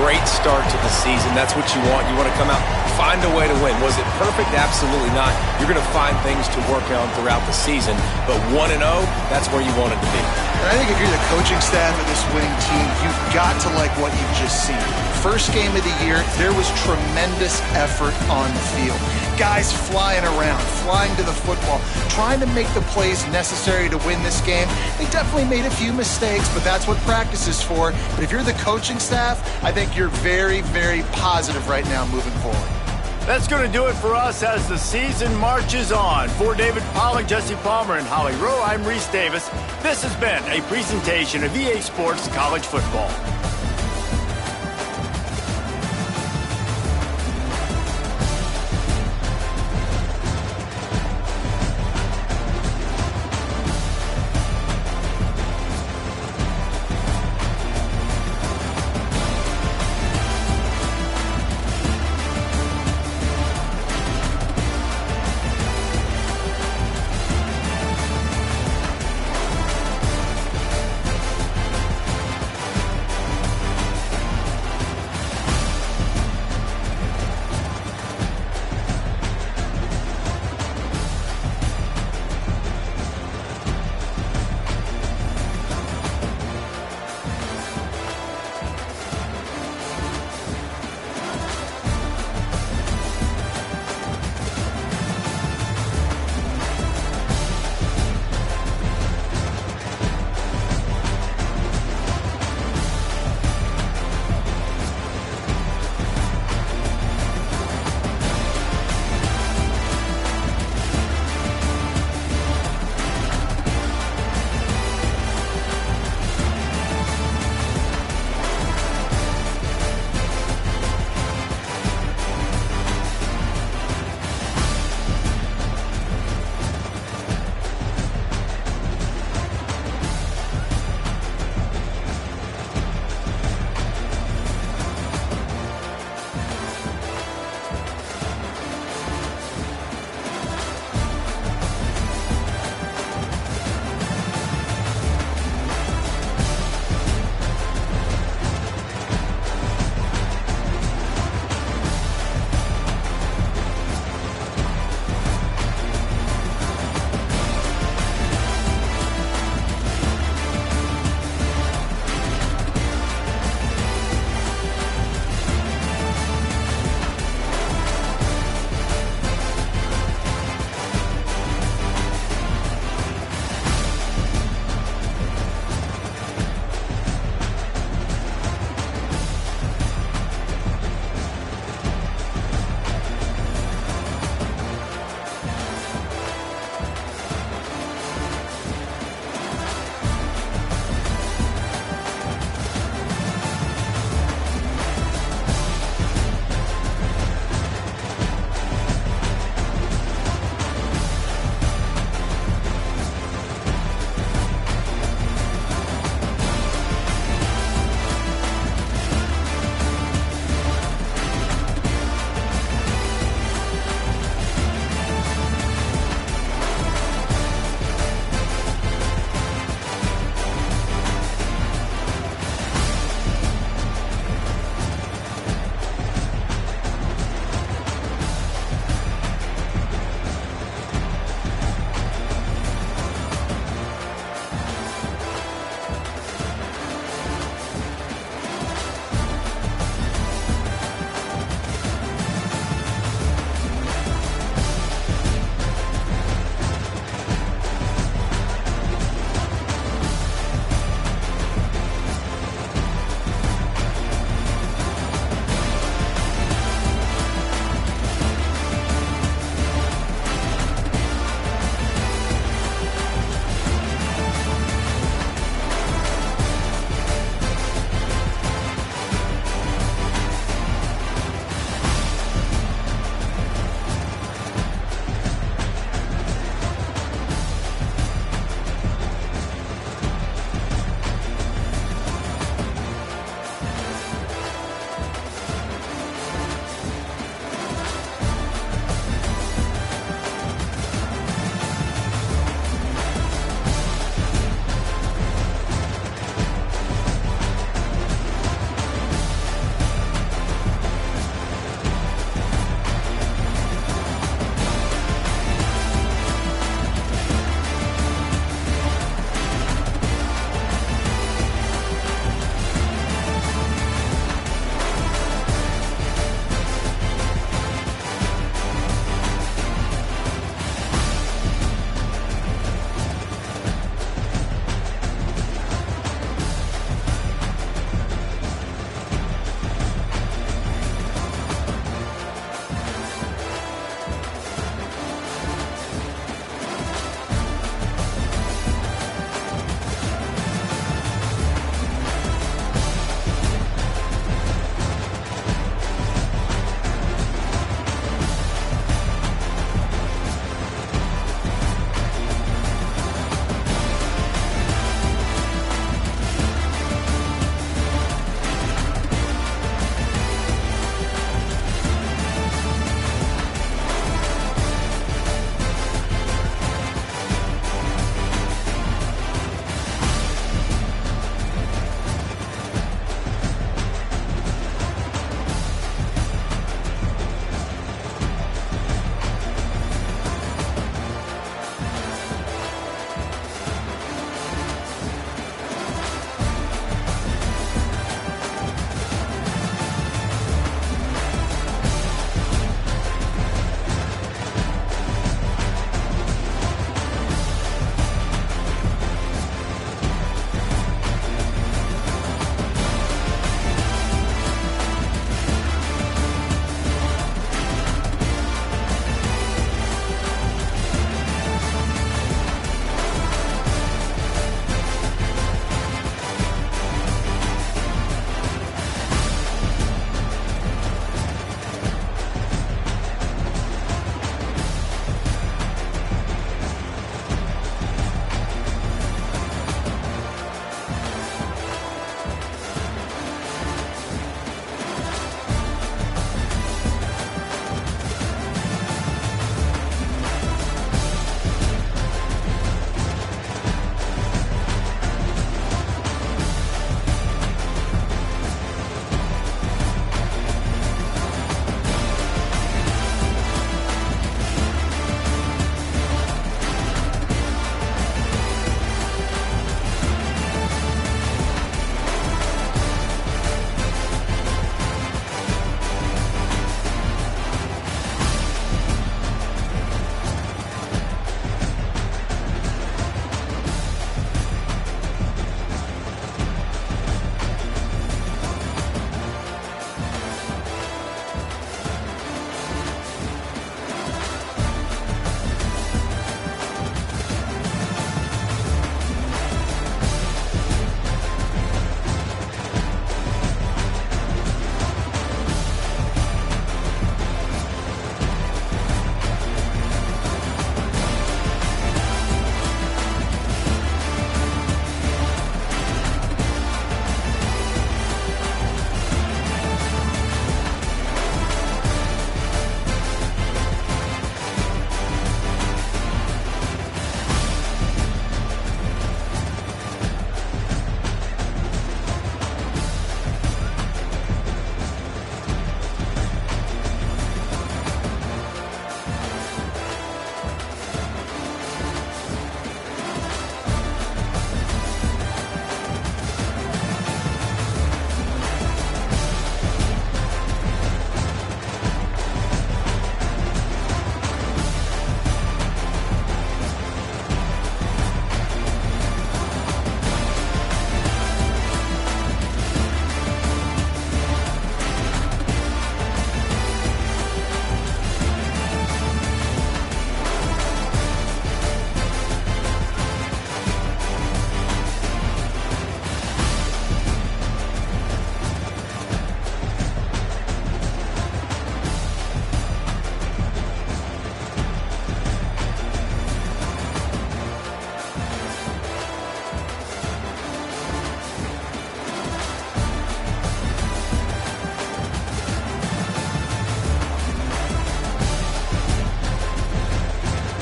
Great start to the season. That's what you want. You want to come out, find a way to win. Was it perfect? Absolutely not. You're going to find things to work on throughout the season, but 1-0, that's where you want it to be. And I think if you're the coaching staff of this winning team, you've got to like what you've just seen. First game of the year, there was tremendous effort on the field. Guys flying around, flying to the football, trying to make the plays necessary to win this game. They definitely made a few mistakes, but that's what practice is for. But if you're the coaching staff, I think you're very, very positive right now moving forward. That's going to do it for us as the season marches on. For David Pollack, Jesse Palmer, and Holly Rowe, I'm Reese Davis. This has been a presentation of EA Sports College Football.